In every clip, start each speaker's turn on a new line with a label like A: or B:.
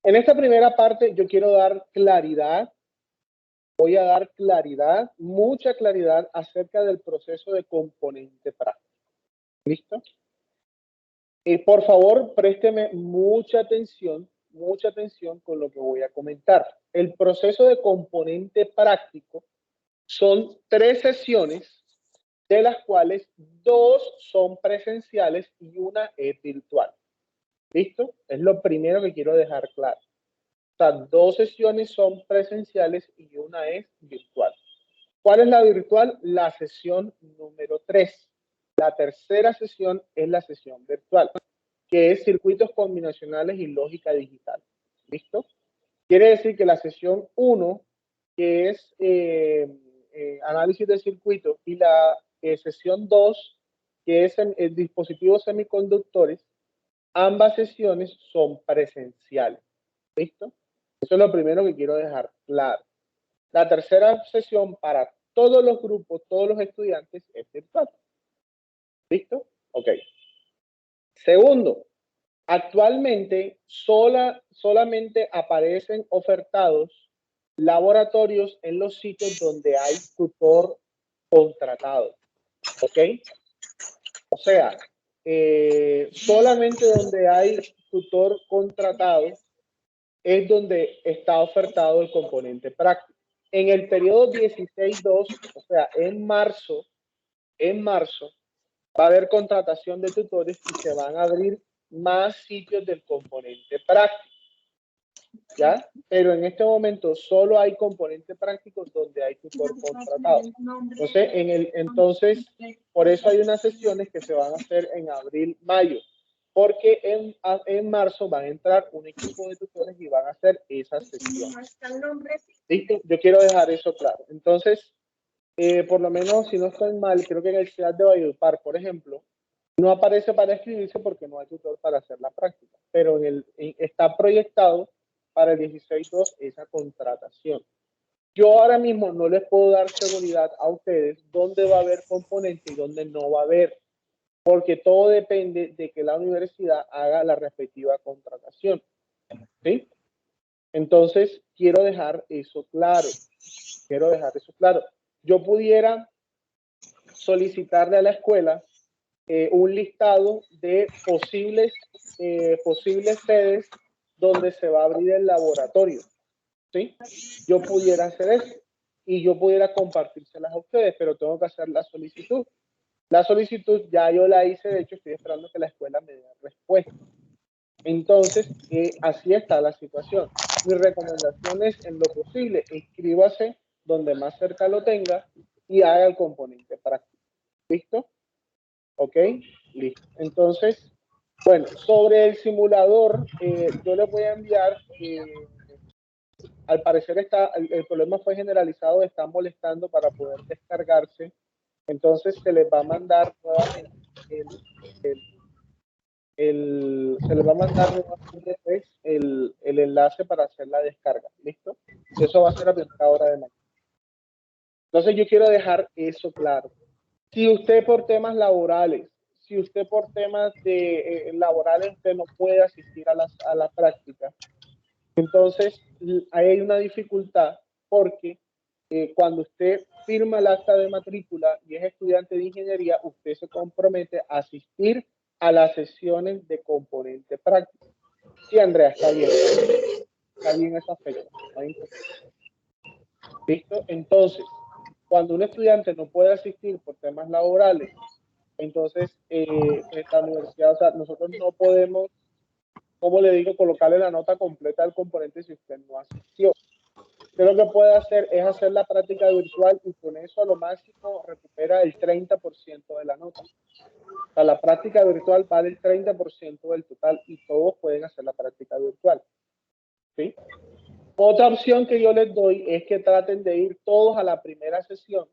A: En esta primera parte yo quiero dar claridad, voy a dar claridad, mucha claridad acerca del proceso de componente práctico. ¿Listo? Por favor, présteme mucha atención con lo que voy a comentar. El proceso de componente práctico son 3 sesiones, de las cuales 2 son presenciales y una es virtual. ¿Listo? Es lo primero que quiero dejar claro. O sea, 2 sesiones son presenciales y una es virtual. ¿Cuál es la virtual? La sesión número 3. La tercera sesión es la sesión virtual, que es circuitos combinacionales y lógica digital. ¿Listo? Quiere decir que la sesión 1, que es análisis de circuitos, y la sesión 2, que es dispositivos semiconductores, ambas sesiones son presenciales. ¿Listo? Eso es lo primero que quiero dejar claro. La tercera sesión para todos los grupos, todos los estudiantes, es virtual. ¿Listo? Ok. Segundo, actualmente solamente aparecen ofertados laboratorios en los sitios donde hay tutor contratado. ¿Ok? O sea, solamente donde hay tutor contratado es donde está ofertado el componente práctico. En el periodo 16-2, o sea, en marzo, va a haber contratación de tutores y se van a abrir más sitios del componente práctico. ¿Ya? Pero en este momento solo hay componente práctico donde hay tutor contratado. Entonces, por eso hay unas sesiones que se van a hacer en abril, mayo, porque en marzo van a entrar un equipo de tutores y van a hacer esas sesiones. ¿Listo? Yo quiero dejar eso claro. Entonces, por lo menos, si no estoy mal, creo que en el CIAT de Valledupar, por ejemplo, no aparece para escribirse porque no hay tutor para hacer la práctica, pero está proyectado para el 16-2 esa contratación. Yo ahora mismo no les puedo dar seguridad a ustedes dónde va a haber componente y dónde no va a haber, porque todo depende de que la universidad haga la respectiva contratación. ¿Sí? Entonces, quiero dejar eso claro. Yo pudiera solicitarle a la escuela un listado de posibles sedes donde se va a abrir el laboratorio. ¿Sí? Yo pudiera hacer eso y yo pudiera compartírselas a ustedes, pero tengo que hacer la solicitud. La solicitud ya yo la hice, de hecho estoy esperando que la escuela me dé respuesta. Entonces, así está la situación. Mi recomendación es, en lo posible, inscríbase donde más cerca lo tenga y haga el componente práctico. ¿Listo? ¿Ok? Listo. Entonces, bueno, sobre el simulador, yo les voy a enviar, al parecer el problema fue generalizado, están molestando para poder descargarse. Entonces, se les va a mandar nuevamente el enlace para hacer la descarga. ¿Listo? Eso va a ser a primera hora de mañana. Entonces, yo quiero dejar eso claro. Si usted por temas laborales, laborales usted no puede asistir a la práctica, entonces hay una dificultad porque cuando usted firma el acta de matrícula y es estudiante de ingeniería, usted se compromete a asistir a las sesiones de componente práctico. Sí, Andrea, está bien esa fecha. ¿Listo? Entonces, cuando un estudiante no puede asistir por temas laborales, entonces la universidad, o sea, nosotros no podemos, como le digo, colocarle la nota completa al componente si usted no asistió. Usted lo que puede hacer es hacer la práctica virtual y con eso a lo máximo recupera el 30% de la nota. O sea, la práctica virtual vale el 30% del total y todos pueden hacer la práctica virtual. ¿Sí? Otra opción que yo les doy es que traten de ir todos a la primera sesión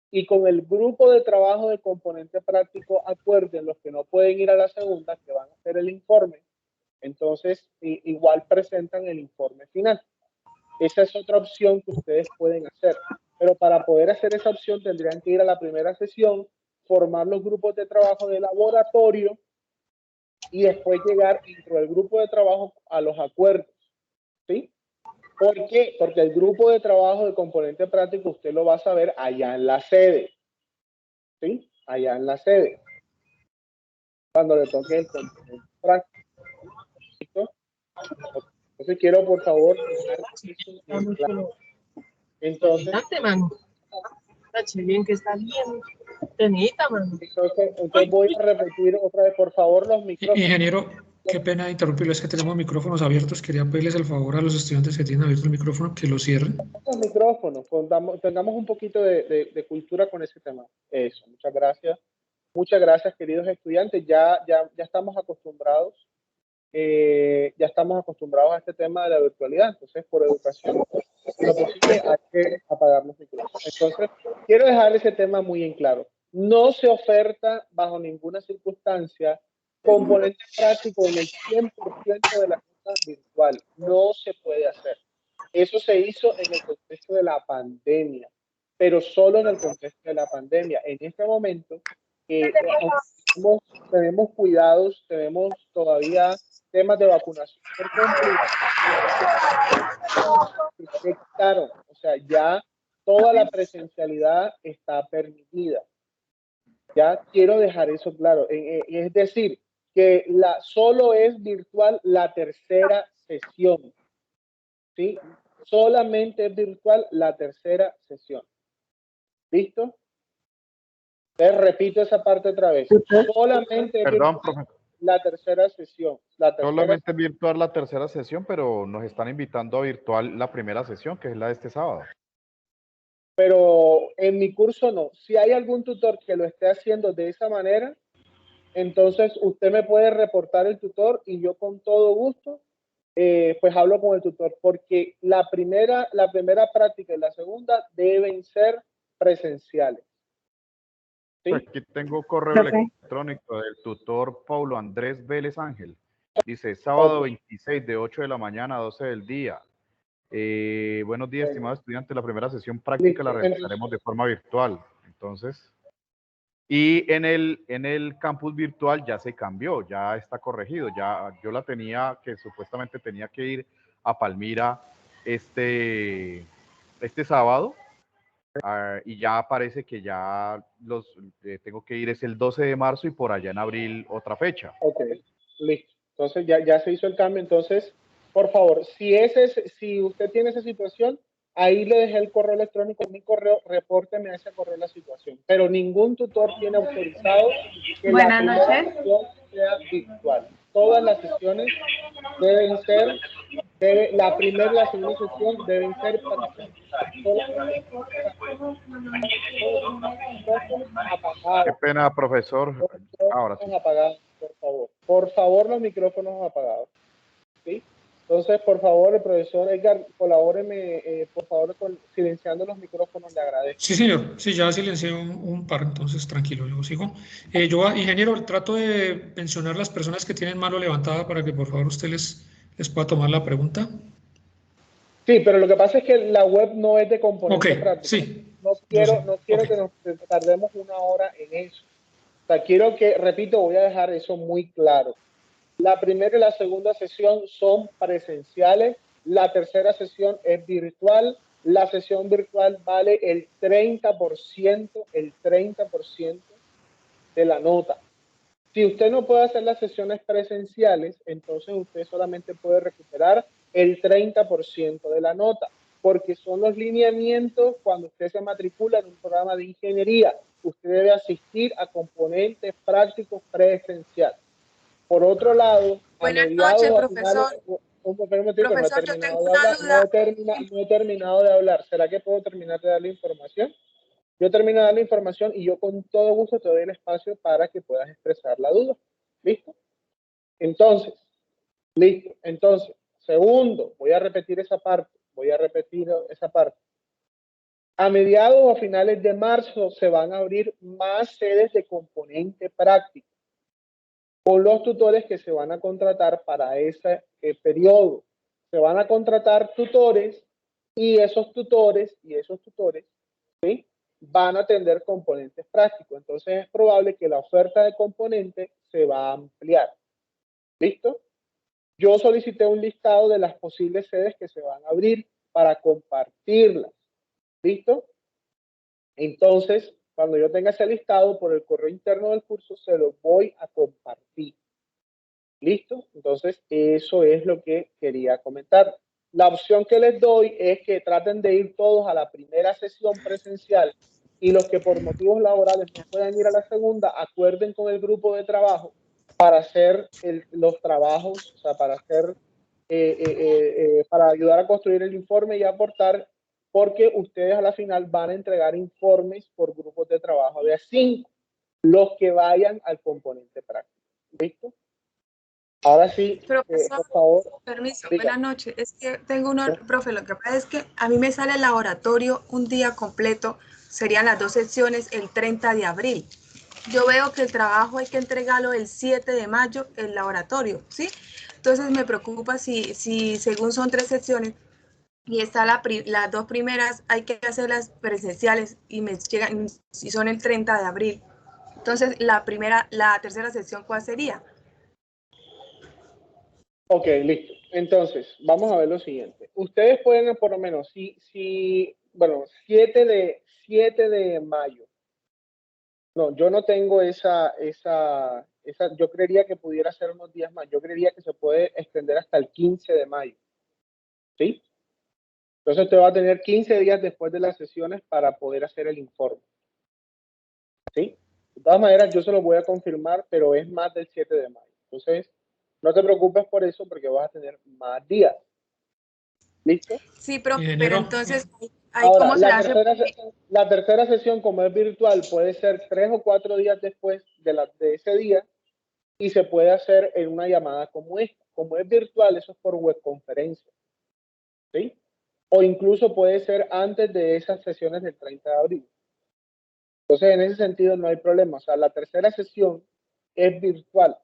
A: y con el grupo de trabajo de componente práctico acuerden los que no pueden ir a la segunda, que van a hacer el informe. Entonces, igual presentan el informe final. Esa es otra opción que ustedes pueden hacer. Pero para poder hacer esa opción tendrían que ir a la primera sesión, formar los grupos de trabajo de laboratorio y después llegar dentro del grupo de trabajo a los acuerdos. ¿Sí? ¿Por qué? Porque el grupo de trabajo de componente práctico usted lo va a saber allá en la sede. ¿Sí? Allá en la sede. Cuando le toque el componente práctico. ¿Listo? Entonces quiero, por favor, dejar eso en claro. Entonces,
B: bien que está bien. Tenita, mano.
A: Entonces voy a repetir otra vez, por favor, los micrófonos.
C: Ingeniero, qué pena interrumpirlo, es que tenemos micrófonos abiertos. Quería pedirles el favor a los estudiantes que tienen abierto el micrófono que lo cierren.
A: Los micrófonos, tengamos un poquito de cultura con ese tema. Eso, muchas gracias. Muchas gracias, queridos estudiantes. Ya estamos acostumbrados. Ya estamos acostumbrados a este tema de la virtualidad. Entonces, por educación, lo posible hay que apagar los micrófonos. Entonces, quiero dejar ese tema muy en claro. No se oferta bajo ninguna circunstancia componente práctico en el 100% de la ruta virtual. No se puede hacer. Eso se hizo en el contexto de la pandemia, pero solo en el contexto de la pandemia. En este momento, tenemos cuidados, tenemos todavía temas de vacunación por cumplir. O sea, ya toda la presencialidad está permitida. Ya quiero dejar eso claro. Es decir, que solo es virtual la tercera sesión. ¿Sí? Solamente es virtual la tercera sesión. ¿Listo? Te repito esa parte otra vez. Solamente es
D: Perdón,
A: virtual
D: profesor.
A: la tercera sesión.
D: Solamente es virtual la tercera sesión, pero nos están invitando a virtual la primera sesión, que es la de este sábado.
A: Pero en mi curso no. Si hay algún tutor que lo esté haciendo de esa manera, entonces usted me puede reportar el tutor y yo con todo gusto pues hablo con el tutor, porque la primera práctica y la segunda deben ser presenciales. ¿Sí?
D: Aquí tengo correo electrónico del tutor Paulo Andrés Vélez Ángel. Dice, sábado 26 de 8 de la mañana a 12 del día. Buenos días, estimados estudiantes. La primera sesión práctica la realizaremos de forma virtual. Entonces, y en el campus virtual ya se cambió, ya está corregido. Ya yo la tenía, que supuestamente tenía que ir a Palmira este sábado. Y ya parece que ya tengo que ir es el 12 de marzo y por allá en abril otra fecha.
A: Ok, listo. Entonces ya se hizo el cambio. Entonces, por favor, si usted tiene esa situación, ahí le dejé el correo electrónico, mi correo, repórteme a ese correo la situación. Pero ningún tutor tiene autorizado que la primera sesión sea virtual. Todas las sesiones deben ser, la primera y la segunda sesión deben ser
D: Qué pena, profesor. Ahora sí.
A: Apagados, por favor. Por favor, los micrófonos apagados. ¿Sí? Entonces, por favor, el profesor Edgar, colabóreme, por favor, silenciando los micrófonos, le agradezco.
C: Sí, señor. Sí, ya silencié un par, entonces tranquilo, yo sigo. Ingeniero, trato de mencionar las personas que tienen mano levantada para que por favor usted les pueda tomar la pregunta.
A: Sí, pero lo que pasa es que la web no es de componente
C: Ok,
A: práctico.
C: sí.
A: No quiero
C: Okay.
A: que nos tardemos una hora en eso. O sea, quiero que, repito, voy a dejar eso muy claro. La primera y la segunda sesión son presenciales. La tercera sesión es virtual. La sesión virtual vale el 30% de la nota. Si usted no puede hacer las sesiones presenciales, entonces usted solamente puede recuperar el 30% de la nota, porque son los lineamientos cuando usted se matricula en un programa de ingeniería. Usted debe asistir a componentes prácticos presenciales. Por otro lado,
E: buenas noches, profesor.
A: Profesor,
E: yo tengo una duda.
A: No he terminado de hablar. ¿Será que puedo terminar de darle información? Yo termino de dar la información y yo con todo gusto te doy el espacio para que puedas expresar la duda. ¿Listo? Entonces, listo. Entonces, segundo, voy a repetir esa parte. A mediados o finales de marzo se van a abrir más sedes de componente práctico con los tutores que se van a contratar para ese periodo. Se van a contratar tutores y esos tutores, ¿sí?, van a atender componentes prácticos. Entonces es probable que la oferta de componentes se va a ampliar. ¿Listo? yo solicité un listado de las posibles sedes que se van a abrir para compartirlas. ¿Listo? Entonces, cuando yo tenga ese listado por el correo interno del curso, se lo voy a compartir. ¿Listo? Entonces, eso es lo que quería comentar. La opción que les doy es que traten de ir todos a la primera sesión presencial y los que por motivos laborales no puedan ir a la segunda, acuerden con el grupo de trabajo para hacer los trabajos, o sea, para hacer, para ayudar a construir el informe y aportar, porque ustedes a la final van a entregar informes por grupos de trabajo de 5, los que vayan al componente práctico. ¿Listo? Ahora sí,
E: Profesor,
A: por favor.
E: permiso,
A: Diga.
E: buenas noches. Es que tengo profe, lo que pasa es que a mí me sale el laboratorio un día completo, serían las 2 secciones el 30 de abril. Yo veo que el trabajo hay que entregarlo el 7 de mayo, el laboratorio, ¿sí? Entonces me preocupa si según son 3 secciones y está las 2 primeras, hay que hacerlas presenciales y me llegan, si son el 30 de abril. Entonces, la tercera sección, ¿cuál sería?
A: Ok, listo. Entonces, vamos a ver lo siguiente. Ustedes pueden, por lo menos, bueno, 7 de mayo. No, yo no tengo esa, yo creería que pudiera ser unos días más. Yo creería que se puede extender hasta el 15 de mayo. ¿Sí? Entonces, usted va a tener 15 días después de las sesiones para poder hacer el informe. ¿Sí? De todas maneras, yo se lo voy a confirmar, pero es más del 7 de mayo. Entonces, no te preocupes por eso porque vas a tener más días. ¿Listo?
E: Sí, pero entonces,
A: ahora,
E: ¿cómo se hace?
A: La tercera sesión, como es virtual, puede ser 3 o 4 días después de ese día y se puede hacer en una llamada como esta. Como es virtual, eso es por webconferencia. ¿Sí? O incluso puede ser antes de esas sesiones del 30 de abril. Entonces, en ese sentido no hay problema. O sea, la tercera sesión es virtual.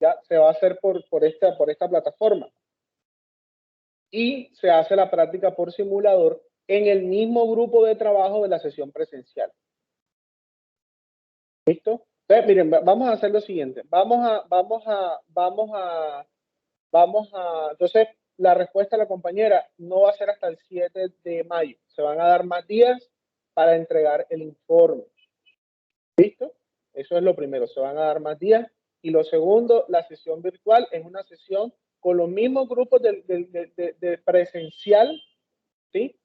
A: Ya se va a hacer por esta plataforma. Y se hace la práctica por simulador en el mismo grupo de trabajo de la sesión presencial. ¿Listo? Entonces, miren, vamos a hacer lo siguiente. Entonces, la respuesta de la compañera no va a ser hasta el 7 de mayo. Se van a dar más días para entregar el informe. ¿Listo? Eso es lo primero. Se van a dar más días. Y lo segundo, la sesión virtual es una sesión con los mismos grupos de presencial, ¿sí?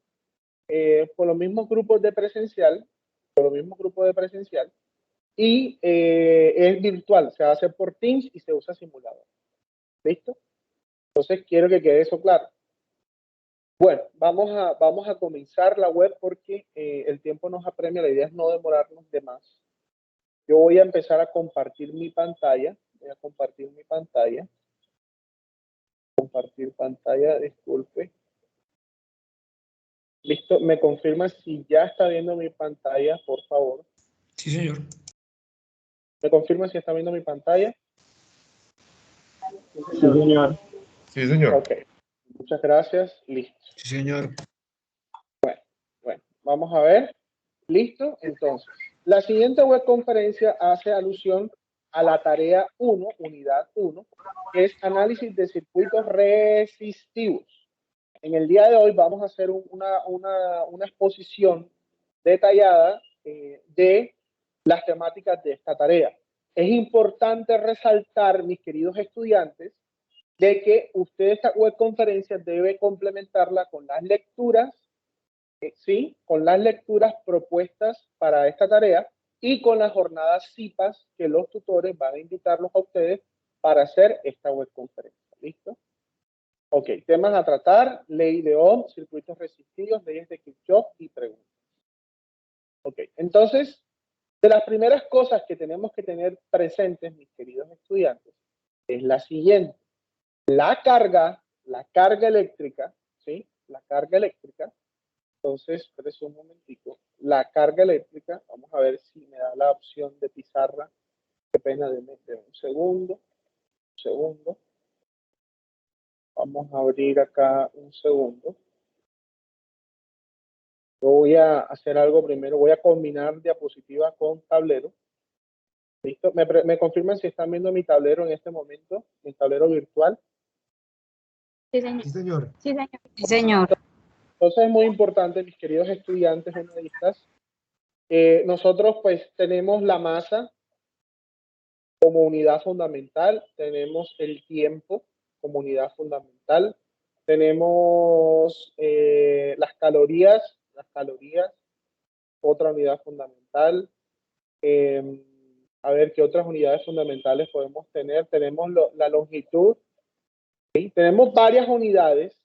A: Con los mismos grupos de presencial, y es virtual, se hace por Teams y se usa simulador. ¿Listo? Entonces quiero que quede eso claro. Bueno, vamos a comenzar la web porque el tiempo nos apremia, la idea es no demorarnos de más. Yo voy a empezar a compartir mi pantalla. Voy a compartir mi pantalla. Compartir pantalla, disculpe. Listo, me confirma si ya está viendo mi pantalla, por favor.
C: Sí, señor.
A: ¿Me confirma si está viendo mi pantalla?
F: Sí, señor. Sí, señor.
A: Ok, muchas gracias. Listo.
C: Sí, señor.
A: Bueno, vamos a ver. Listo, entonces. La siguiente webconferencia hace alusión a la tarea 1, unidad 1, que es análisis de circuitos resistivos. En el día de hoy vamos a hacer una exposición detallada de las temáticas de esta tarea. Es importante resaltar, mis queridos estudiantes, de que usted esta webconferencia debe complementarla con las lecturas, ¿sí? Con las lecturas propuestas para esta tarea y con las jornadas CIPAS que los tutores van a invitarlos a ustedes para hacer esta webconferencia. ¿Listo? Ok, temas a tratar, ley de Ohm, circuitos resistivos, leyes de Kirchhoff y preguntas. Ok, entonces, de las primeras cosas que tenemos que tener presentes, mis queridos estudiantes, es la siguiente. La carga eléctrica, ¿sí? La carga eléctrica. Entonces, espérese un momentico. La carga eléctrica, vamos a ver si me da la opción de pizarra. Qué pena, de un segundo. Un segundo. Vamos a abrir acá un segundo. Yo voy a hacer algo primero. Voy a combinar diapositiva con tablero. ¿Listo? ¿Me confirman si están viendo mi tablero en este momento? Mi tablero virtual.
G: Sí, señor.
F: Sí, señor.
G: Sí, señor. Sí, señor.
A: Entonces es muy importante, mis queridos estudiantes analistas, nosotros pues tenemos la masa como unidad fundamental, tenemos el tiempo como unidad fundamental, tenemos las calorías, otra unidad fundamental. A ver qué otras unidades fundamentales podemos tener. Tenemos la longitud, ¿sí? Tenemos varias unidades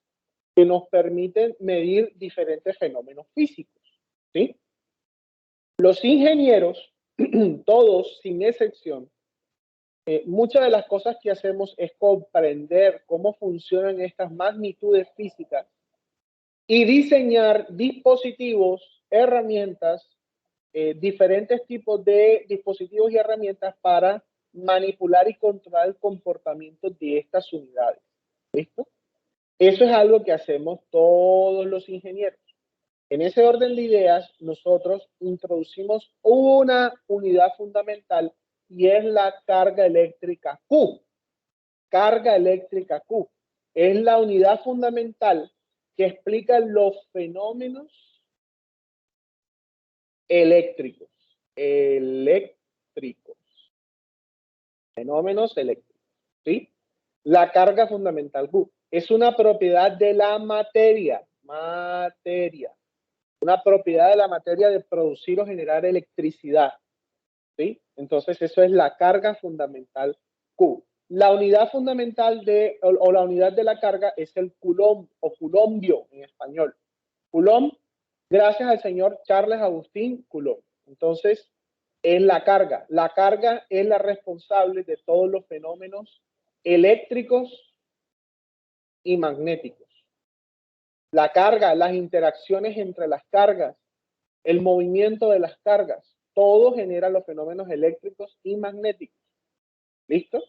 A: que nos permiten medir diferentes fenómenos físicos, ¿sí? Los ingenieros, todos sin excepción, muchas de las cosas que hacemos es comprender cómo funcionan estas magnitudes físicas y diseñar dispositivos, herramientas, diferentes tipos de dispositivos y herramientas para manipular y controlar el comportamiento de estas unidades. ¿Listo? Eso es algo que hacemos todos los ingenieros. En ese orden de ideas, nosotros introducimos una unidad fundamental y es la carga eléctrica Q. Carga eléctrica Q. Es la unidad fundamental que explica los fenómenos eléctricos. Fenómenos eléctricos. ¿Sí? La carga fundamental Q es una propiedad de la materia. Una propiedad de la materia de producir o generar electricidad. ¿Sí? Entonces eso es la carga fundamental Q. La unidad fundamental o la unidad de la carga es el coulomb o coulombio en español. Coulomb, gracias al señor Charles Agustín Coulomb. Entonces, es la carga. La carga es la responsable de todos los fenómenos eléctricos y magnéticos. La carga, las interacciones entre las cargas, el movimiento de las cargas, todo genera los fenómenos eléctricos y magnéticos. ¿Listo?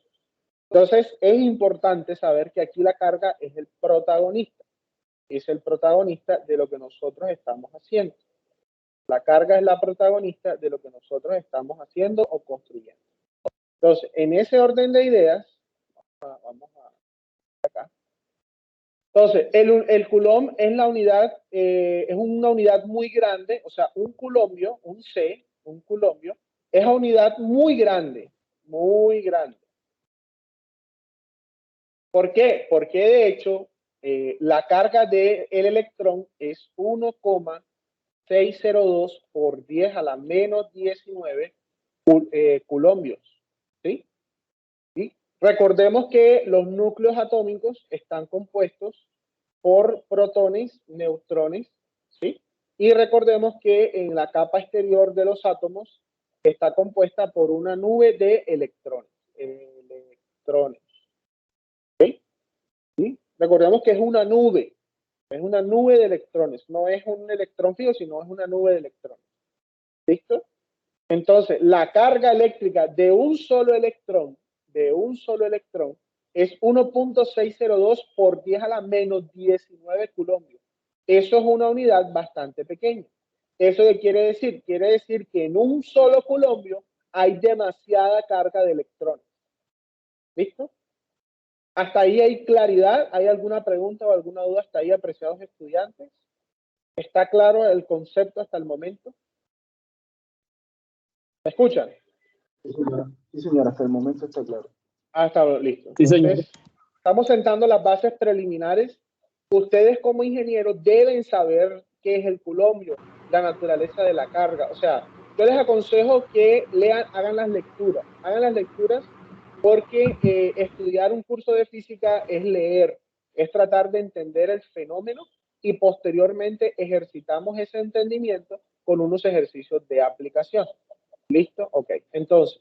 A: Entonces, es importante saber que aquí la carga es el protagonista. Es el protagonista de lo que nosotros estamos haciendo. La carga es la protagonista de lo que nosotros estamos haciendo o construyendo. Entonces, en ese orden de ideas, vamos a acá. Entonces, el coulomb es la unidad, es una unidad muy grande, o sea, un coulombio, un coulombio, es una unidad muy grande, muy grande. ¿Por qué? Porque de hecho, la carga del electrón es 1,602 por 10 a la menos 19 coulombios. ¿Sí? ¿Sí? Recordemos que los núcleos atómicos están compuestos por protones, neutrones, ¿sí? Y recordemos que en la capa exterior de los átomos está compuesta por una nube de electrones. ¿Sí? ¿Sí? Recordemos que es una nube de electrones, no es un electrón fijo, sino es una nube de electrones. ¿Listo? Entonces, la carga eléctrica de un solo electrón es 1,602 por 10 a la menos 19 coulombios. Eso es una unidad bastante pequeña. ¿Eso qué quiere decir? Quiere decir que en un solo coulombio hay demasiada carga de electrones. ¿Listo? ¿Hasta ahí hay claridad? ¿Hay alguna pregunta o alguna duda hasta ahí, apreciados estudiantes? ¿Está claro el concepto hasta el momento? ¿Me escuchan?
F: Sí, señora, hasta el momento está claro.
A: Ah, está listo.
F: Sí, señor.
A: Entonces, estamos sentando las bases preliminares. Ustedes como ingenieros deben saber qué es el coulombio, la naturaleza de la carga. O sea, yo les aconsejo que hagan las lecturas porque estudiar un curso de física es leer, es tratar de entender el fenómeno y posteriormente ejercitamos ese entendimiento con unos ejercicios de aplicación. ¿Listo? Ok. Entonces,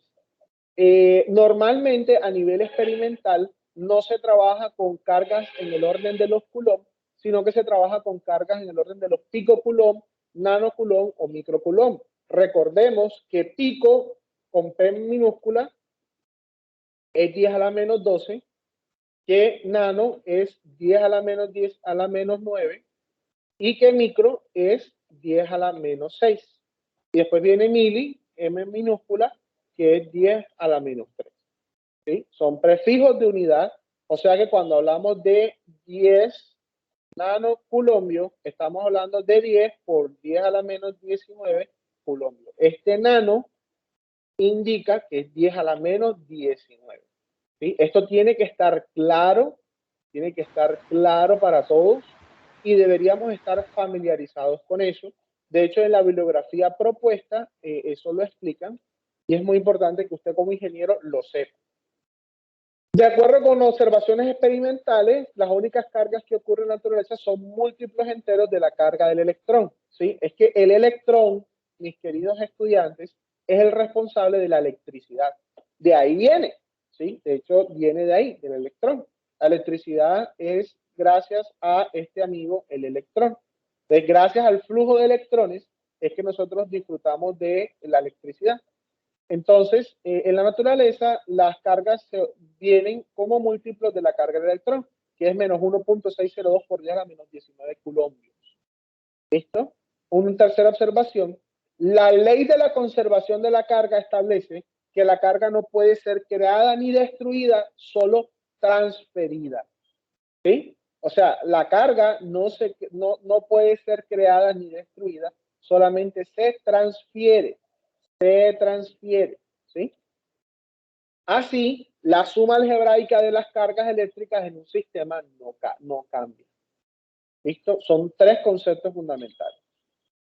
A: normalmente a nivel experimental no se trabaja con cargas en el orden de los coulomb, sino que se trabaja con cargas en el orden de los picocoulomb, nanocoulomb o microcoulomb. Recordemos que pico con P minúscula es 10 a la menos 12, que nano es 10 a la menos 10 a la menos 9 y que micro es 10 a la menos 6. Y después viene mili, M minúscula, que es 10 a la menos 3. ¿Sí? Son prefijos de unidad, o sea que cuando hablamos de 10 nanocoulombios, estamos hablando de 10 por 10 a la menos 19 coulombios. Este nano indica que es 10 a la menos 19. ¿Sí? Esto tiene que estar claro para todos y deberíamos estar familiarizados con eso. De hecho, en la bibliografía propuesta, eso lo explican y es muy importante que usted como ingeniero lo sepa. De acuerdo con observaciones experimentales, las únicas cargas que ocurren en la naturaleza son múltiplos enteros de la carga del electrón. ¿Sí? Es que el electrón, mis queridos estudiantes, es el responsable de la electricidad. De ahí viene, ¿sí? De hecho, viene de ahí, del electrón. La electricidad es gracias a este amigo, el electrón. Entonces, gracias al flujo de electrones es que nosotros disfrutamos de la electricidad. Entonces, en la naturaleza, las cargas vienen como múltiplos de la carga del electrón, que es menos 1.602 por 10 a la menos 19 coulombios. ¿Listo? Una tercera observación. La ley de la conservación de la carga establece que la carga no puede ser creada ni destruida, solo transferida. ¿Sí? O sea, la carga no puede ser creada ni destruida, solamente se transfiere. ¿Sí? Así, la suma algebraica de las cargas eléctricas en un sistema no cambia. ¿Listo? Son tres conceptos fundamentales.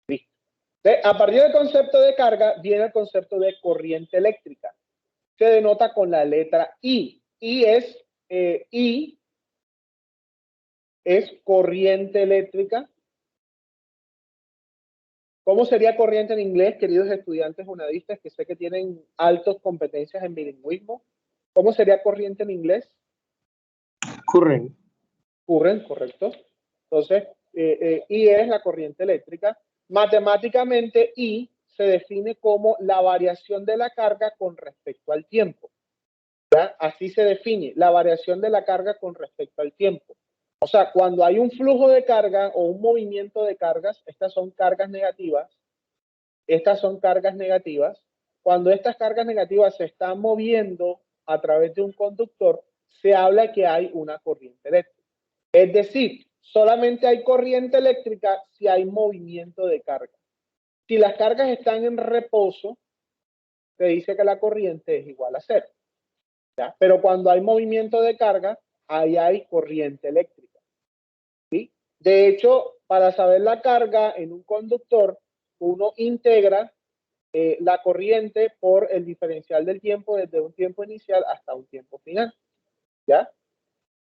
A: ¿Listo? Entonces, a partir del concepto de carga viene el concepto de corriente eléctrica. Se denota con la letra I. I es corriente eléctrica. ¿Cómo sería corriente en inglés, queridos estudiantes unadistas que sé que tienen altas competencias en bilingüismo? ¿Cómo sería corriente en inglés?
G: Current.
A: Current, correcto. Entonces, I es la corriente eléctrica. Matemáticamente, I se define como la variación de la carga con respecto al tiempo. ¿Ya? Así se define, la variación de la carga con respecto al tiempo. O sea, cuando hay un flujo de carga o un movimiento de cargas, estas son cargas negativas. Cuando estas cargas negativas se están moviendo a través de un conductor, se habla que hay una corriente eléctrica. Es decir, solamente hay corriente eléctrica si hay movimiento de carga. Si las cargas están en reposo, se dice que la corriente es igual a cero. ¿Ya? Pero cuando hay movimiento de carga, ahí hay corriente eléctrica. ¿Sí? De hecho, para saber la carga en un conductor, uno integra la corriente por el diferencial del tiempo desde un tiempo inicial hasta un tiempo final. ¿Ya?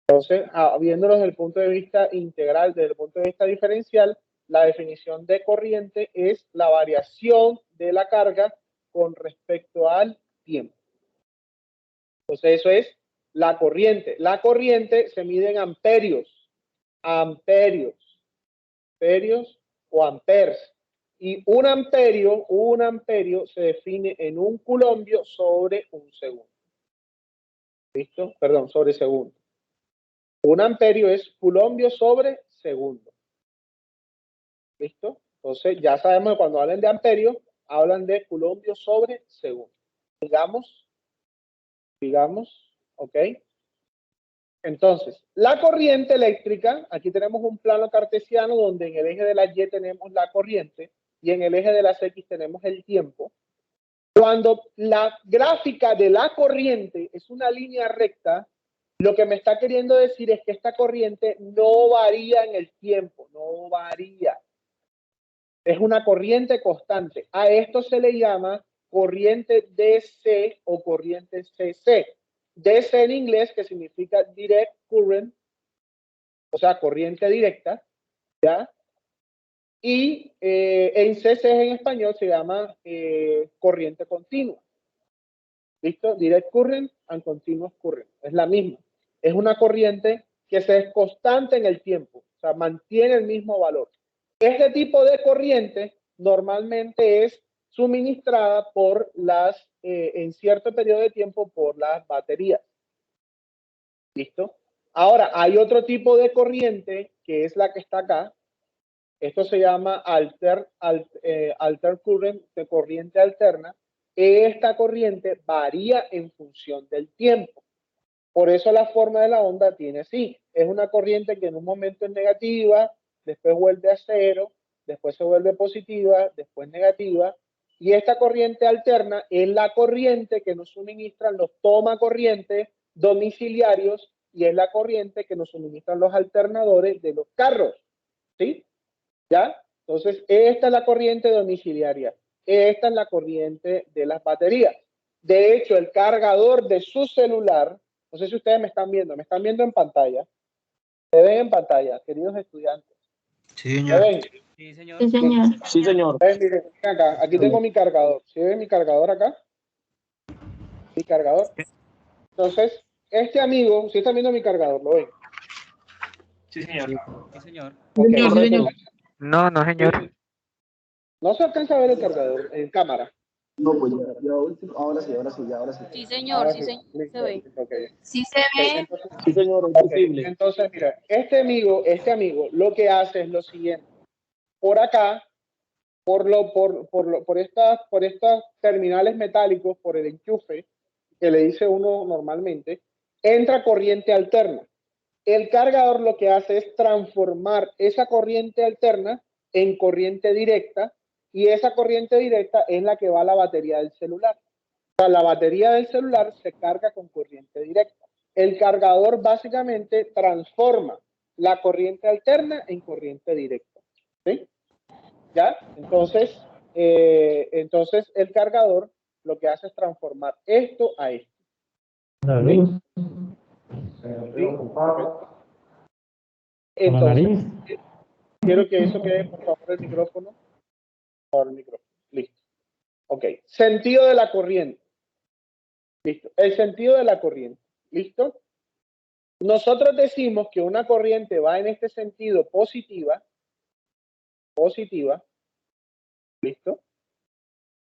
A: Entonces, viéndolo desde el punto de vista integral, desde el punto de vista diferencial, la definición de corriente es la variación de la carga con respecto al tiempo. Entonces, eso es la corriente. La corriente se mide en amperios o amperes. Y un amperio se define en un coulombio sobre un segundo. ¿Listo? Perdón, sobre segundo. Un amperio es coulombio sobre segundo. ¿Listo? Entonces, ya sabemos que cuando hablan de amperio, hablan de coulombio sobre segundo. Digamos, ¿ok? Entonces, la corriente eléctrica, aquí tenemos un plano cartesiano donde en el eje de las Y tenemos la corriente y en el eje de las X tenemos el tiempo. Cuando la gráfica de la corriente es una línea recta, lo que me está queriendo decir es que esta corriente no varía en el tiempo, no varía. Es una corriente constante. A esto se le llama corriente DC o corriente CC. DC en inglés, que significa direct current, o sea, corriente directa, ¿ya? Y en CC en español se llama corriente continua. ¿Listo? Direct current and continuous current. Es la misma. Es una corriente que es constante en el tiempo, o sea, mantiene el mismo valor. Este tipo de corriente normalmente es suministrada por en cierto periodo de tiempo por las baterías. ¿Listo? Ahora, hay otro tipo de corriente que es la que está acá. Esto se llama alter current, de corriente alterna. Esta corriente varía en función del tiempo. Por eso la forma de la onda tiene así. Es una corriente que en un momento es negativa, después vuelve a cero, después se vuelve positiva, después negativa. Y esta corriente alterna es la corriente que nos suministran los tomacorrientes domiciliarios y es la corriente que nos suministran los alternadores de los carros. ¿Sí? ¿Ya? Entonces, esta es la corriente domiciliaria. Esta es la corriente de las baterías. De hecho, el cargador de su celular, no sé si ustedes me están viendo en pantalla. ¿Se ven en pantalla, queridos estudiantes?
H: Sí,
A: ¿Se
H: señor.
A: ven?
B: Sí, señor.
G: Sí, señor.
A: Ven, miren, acá, aquí tengo mi cargador. ¿Sí ven mi cargador acá? Mi cargador. Entonces, este amigo, si están viendo mi cargador, ¿lo ven?
G: Sí, señor.
B: Sí, señor.
A: Ok.
B: Sí, señor.
H: No, no, señor.
A: No se alcanza a ver el cargador en cámara.
F: No, pues ya último. Ahora sí, ahora sí, ya, ahora sí.
E: Sí, señor,
A: Ahora
E: sí,
A: sí.
E: señor.
A: Listo,
E: Se ve.
A: listo, ok.
E: Sí se ve.
A: Entonces,
G: Sí, señor, es
A: ok,
G: posible.
A: entonces, mira, este amigo lo que hace es lo siguiente. Por acá, por estas terminales metálicos, por el enchufe que le dice uno normalmente, entra corriente alterna. El cargador lo que hace es transformar esa corriente alterna en corriente directa y esa corriente directa es la que va a la batería del celular. O sea, la batería del celular se carga con corriente directa. El cargador básicamente transforma la corriente alterna en corriente directa. ¿Sí? ¿Ya? Entonces el cargador lo que hace es transformar esto a esto. ¿Sí? ¿Sí? Entonces, quiero que eso quede, por favor, el micrófono. Por favor, el micrófono. Listo. Ok. Sentido de la corriente. Listo. El sentido de la corriente. ¿Listo? Nosotros decimos que una corriente va en este sentido positiva. ¿Listo?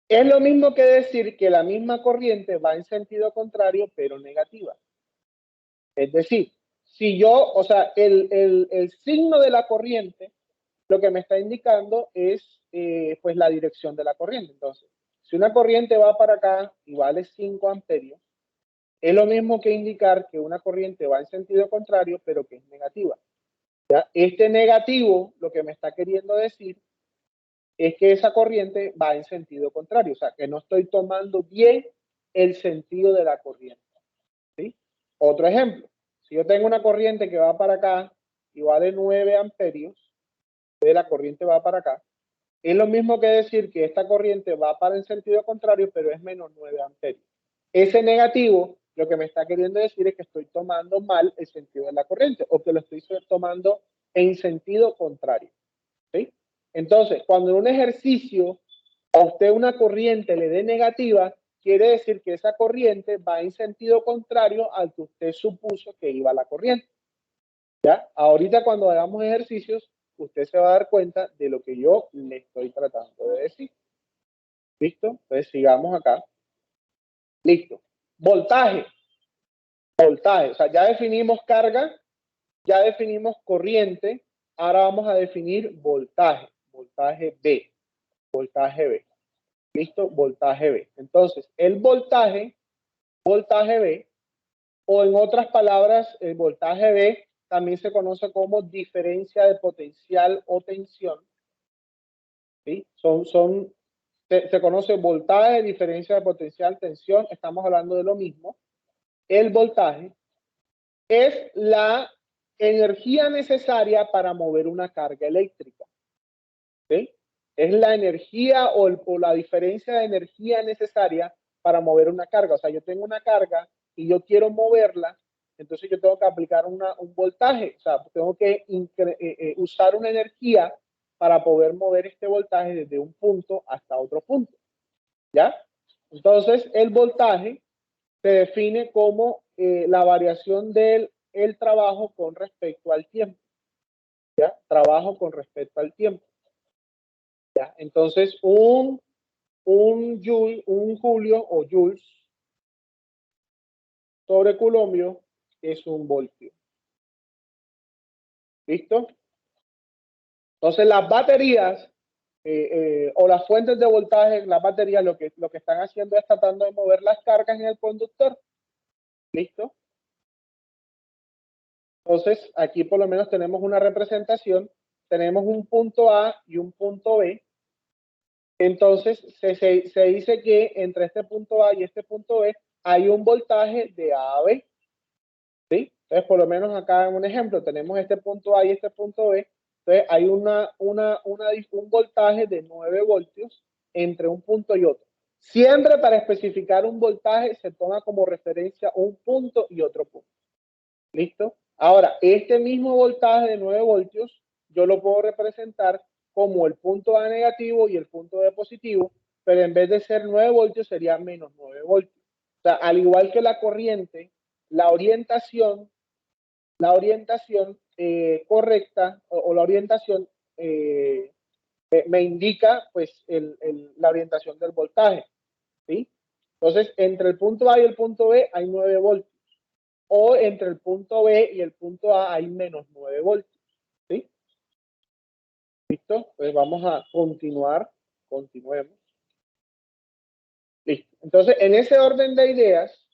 A: Es lo mismo que decir que la misma corriente va en sentido contrario, pero negativa. Es decir, si yo, o sea, el signo de la corriente, lo que me está indicando es pues la dirección de la corriente. Entonces, si una corriente va para acá y vale 5 amperios, es lo mismo que indicar que una corriente va en sentido contrario, pero que es negativa. ¿Ya? Este negativo, lo que me está queriendo decir es que esa corriente va en sentido contrario, o sea, que no estoy tomando bien el sentido de la corriente. ¿Sí? Otro ejemplo, si yo tengo una corriente que va para acá y vale 9 amperios, la corriente va para acá, es lo mismo que decir que esta corriente va para el sentido contrario, pero es menos 9 amperios. Ese negativo, lo que me está queriendo decir es que estoy tomando mal el sentido de la corriente o que lo estoy tomando en sentido contrario. ¿Sí? Entonces, cuando en un ejercicio a usted una corriente le dé negativa, quiere decir que esa corriente va en sentido contrario al que usted supuso que iba la corriente. ¿Ya? Ahorita cuando hagamos ejercicios, usted se va a dar cuenta de lo que yo le estoy tratando de decir. ¿Listo? Entonces sigamos acá. Listo. Voltaje. Voltaje. O sea, ya definimos carga, ya definimos corriente, ahora vamos a definir voltaje. Voltaje B. Voltaje B. ¿Listo? Voltaje B. Entonces, el voltaje B, o en otras palabras, el voltaje B también se conoce como diferencia de potencial o tensión. ¿Sí? Se conoce voltaje, diferencia de potencial, tensión, estamos hablando de lo mismo. El voltaje es la energía necesaria para mover una carga eléctrica. ¿Sí? Es la energía o la diferencia de energía necesaria para mover una carga. O sea, yo tengo una carga y yo quiero moverla, entonces yo tengo que aplicar un voltaje. O sea, tengo que usar una energía para poder mover este voltaje desde un punto hasta otro punto. ¿Ya? Entonces, el voltaje se define como la variación del trabajo con respecto al tiempo. ¿Ya? Trabajo con respecto al tiempo. ¿Ya? Entonces, un julio o joules sobre coulombio es un voltio. ¿Listo? Entonces, las baterías o las fuentes de voltaje, las baterías lo que están haciendo es tratando de mover las cargas en el conductor. ¿Listo? Entonces, aquí por lo menos tenemos una representación, tenemos un punto A y un punto B. Entonces, se dice que entre este punto A y este punto B hay un voltaje de A a B. ¿Sí? Entonces, por lo menos acá en un ejemplo, tenemos este punto A y este punto B. Entonces, hay un voltaje de 9 voltios entre un punto y otro. Siempre para especificar un voltaje se toma como referencia un punto y otro punto. ¿Listo? Ahora, este mismo voltaje de 9 voltios, yo lo puedo representar como el punto A negativo y el punto B positivo, pero en vez de ser 9 voltios sería menos 9 voltios. O sea, al igual que la corriente, la orientación correcta o la orientación me indica pues la orientación del voltaje. ¿Sí? Entonces, entre el punto A y el punto B hay 9 voltios. O entre el punto B y el punto A hay menos 9 voltios. ¿Sí? ¿Listo? Pues vamos a continuar. Continuemos. Listo. Entonces, en ese orden de ideas,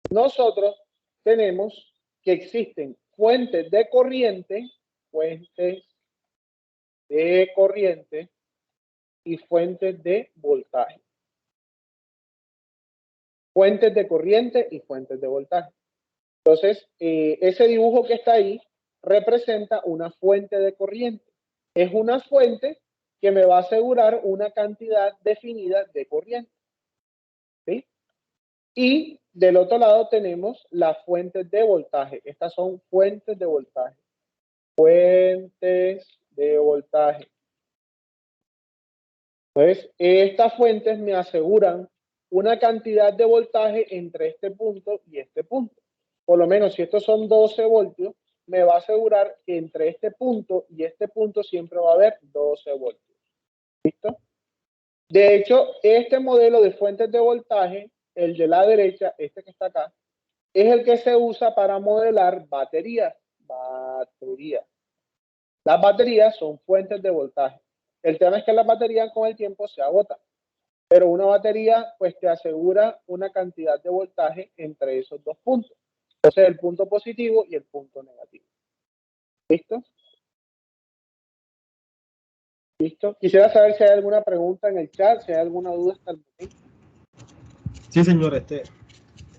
A: nosotros tenemos que existen fuentes de corriente y fuentes de voltaje. Fuentes de corriente y fuentes de voltaje. Entonces, ese dibujo que está ahí representa una fuente de corriente. Es una fuente que me va a asegurar una cantidad definida de corriente. ¿Sí? Y del otro lado tenemos las fuentes de voltaje. Estas son fuentes de voltaje. Fuentes de voltaje. Entonces, estas fuentes me aseguran una cantidad de voltaje entre este punto y este punto. Por lo menos si estos son 12 voltios, me va a asegurar que entre este punto y este punto siempre va a haber 12 voltios. ¿Listo? De hecho, este modelo de fuentes de voltaje, el de la derecha, este que está acá, es el que se usa para modelar baterías. Las baterías son fuentes de voltaje. El tema es que las baterías con el tiempo se agotan. Pero una batería pues te asegura una cantidad de voltaje entre esos dos puntos. Entonces el punto positivo y el punto negativo. ¿Listo? ¿Listo? Quisiera saber si hay alguna pregunta en el chat, si hay alguna duda hasta el momento.
I: Sí, señor,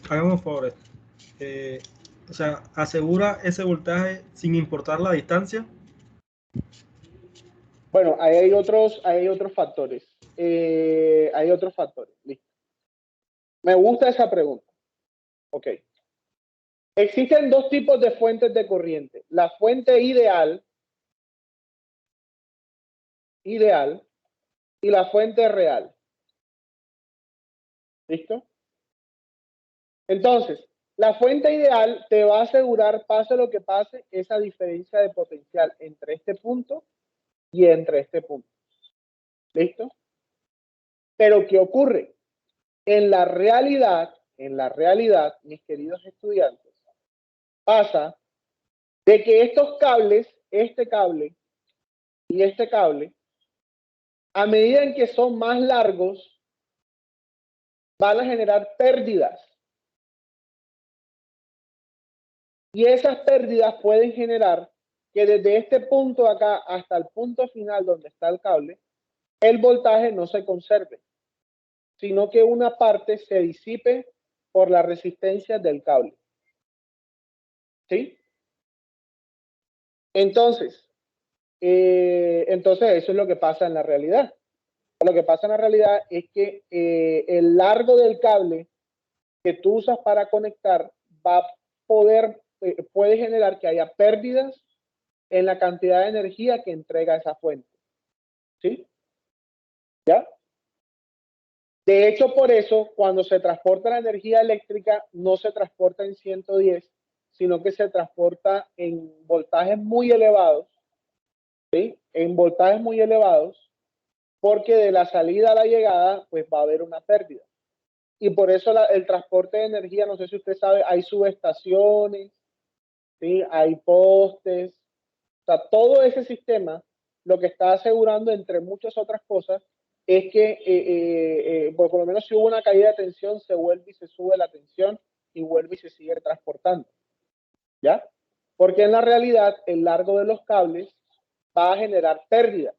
I: hágame un favor. O sea, ¿asegura ese voltaje sin importar la distancia?
A: Bueno, ahí hay otros factores. Hay otros factores. Listo. Me gusta esa pregunta. Ok. Existen dos tipos de fuentes de corriente. La fuente ideal y la fuente real. ¿Listo? Entonces, la fuente ideal te va a asegurar, pase lo que pase, esa diferencia de potencial entre este punto y entre este punto. ¿Listo? Pero ¿qué ocurre? En la realidad, mis queridos estudiantes, pasa de que estos cables, este cable y este cable, a medida en que son más largos, van a generar pérdidas. Y esas pérdidas pueden generar que desde este punto acá hasta el punto final donde está el cable, el voltaje no se conserve, sino que una parte se disipe por la resistencia del cable. ¿Sí? Entonces eso es lo que pasa en la realidad. Lo que pasa en la realidad es que el largo del cable que tú usas para conectar puede generar que haya pérdidas en la cantidad de energía que entrega esa fuente. ¿Sí? ¿Ya? De hecho, por eso, cuando se transporta la energía eléctrica, no se transporta en 110, sino que se transporta en voltajes muy elevados, ¿sí? En voltajes muy elevados, porque de la salida a la llegada, pues va a haber una pérdida. Y por eso el transporte de energía, no sé si usted sabe, hay subestaciones, ¿sí? Hay postes, o sea, todo ese sistema lo que está asegurando, entre muchas otras cosas, es que por lo menos si hubo una caída de tensión, se vuelve y se sube la tensión y vuelve y se sigue transportando. ¿Ya? Porque en la realidad el largo de los cables va a generar pérdidas.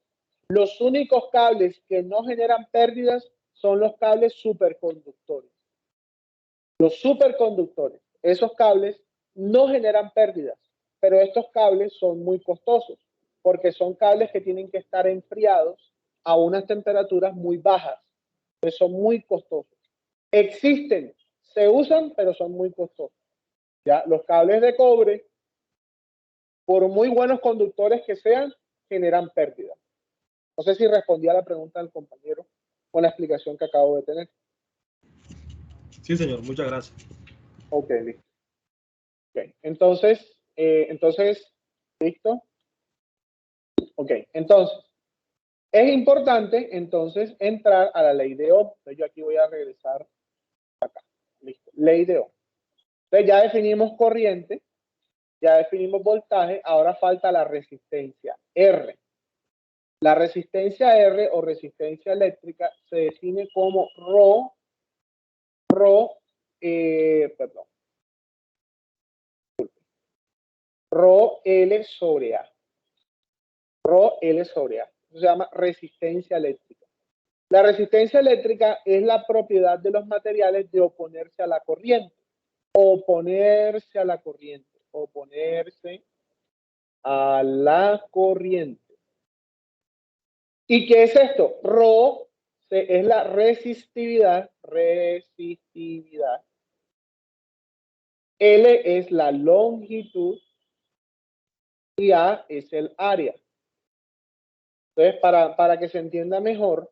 A: Los únicos cables que no generan pérdidas son los cables superconductores. Los superconductores, esos cables no generan pérdidas, pero estos cables son muy costosos porque son cables que tienen que estar enfriados a unas temperaturas muy bajas. Entonces son muy costosos. Existen, se usan, pero son muy costosos. ¿Ya? Los cables de cobre, por muy buenos conductores que sean, generan pérdidas. No sé si respondí a la pregunta del compañero con la explicación que acabo de tener.
I: Sí, señor, muchas gracias.
A: Ok, listo. Okay. Entonces, ¿listo? Ok, entonces, es importante, entonces, entrar a la ley de Ohm. Entonces, yo aquí voy a regresar acá. Listo, ley de Ohm. Entonces, ya definimos corriente, ya definimos voltaje, ahora falta la resistencia R. La resistencia R o resistencia eléctrica se define como Rho L sobre A. Rho L sobre A. Eso se llama resistencia eléctrica. La resistencia eléctrica es la propiedad de los materiales de oponerse a la corriente. Oponerse a la corriente. Oponerse a la corriente. ¿Y qué es esto? Rho es la resistividad. Resistividad. L es la longitud y A es el área. Entonces, para que se entienda mejor,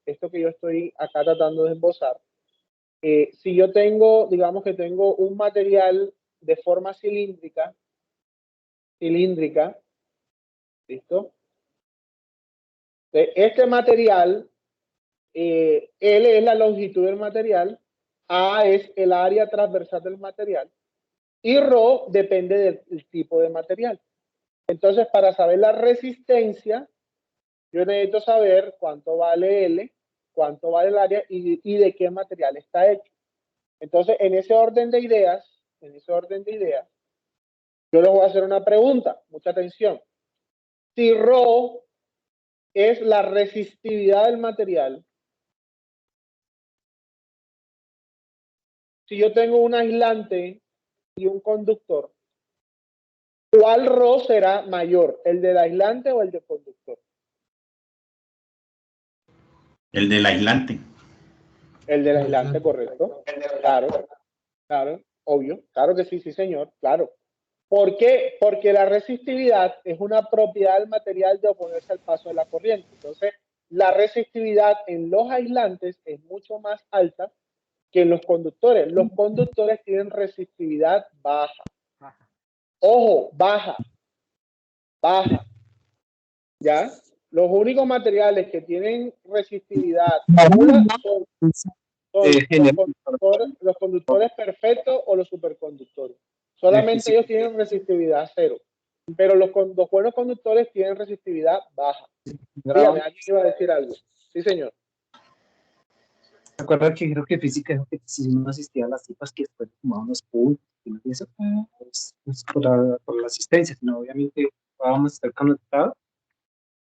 A: esto que yo estoy acá tratando de esbozar, si yo tengo, digamos que tengo un material de forma cilíndrica, ¿listo? Este material, L es la longitud del material, A es el área transversal del material, y Rho depende del tipo de material. Entonces, para saber la resistencia, yo necesito saber cuánto vale L, cuánto vale el área y de qué material está hecho. Entonces, en ese orden de ideas, yo les voy a hacer una pregunta. Mucha atención. Si Rho es la resistividad del material, si yo tengo un aislante y un conductor, ¿cuál Rho será mayor? ¿El del aislante o el del conductor?
J: El del aislante.
A: El del aislante, correcto. Claro, obvio. Claro que sí, sí, señor. Claro. ¿Por qué? Porque la resistividad es una propiedad del material de oponerse al paso de la corriente. Entonces, la resistividad en los aislantes es mucho más alta que en los conductores. Los conductores tienen resistividad baja. Ojo, baja. ¿Ya? Los únicos materiales que tienen resistividad nula son los conductores perfectos o los superconductores. Solamente ellos tienen resistividad cero. Pero los buenos conductores tienen resistividad baja. Dígame, ¿alguien iba a decir algo? Sí, señor.
H: ¿Se acuerdan que creo que física dijo que si uno asistía a las tipas que después tomaban los puntos y eso? Pues por la asistencia, sino obviamente vamos a estar conectados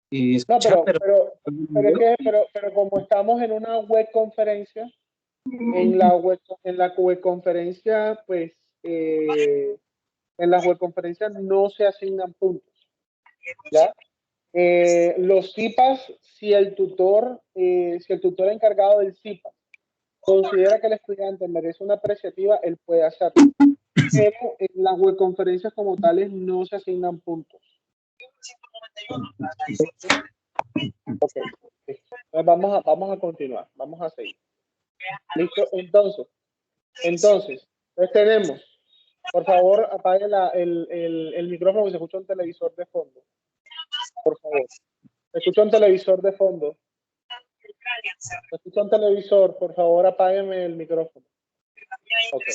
H: y escuchar,
A: No, pero como estamos en una web conferencia, en la web conferencia, pues en las web conferencias no se asignan puntos. ¿Ya? Los CIPAS, si el tutor encargado del CIPA considera que el estudiante merece una apreciativa, él puede hacerlo. Pero en las web conferencias como tales no se asignan puntos. Okay. Vamos a continuar, vamos a seguir. ¿Listo? Entonces tenemos, por favor, apague el micrófono, que se escucha un televisor de fondo. Por favor. Se escucha un televisor de fondo. Se escucha un televisor, por favor, apágueme el micrófono. Okay.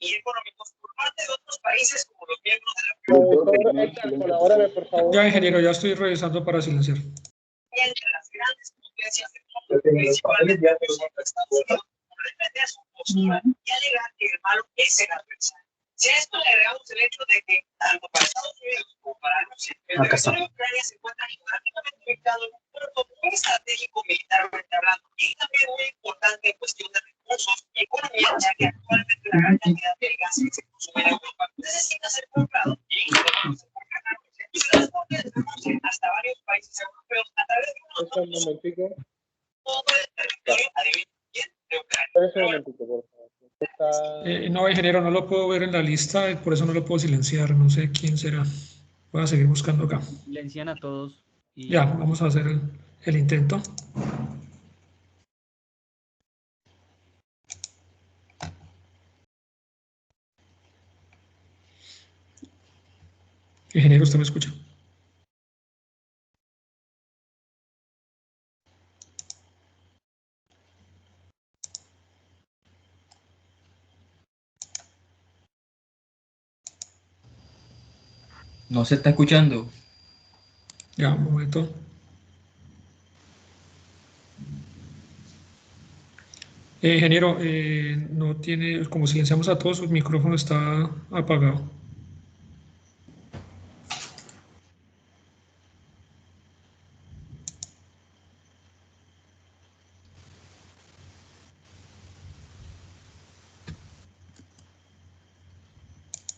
K: Y económicos por parte de otros países como los miembros de la
A: colabórame, por favor.
C: Ya, ingeniero, ya estoy revisando para silenciar.
K: Entre las grandes potencias del mundo, principalmente Estados Unidos, por defender su postura y alegar que el malo es el adversario. Si a esto le agregamos el hecho de que tanto para Estados Unidos como para Rusia, el territorio de Ucrania se encuentra geográficamente ubicado en un punto muy estratégico militarmente hablando y también muy importante en cuestión de recursos y economía, ya que actualmente la gran cantidad del gas que se consume en Europa necesita ser comprado y no se compra en Rusia. Y se transporta desde Rusia hasta varios países europeos a través de unos
A: Un momentico.
K: todo el territorio, adivinen quién, de Ucrania.
A: Un momentico, por favor.
C: No, ingeniero, no lo puedo ver en la lista, por eso no lo puedo silenciar, no sé quién será. Voy a seguir buscando acá.
B: Silencian a todos. Y...
C: Ya, vamos a hacer el intento. Ingeniero, ¿usted me escucha?
B: No se está escuchando.
C: Ya, un momento. Ingeniero, no tiene, como silenciamos a todos, su micrófono está apagado.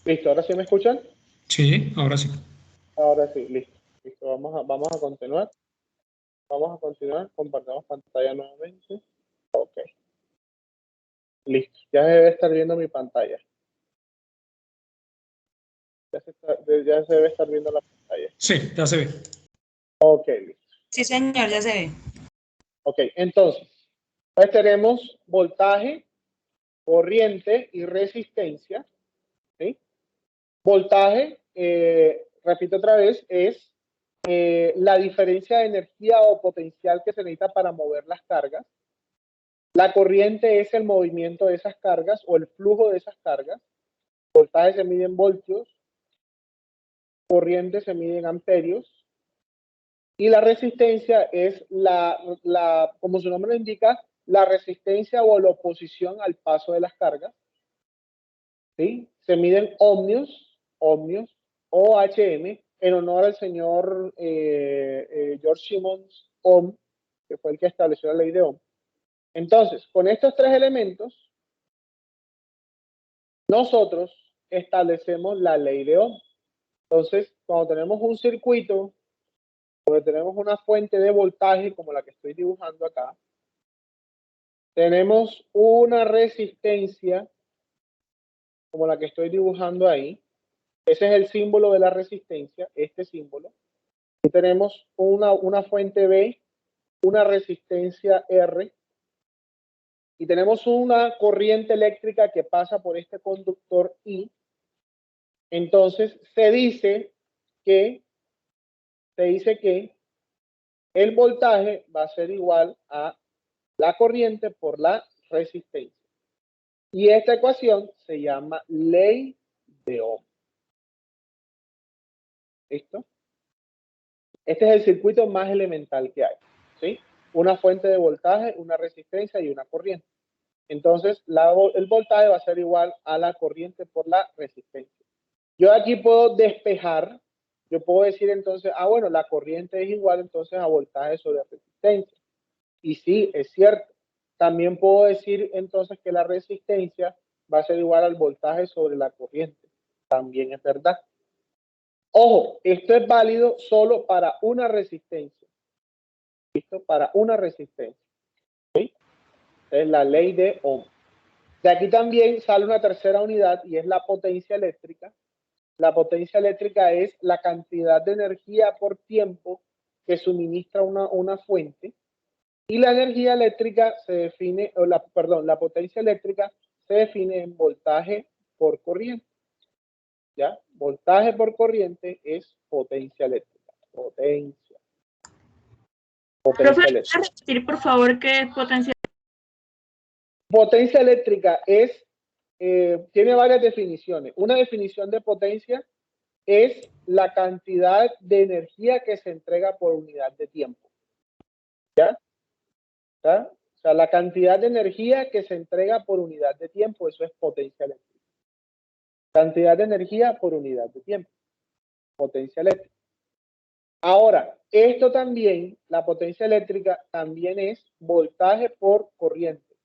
A: Listo, ¿ahora sí me escuchan?
C: Sí, ahora sí.
A: Ahora sí, listo. Listo, vamos a continuar. Vamos a continuar, compartimos pantalla nuevamente. Ok. Listo, ya se debe estar viendo mi pantalla. Ya se debe estar viendo la pantalla.
C: Sí, ya se ve.
A: Ok, listo.
E: Sí, señor, ya se ve.
A: Ok, entonces, pues tenemos voltaje, corriente y resistencia. ¿Sí? Voltaje, repito otra vez, es la diferencia de energía o potencial que se necesita para mover las cargas. La corriente es el movimiento de esas cargas o el flujo de esas cargas. Voltaje se mide en voltios, corriente se mide en amperios. Y la resistencia es como su nombre lo indica, la resistencia o la oposición al paso de las cargas. ¿Sí? Se miden ohmios, OHM, en honor al señor George Simmons Ohm, que fue el que estableció la ley de Ohm. Entonces, con estos tres elementos, nosotros establecemos la ley de Ohm. Entonces, cuando tenemos un circuito, donde tenemos una fuente de voltaje, como la que estoy dibujando acá, tenemos una resistencia, como la que estoy dibujando ahí. Ese es el símbolo de la resistencia, este símbolo. Y tenemos una fuente B, una resistencia R, y tenemos una corriente eléctrica que pasa por este conductor I. Entonces se dice que el voltaje va a ser igual a la corriente por la resistencia. Y esta ecuación se llama ley de Ohm. ¿Listo? Este es el circuito más elemental que hay. ¿Sí? Una fuente de voltaje, una resistencia y una corriente. Entonces, el voltaje va a ser igual a la corriente por la resistencia. Yo aquí puedo despejar, yo puedo decir entonces, bueno, la corriente es igual entonces a voltaje sobre resistencia. Y sí, es cierto. También puedo decir entonces que la resistencia va a ser igual al voltaje sobre la corriente. También es verdad. Ojo, esto es válido solo para una resistencia. ¿Listo? Para una resistencia. ¿Sí? Es la ley de Ohm. De aquí también sale una tercera unidad y es la potencia eléctrica. La potencia eléctrica es la cantidad de energía por tiempo que suministra una fuente. Y la energía eléctrica se define, la potencia eléctrica se define en voltaje por corriente. ¿Ya? Voltaje por corriente es potencia eléctrica. Potencia
L: Profe,
A: eléctrica.
L: ¿puede repetir, por favor, qué es potencia?
A: Potencia eléctrica es, tiene varias definiciones. Una definición de potencia es la cantidad de energía que se entrega por unidad de tiempo. ¿Ya? ¿Ya? O sea, la cantidad de energía que se entrega por unidad de tiempo, eso es potencia eléctrica. Cantidad de energía por unidad de tiempo. Potencia eléctrica. Ahora, esto también, la potencia eléctrica, también es voltaje por corriente.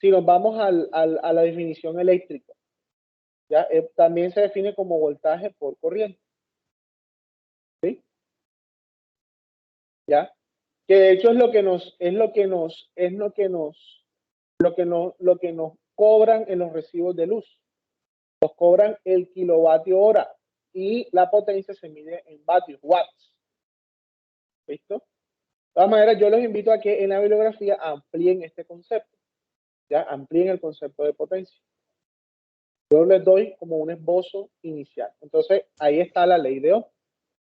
A: Si nos vamos a la definición eléctrica, ¿ya? También se define como voltaje por corriente. ¿Sí? ¿Ya? Que de hecho es lo que nos cobran en los recibos de luz. Nos cobran el kilovatio hora y la potencia se mide en vatios, watts. ¿Listo? De todas maneras, yo los invito a que en la bibliografía amplíen este concepto. ¿Ya? Amplíen el concepto de potencia. Yo les doy como un esbozo inicial. Entonces, ahí está la ley de Ohm.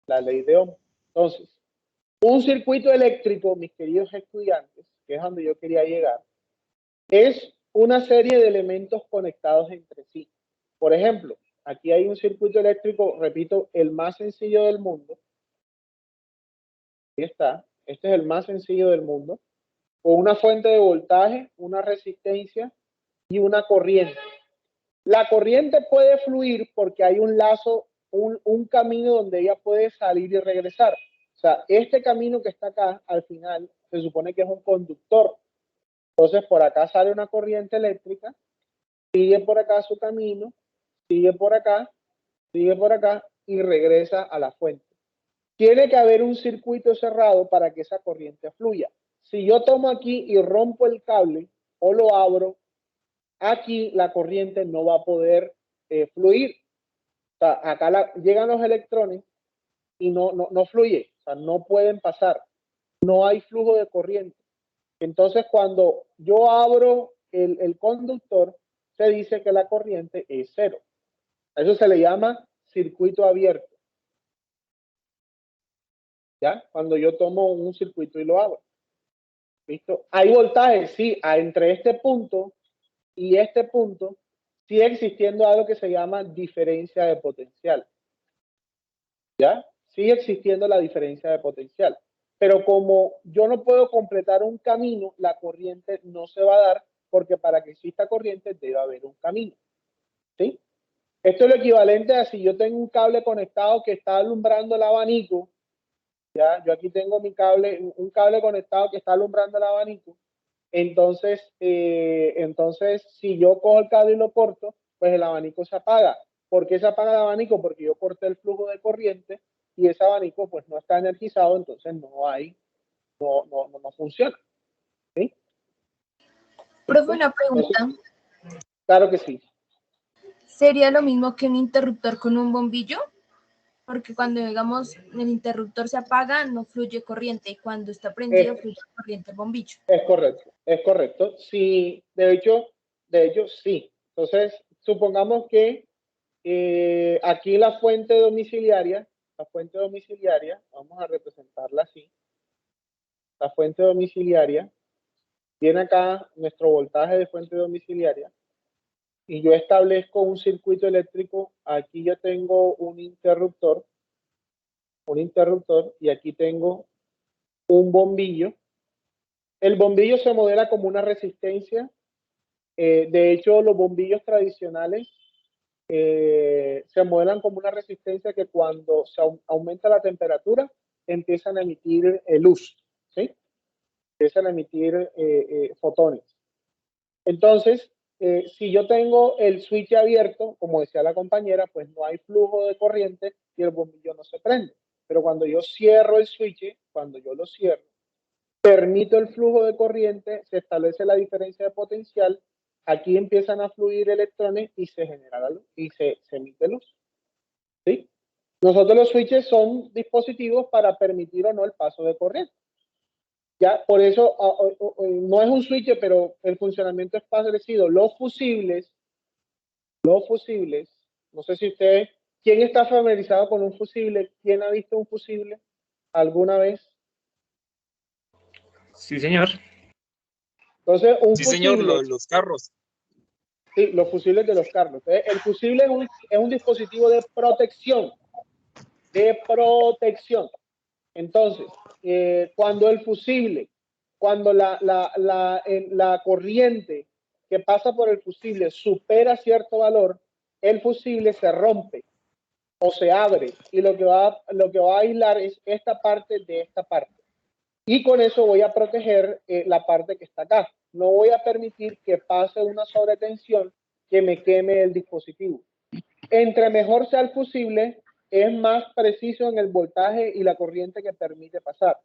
A: La ley de Ohm. Entonces, un circuito eléctrico, mis queridos estudiantes, que es donde yo quería llegar, es una serie de elementos conectados entre sí. Por ejemplo, aquí hay un circuito eléctrico, repito, el más sencillo del mundo. Ahí está. Este es el más sencillo del mundo. Con una fuente de voltaje, una resistencia y una corriente. La corriente puede fluir porque hay un lazo, un camino donde ella puede salir y regresar. O sea, este camino que está acá, al final, se supone que es un conductor. Entonces, por acá sale una corriente eléctrica, sigue por acá su camino, sigue por acá y regresa a la fuente. Tiene que haber un circuito cerrado para que esa corriente fluya. Si yo tomo aquí y rompo el cable o lo abro, aquí la corriente no va a poder fluir. O sea, acá llegan los electrones y no fluye. O sea, no pueden pasar. No hay flujo de corriente. Entonces, cuando yo abro el conductor, se dice que la corriente es cero. A eso se le llama circuito abierto. ¿Ya? Cuando yo tomo un circuito y lo abro. ¿Listo? Hay voltaje, sí, entre este punto y este punto sigue existiendo algo que se llama diferencia de potencial. ¿Ya? Sigue existiendo la diferencia de potencial. Pero como yo no puedo completar un camino, la corriente no se va a dar porque para que exista corriente debe haber un camino. ¿Sí? Esto es lo equivalente a si yo tengo un cable conectado que está alumbrando el abanico. ¿Ya? Yo aquí tengo mi cable, un cable conectado que está alumbrando el abanico. Entonces, si yo cojo el cable y lo corto, pues el abanico se apaga. ¿Por qué se apaga el abanico? Porque yo corté el flujo de corriente y ese abanico pues no está energizado, entonces no funciona. ¿Sí?
M: Profe, una pregunta.
A: Claro que sí.
M: ¿Sería lo mismo que un interruptor con un bombillo? Porque cuando, digamos, el interruptor se apaga, no fluye corriente. Cuando está prendido, fluye corriente el bombillo.
A: Es correcto. Sí, de hecho, sí. Entonces, supongamos que aquí la fuente domiciliaria, vamos a representarla así. La fuente domiciliaria, tiene acá nuestro voltaje de fuente domiciliaria, y yo establezco un circuito eléctrico. Aquí yo tengo un interruptor, y aquí tengo un bombillo. El bombillo se modela como una resistencia. De hecho, los bombillos tradicionales se modelan como una resistencia que cuando se aumenta la temperatura empiezan a emitir luz, ¿sí? Empiezan a emitir fotones. Entonces, si yo tengo el switch abierto, como decía la compañera, pues no hay flujo de corriente y el bombillo no se prende. Pero cuando yo cierro el switch, cuando yo lo cierro, permito el flujo de corriente, se establece la diferencia de potencial, aquí empiezan a fluir electrones y se genera la luz y se emite luz. ¿Sí? Nosotros los switches son dispositivos para permitir o no el paso de corriente. Ya, por eso no es un switch, pero el funcionamiento es parecido. Los fusibles, no sé si ustedes, ¿quién está familiarizado con un fusible? ¿Quién ha visto un fusible alguna vez?
G: Sí, señor.
A: Entonces,
G: sí, señor, los carros.
A: Sí, los fusibles de los carros. Entonces, el fusible es un dispositivo de protección. Entonces, cuando el fusible, cuando la corriente que pasa por el fusible supera cierto valor, el fusible se rompe o se abre y lo que va a aislar es esta parte de esta parte. Y con eso voy a proteger la parte que está acá. No voy a permitir que pase una sobretensión que me queme el dispositivo. Entre mejor sea el fusible, es más preciso en el voltaje y la corriente que permite pasar.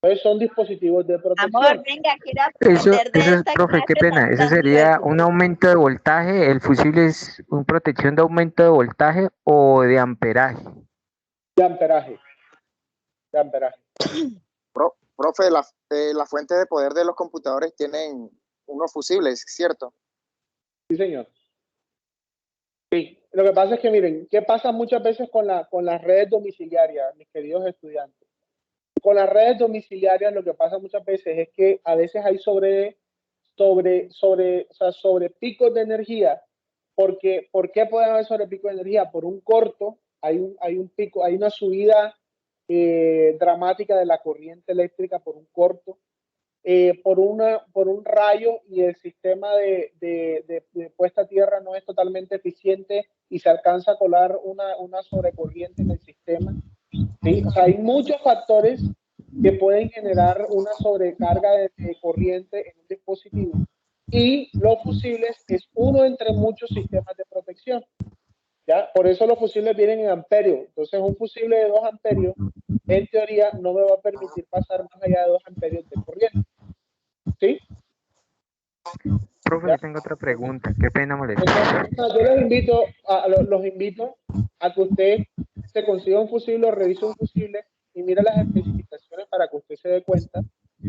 A: Entonces son dispositivos de protección.
N: Amor, venga, quiero aprender de esta
O: profe, qué
N: clase
O: pena.
N: tan
O: Eso sería
N: divertida.
O: un aumento de voltaje. ¿El fusible es una protección de aumento de voltaje o de amperaje?
A: De amperaje. De amperaje.
P: Profe, la fuente de poder de los computadores tienen unos fusibles, ¿cierto?
A: Sí, señor. Sí, lo que pasa es que miren, ¿qué pasa muchas veces con las redes domiciliarias, mis queridos estudiantes? Con las redes domiciliarias lo que pasa muchas veces es que a veces hay sobre picos de energía. ¿Por qué puede haber sobre pico de energía? Por un corto, hay un pico, hay una subida dramática de la corriente eléctrica por un corto. Por un rayo y el sistema de puesta a tierra no es totalmente eficiente y se alcanza a colar una sobrecorriente en el sistema. ¿Sí? O sea, hay muchos factores que pueden generar una sobrecarga de corriente en un dispositivo y los fusibles es uno entre muchos sistemas de protección. ¿Ya? Por eso los fusibles vienen en amperios. Entonces un fusible de 2 amperios en teoría no me va a permitir pasar más allá de 2 amperios de corriente. ¿Sí?
O: Profe, yo tengo otra pregunta. Qué pena molestar.
A: Yo los invito a que usted se consiga un fusible o revise un fusible y mire las especificaciones para que usted se dé cuenta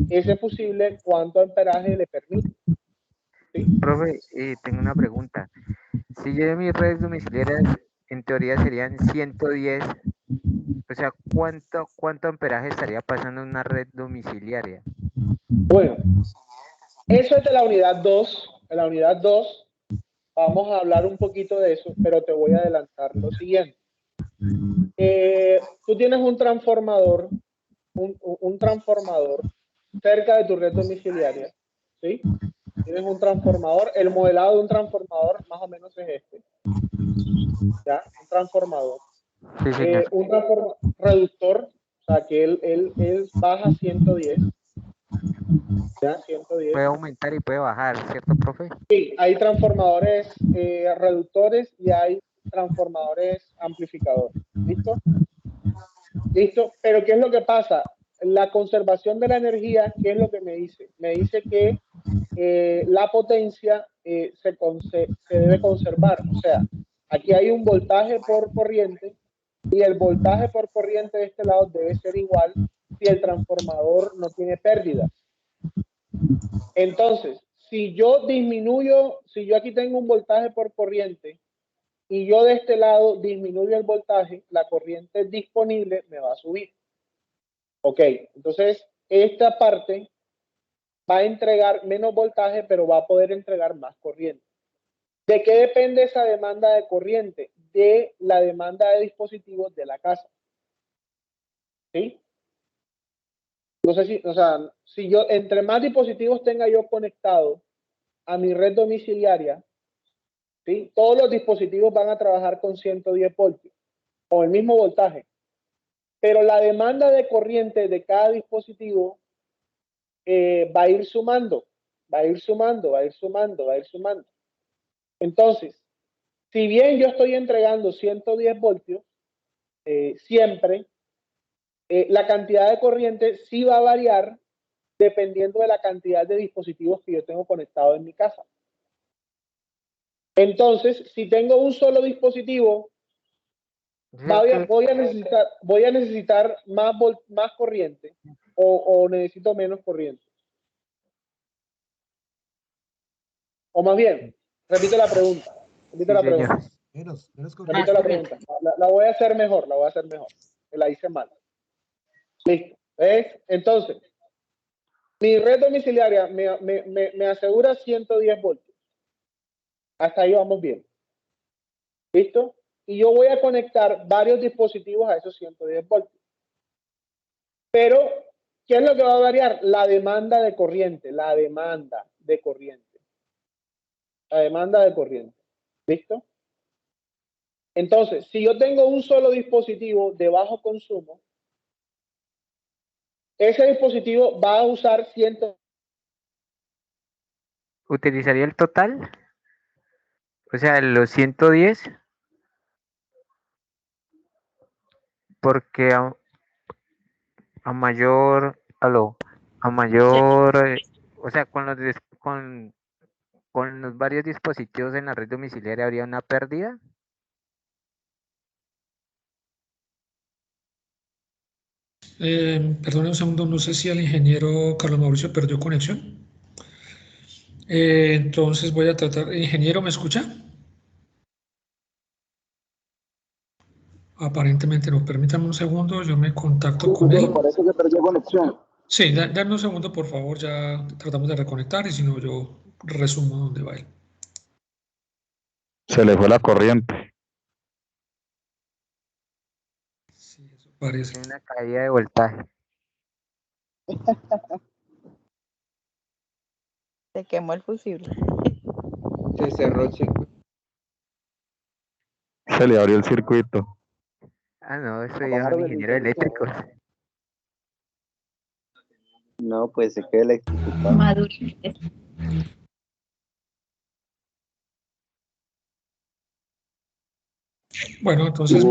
A: ese fusible cuánto amperaje le permite. ¿Sí?
O: Profe, tengo una pregunta. Si yo de mis redes domiciliarias en teoría serían 110, o sea, ¿cuánto amperaje estaría pasando en una red domiciliaria?
A: Bueno, eso es de la unidad 2. En la unidad 2 vamos a hablar un poquito de eso, pero te voy a adelantar lo siguiente. Tú tienes un transformador, un transformador cerca de tu red domiciliaria, ¿sí? Tienes un transformador, el modelado de un transformador más o menos es este. ¿Ya? Un transformador.
O: Sí, señor.
A: Un transformador reductor, o sea que él baja 110. ¿Ya? 110.
O: Puede aumentar y puede bajar, ¿cierto, profe?
A: Sí, hay transformadores reductores y hay transformadores amplificadores. ¿Listo? ¿Listo? Pero ¿qué es lo que pasa? La conservación de la energía, ¿qué es lo que me dice? Me dice que la potencia se debe conservar. O sea, aquí hay un voltaje por corriente y el voltaje por corriente de este lado debe ser igual si el transformador no tiene pérdidas. Entonces, si yo aquí tengo un voltaje por corriente y yo de este lado disminuyo el voltaje, la corriente disponible me va a subir. Ok, entonces esta parte va a entregar menos voltaje, pero va a poder entregar más corriente. ¿De qué depende esa demanda de corriente? De la demanda de dispositivos de la casa. ¿Sí? No sé si, o sea, si yo, entre más dispositivos tenga yo conectado a mi red domiciliaria, ¿sí? Todos los dispositivos van a trabajar con 110 voltios, con el mismo voltaje. Pero la demanda de corriente de cada dispositivo va a ir sumando, va a ir sumando, va a ir sumando, va a ir sumando. Entonces, si bien yo estoy entregando 110 voltios, siempre, la cantidad de corriente sí va a variar dependiendo de la cantidad de dispositivos que yo tengo conectados en mi casa. Entonces, si tengo un solo dispositivo, voy a necesitar más corriente o necesito menos corriente. O más bien, repito la pregunta. Repito la pregunta. Repito la pregunta. La voy a hacer mejor, la voy a hacer mejor. Me la hice mal. Listo. ¿Ves? Entonces, mi red domiciliaria me asegura 110 voltios. Hasta ahí vamos bien. ¿Listo? Y yo voy a conectar varios dispositivos a esos 110 voltios. Pero, ¿qué es lo que va a variar? La demanda de corriente. La demanda de corriente. La demanda de corriente. ¿Listo? Entonces, si yo tengo un solo dispositivo de bajo consumo, ese dispositivo va a usar 100.
O: ¿Utilizaría el total? O sea, los 110. Porque a mayor, o sea, con los varios dispositivos en la red domiciliaria habría una pérdida.
C: Perdón un segundo, no sé si el ingeniero Carlos Mauricio perdió conexión. Entonces voy a tratar. Ingeniero, ¿me escucha? Aparentemente no. Permítame un segundo, yo me contacto con él.
F: Parece que perdió conexión.
C: Sí, dame un segundo, por favor, ya tratamos de reconectar y si no, yo resumo dónde va él.
D: Se le fue la corriente.
C: Sí, eso parece.
O: Una caída de voltaje.
N: Se quemó el fusible.
H: Se cerró el circuito.
D: Se le abrió el circuito.
O: Ah, no, eso ya es un ingeniero eléctrico.
F: No, pues se queda electrificado.
C: Bueno, entonces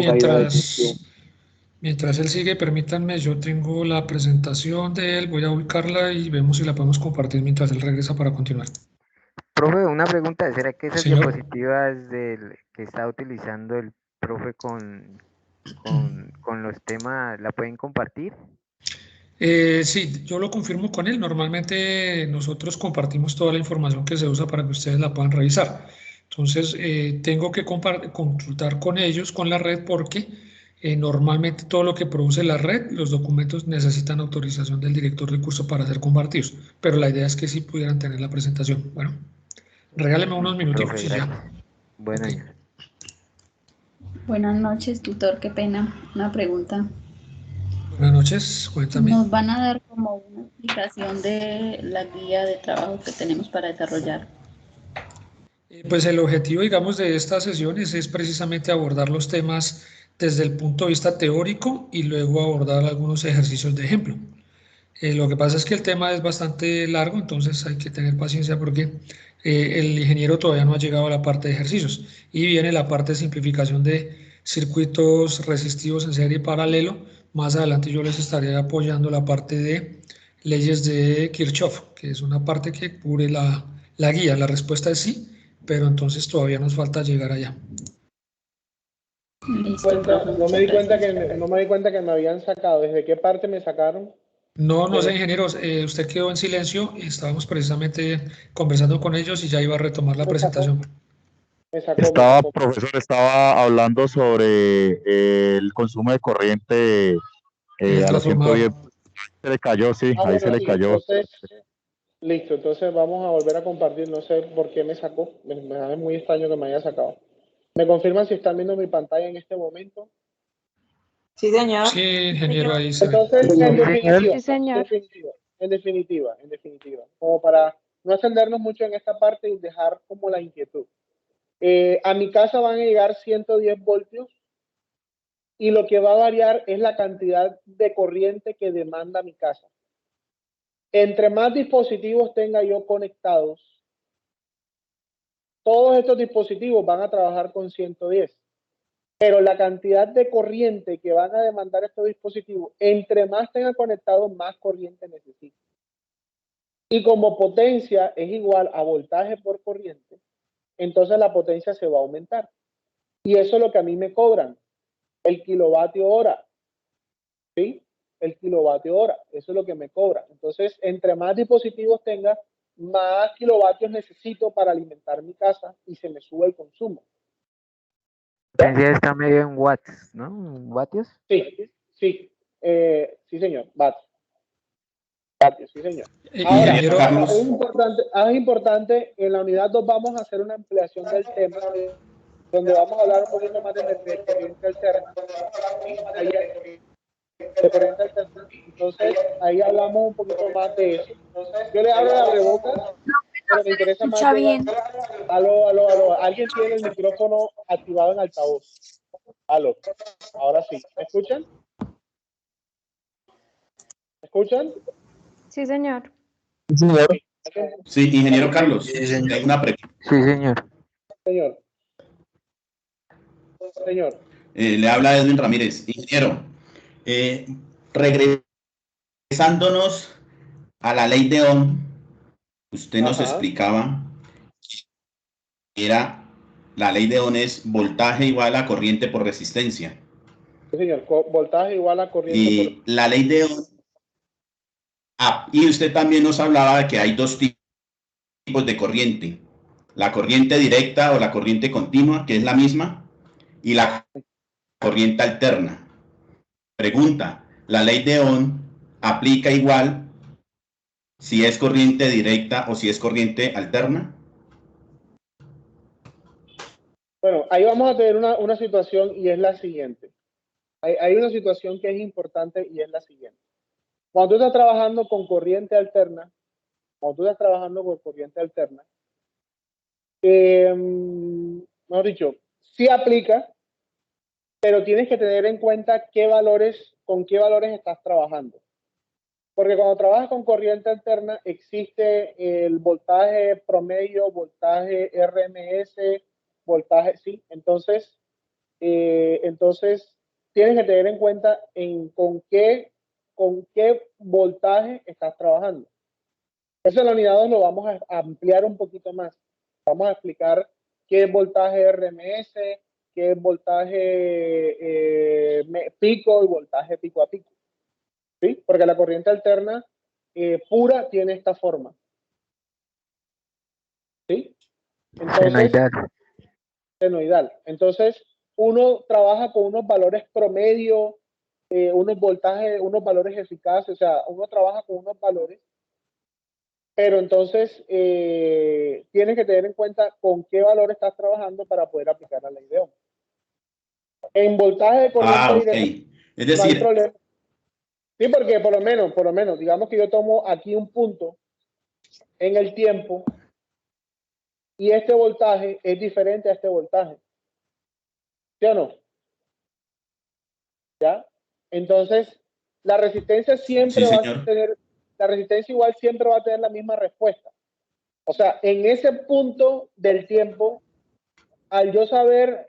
C: mientras él sigue, permítanme, yo tengo la presentación de él, voy a ubicarla y vemos si la podemos compartir mientras él regresa para continuar.
O: Profe, una pregunta, ¿será que esas
C: Señor.
O: diapositivas que está utilizando el profe con los temas, la pueden compartir?
C: Sí, yo lo confirmo con él. Normalmente nosotros compartimos toda la información que se usa para que ustedes la puedan revisar. Entonces, tengo que consultar con ellos, con la red, porque normalmente todo lo que produce la red, los documentos necesitan autorización del director de curso para ser compartidos. Pero la idea es que sí pudieran tener la presentación. Bueno, regáleme unos minuticos y ya.
O: Bueno,
C: Okay.
Q: Buenas noches, tutor, qué pena. Una pregunta.
C: Buenas noches, cuéntame.
Q: ¿Nos van a dar como una explicación de la guía de trabajo que tenemos para desarrollar?
C: Pues el objetivo, digamos, de estas sesiones es precisamente abordar los temas desde el punto de vista teórico y luego abordar algunos ejercicios de ejemplo. Lo que pasa es que el tema es bastante largo, entonces hay que tener paciencia porque el ingeniero todavía no ha llegado a la parte de ejercicios y viene la parte de simplificación de circuitos resistivos en serie paralelo. Más adelante yo les estaré apoyando la parte de leyes de Kirchhoff, que es una parte que cubre la guía. La respuesta es sí, pero entonces todavía nos falta llegar allá.
Q: Listo,
A: no me di cuenta que me habían sacado. ¿Desde qué parte me sacaron?
C: No sé, ingenieros, usted quedó en silencio y estábamos precisamente conversando con ellos y ya iba a retomar la presentación.
D: Profesor, estaba hablando sobre el consumo de corriente a los 110. Se le cayó, sí, ahí se le cayó.
A: Listo, entonces vamos a volver a compartir. No sé por qué me sacó. Me es muy extraño que me haya sacado. ¿Me confirman si están viendo mi pantalla en este momento?
E: Sí, señor.
C: Sí, ingeniero, ahí se ve.
A: Entonces, en definitiva, como para no extendernos mucho en esta parte y dejar como la inquietud. A mi casa van a llegar 110 voltios y lo que va a variar es la cantidad de corriente que demanda mi casa. Entre más dispositivos tenga yo conectados, todos estos dispositivos van a trabajar con 110. Pero la cantidad de corriente que van a demandar estos dispositivos, entre más tengan conectados, más corriente necesitan. Y como potencia es igual a voltaje por corriente, entonces la potencia se va a aumentar. Y eso es lo que a mí me cobran, el kilovatio hora. ¿Sí? El kilovatio hora, eso es lo que me cobran. Entonces, entre más dispositivos tenga, más kilovatios necesito para alimentar mi casa y se me sube el consumo.
O: Potencia está medio en watts, ¿no? ¿Vatios?
A: Sí, sí, señor, vatios, sí, señor. Ahora, es importante, en la unidad 2 vamos a hacer una ampliación del tema, donde vamos a hablar un poquito más de corriente alterna. Entonces, ahí hablamos un poquito más de eso. Yo le hablo de abrebocas, pero me interesa más Aló. Alguien tiene el micrófono activado en altavoz. Aló. Ahora sí. ¿Me escuchan? ¿Me escuchan?
M: Sí, señor.
J: Sí, ingeniero Carlos, tengo una pregunta.
O: Sí, señor.
A: Señor.
J: Le habla Edwin Ramírez. Ingeniero, regresándonos a la ley de Ohm, usted nos explicaba que la ley de Ohm es voltaje igual a corriente por resistencia.
A: Sí, señor. Voltaje igual a corriente por...
J: La ley de Ohm... y usted también nos hablaba de que hay dos tipos de corriente. La corriente directa o la corriente continua, que es la misma, y la corriente alterna. Pregunta, ¿la ley de Ohm aplica igual si es corriente directa o si es corriente alterna?
A: Bueno, ahí vamos a tener una situación y es la siguiente. Hay una situación que es importante y es la siguiente. Cuando tú estás trabajando con corriente alterna, mejor dicho, sí aplica, pero tienes que tener en cuenta con qué valores estás trabajando. Porque cuando trabajas con corriente alterna existe el voltaje promedio, voltaje RMS, voltaje, sí. Entonces tienes que tener en cuenta con qué voltaje estás trabajando. Eso en la unidad 2 lo vamos a ampliar un poquito más. Vamos a explicar qué es voltaje RMS, qué es voltaje pico y voltaje pico a pico. ¿Sí? Porque la corriente alterna pura tiene esta forma. ¿Sí? Entonces, senoidal. Entonces, uno trabaja con unos valores promedio, unos voltajes, unos valores eficaces, o sea, uno trabaja con unos valores, pero entonces tienes que tener en cuenta con qué valor estás trabajando para poder aplicar la ley de Ohm. En voltaje de corriente directa,
J: es decir,
A: no hay problema. Sí, porque por lo menos, digamos que yo tomo aquí un punto en el tiempo y este voltaje es diferente a este voltaje. ¿Sí o no? ¿Ya? Entonces, la resistencia siempre va a tener, la resistencia igual siempre va a tener la misma respuesta. O sea, en ese punto del tiempo, al yo saber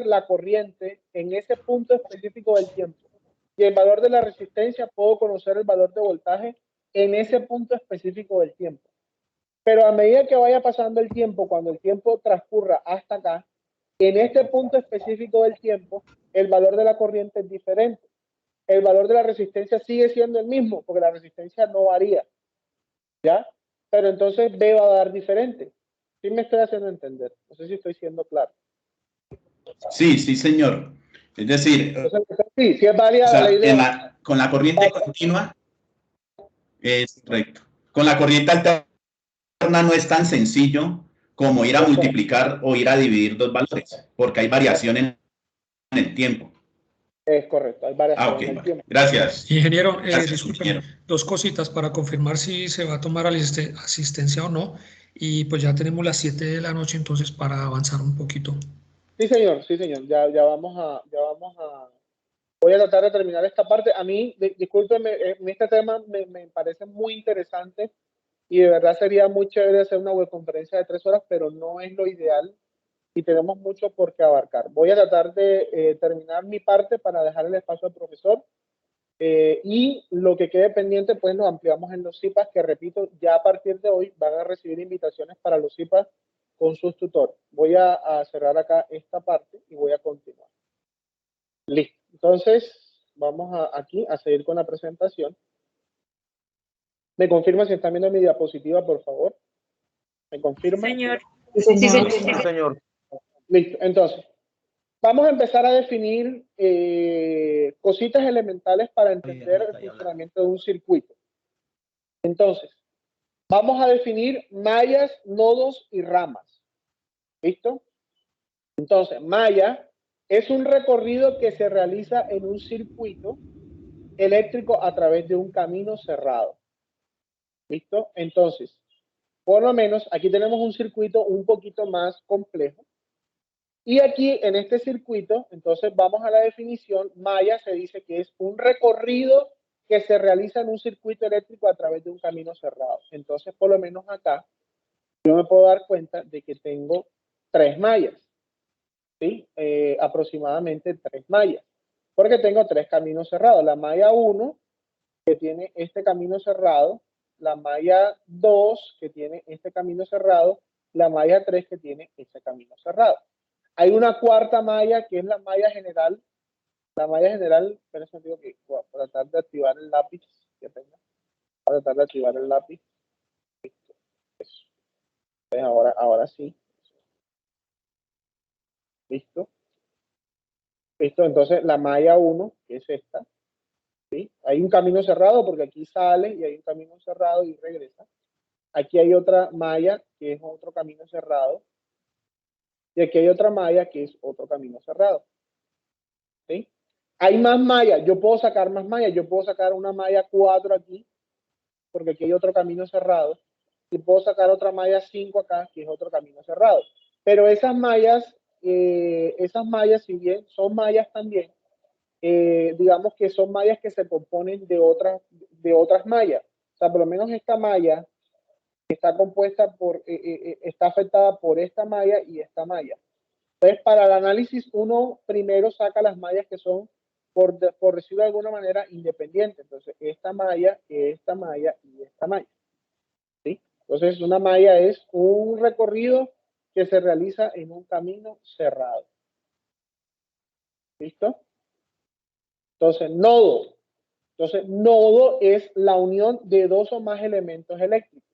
A: la corriente en ese punto específico del tiempo y el valor de la resistencia, puedo conocer el valor de voltaje en ese punto específico del tiempo. Pero a medida que vaya pasando el tiempo, cuando el tiempo transcurra hasta acá, en este punto específico del tiempo, el valor de la corriente es diferente. El valor de la resistencia sigue siendo el mismo, porque la resistencia no varía. ¿Ya? Pero entonces B va a dar diferente. ¿Sí me estoy haciendo entender? No sé si estoy siendo claro.
J: Sí, señor. Es decir,
A: sí es válida, o sea, la ley de
J: con la corriente continua es correcto. Con la corriente alterna no es tan sencillo como ir a multiplicar o ir a dividir dos valores, porque hay variación en el tiempo.
A: Es correcto, hay variación en el tiempo.
J: Gracias.
C: Ingeniero, disculpen, dos cositas para confirmar si se va a tomar asistencia o no. Y pues ya tenemos las 7 de la noche, entonces para avanzar un poquito.
A: Sí, señor. Ya vamos a... Voy a tratar de terminar esta parte. A mí, discúlpenme, este tema me parece muy interesante y de verdad sería muy chévere hacer una webconferencia de 3 horas, pero no es lo ideal y tenemos mucho por qué abarcar. Voy a tratar de terminar mi parte para dejar el espacio al profesor y lo que quede pendiente pues lo ampliamos en los CIPAS, que repito, ya a partir de hoy van a recibir invitaciones para los CIPAS con sus tutores. Voy a cerrar acá esta parte y voy a continuar. Listo. Entonces, vamos aquí a seguir con la presentación. ¿Me confirma si están viendo mi diapositiva, por favor? ¿Me confirma?
L: Señor.
A: Sí, señor. Listo. Entonces, vamos a empezar a definir cositas elementales para entender el funcionamiento de un circuito. Entonces, vamos a definir mallas, nodos y ramas. ¿Listo? Entonces, malla es un recorrido que se realiza en un circuito eléctrico a través de un camino cerrado. ¿Listo? Entonces, Por lo menos aquí tenemos un circuito un poquito más complejo. Y aquí en este circuito, entonces vamos a la definición. Malla se dice que es un recorrido que se realiza en un circuito eléctrico a través de un camino cerrado. Entonces, por lo menos acá, yo me puedo dar cuenta de que tengo 3 mallas, ¿sí? Aproximadamente 3 mallas, porque tengo 3 caminos cerrados. La malla 1, que tiene este camino cerrado, la malla 2, que tiene este camino cerrado, la malla 3, que tiene este camino cerrado. Hay una cuarta malla, que es la malla general. La malla general, pero eso digo que voy a tratar de activar el lápiz. Que tenga. Voy a tratar de activar el lápiz. Listo. Eso. Entonces ahora sí. Listo. Listo. Entonces la malla 1, que es esta. ¿Sí? Hay un camino cerrado porque aquí sale y hay un camino cerrado y regresa. Aquí hay otra malla que es otro camino cerrado. Y aquí hay otra malla que es otro camino cerrado. ¿Sí? Hay más mallas, yo puedo sacar más mallas, yo puedo sacar una malla 4 aquí, porque aquí hay otro camino cerrado, y puedo sacar otra malla 5 acá, que es otro camino cerrado. Pero esas mallas, si bien son mallas también, digamos que son mallas que se componen de otras mallas. O sea, por lo menos esta malla está compuesta está afectada por esta malla y esta malla. Entonces, para el análisis, uno primero saca las mallas que son, por decirlo de alguna manera, independientes. Entonces, esta malla y esta malla. ¿Sí? Entonces, una malla es un recorrido que se realiza en un camino cerrado. ¿Listo? Entonces, nodo. Entonces, nodo es la unión de 2 o más elementos eléctricos.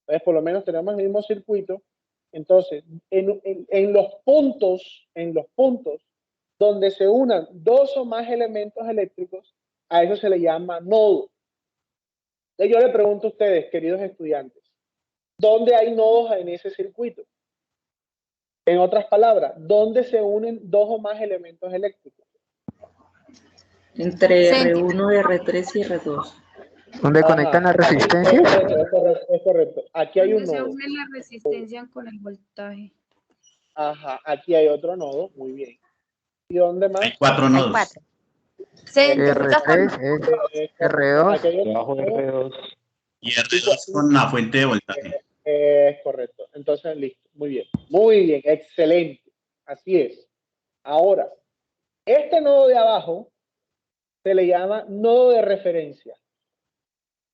A: Entonces, por lo menos tenemos el mismo circuito. Entonces, en los puntos donde se unan 2 o más elementos eléctricos, a eso se le llama nodo. Entonces, yo le pregunto a ustedes, queridos estudiantes, ¿dónde hay nodos en ese circuito? En otras palabras, ¿dónde se unen 2 o más elementos eléctricos?
Q: Entre R1, R3 y R2.
O: ¿Dónde conectan las resistencias?
A: Es correcto. Aquí hay un
M: Se
A: nodo.
M: une la resistencia con el voltaje.
A: Ajá, aquí hay otro nodo, muy bien. ¿Y dónde más?
J: Hay 4 nodos.
O: R3 es R2.
A: Debajo de
D: R2.
J: Y R2 con la fuente de voltaje.
A: Es correcto. Entonces, listo. Muy bien. Muy bien. Excelente. Así es. Ahora, este nodo de abajo se le llama nodo de referencia.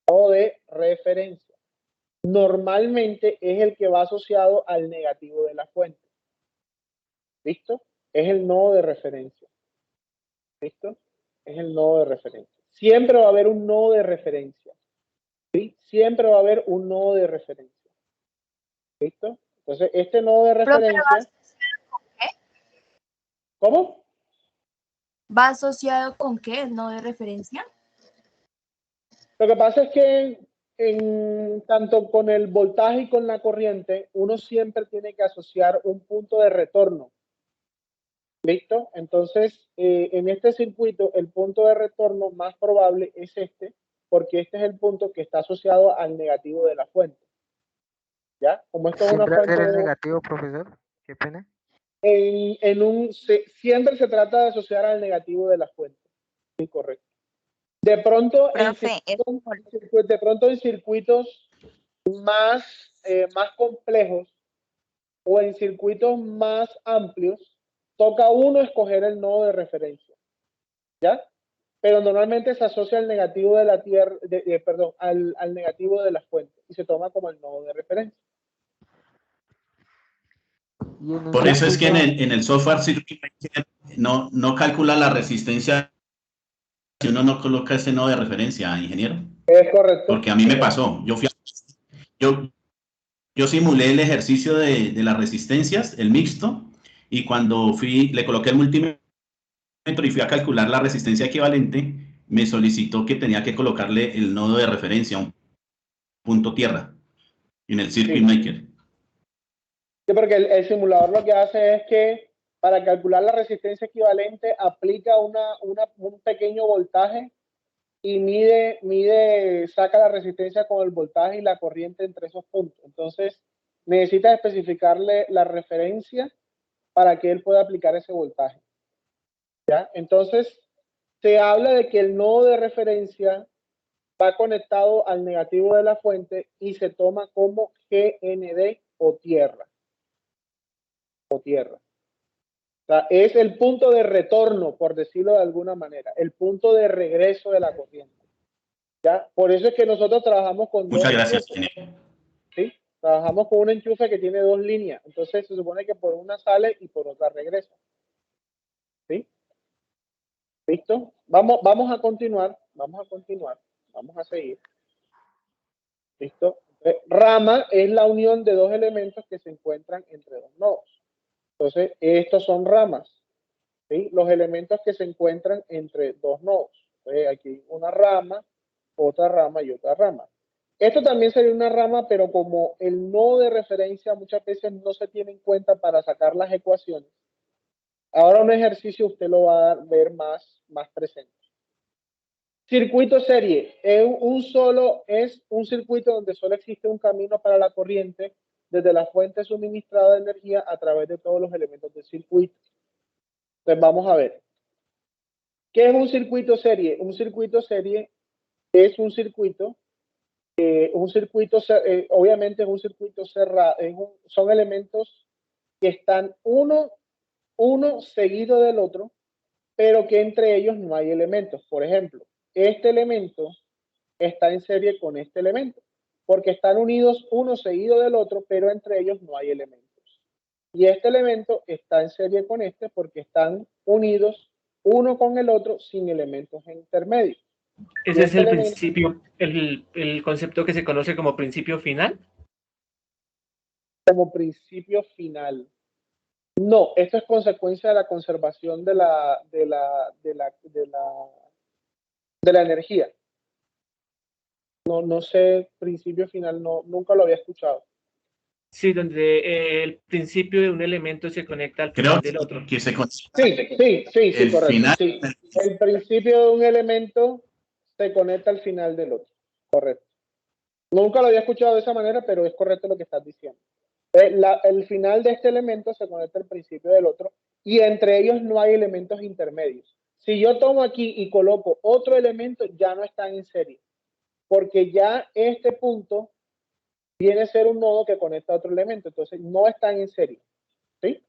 A: Nodo de referencia. Normalmente es el que va asociado al negativo de la fuente. ¿Listo? Es el nodo de referencia. ¿Listo? Es el nodo de referencia. Siempre va a haber un nodo de referencia. ¿Sí? Siempre va a haber un nodo de referencia. ¿Listo? Entonces, este nodo de referencia...
M: ¿Con qué?
A: ¿Cómo?
M: ¿Va asociado con qué el nodo de referencia?
A: Lo que pasa es que tanto con el voltaje y con la corriente, uno siempre tiene que asociar un punto de retorno. ¿Listo? Entonces, en este circuito, el punto de retorno más probable es este, porque este es el punto que está asociado al negativo de la fuente. ¿Ya? Como esto es una
O: ¿Siempre va a
A: fuente...
O: ser el negativo, profesor? Qué pena.
A: Siempre se trata de asociar al negativo de la fuente. Sí, correcto. De pronto, en circuitos más complejos o en circuitos más amplios, toca uno escoger el nodo de referencia. ¿Ya? Pero normalmente se asocia al negativo de la tierra, al negativo de la fuente y se toma como el nodo de referencia.
J: Por eso es que en el software no calcula la resistencia si uno no coloca ese nodo de referencia, ingeniero.
A: Es correcto.
J: Porque a mí me pasó. Yo simulé el ejercicio de las resistencias, el mixto, y cuando le coloqué el multímetro y fui a calcular la resistencia equivalente, me solicitó que tenía que colocarle el nodo de referencia, un punto tierra, en el Circuit Maker.
A: Sí, porque el simulador lo que hace es que para calcular la resistencia equivalente aplica un pequeño voltaje y saca la resistencia con el voltaje y la corriente entre esos puntos. Entonces, necesita especificarle la referencia para que él pueda aplicar ese voltaje. ¿Ya? Entonces, se habla de que el nodo de referencia va conectado al negativo de la fuente y se toma como GND o tierra. O sea, es el punto de retorno, por decirlo de alguna manera, el punto de regreso de la corriente. ¿Ya? Por eso es que nosotros trabajamos con
J: Muchas gracias, ingeniero.
A: ¿Sí? Trabajamos con un enchufe que tiene dos líneas. Entonces se supone que por una sale y por otra regresa. ¿Sí? ¿Listo? Vamos a continuar. Vamos a seguir. ¿Listo? Rama es la unión de dos elementos que se encuentran entre dos nodos. Entonces, estos son ramas. ¿Sí? Los elementos que se encuentran entre dos nodos. Entonces, aquí una rama, otra rama y otra rama. Esto también sería una rama, pero como el nodo de referencia muchas veces no se tiene en cuenta para sacar las ecuaciones, ahora un ejercicio usted lo va a ver más presente. Circuito serie es un circuito donde solo existe un camino para la corriente desde la fuente suministrada de energía a través de todos los elementos del circuito. Entonces vamos a ver. ¿Qué es un circuito serie? Un circuito serie es un circuito, obviamente es un circuito cerrado, son elementos que están uno seguido del otro, pero que entre ellos no hay elementos. Por ejemplo, este elemento está en serie con este elemento, porque están unidos uno seguido del otro, pero entre ellos no hay elementos. Y este elemento está en serie con este porque están unidos uno con el otro sin elementos intermedios.
R: ¿Ese es el principio, el concepto que se conoce como principio final?
A: Como principio final. No, esto es consecuencia de la conservación de la energía. No sé, principio final, nunca lo había escuchado.
R: Sí, donde el principio de un elemento se conecta al final del otro.
J: Que se
A: Sí, correcto.
J: Final.
A: Sí. El principio de un elemento se conecta al final del otro. Correcto. Nunca lo había escuchado de esa manera, pero es correcto lo que estás diciendo. El final de este elemento se conecta al principio del otro y entre ellos no hay elementos intermedios. Si yo tomo aquí y coloco otro elemento, ya no están en serie, porque ya este punto viene a ser un nodo que conecta a otro elemento, entonces no están en serie. ¿Sí?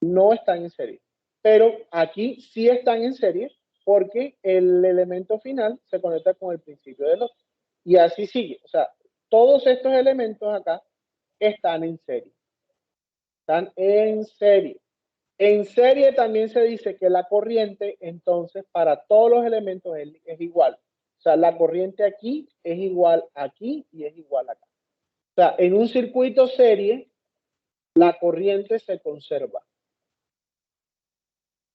A: No están en serie. Pero aquí sí están en serie porque el elemento final se conecta con el principio del otro. Y así sigue. O sea, todos estos elementos acá están en serie. Están en serie. En serie también se dice que la corriente, entonces, para todos los elementos es igual. O sea, la corriente aquí es igual aquí y es igual acá. O sea, en un circuito serie, la corriente se conserva.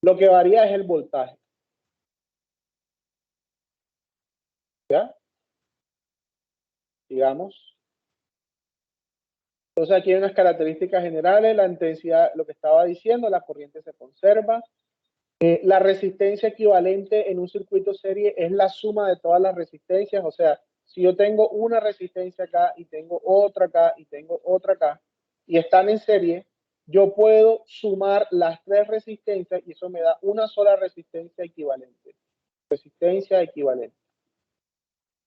A: Lo que varía es el voltaje. ¿Ya? Digamos. Entonces aquí hay unas características generales, la intensidad, lo que estaba diciendo, la corriente se conserva. La resistencia equivalente en un circuito serie es la suma de todas las resistencias, o sea, si yo tengo una resistencia acá y tengo otra acá y tengo otra acá y están en serie, yo puedo sumar las tres resistencias y eso me da una sola resistencia equivalente. Resistencia equivalente.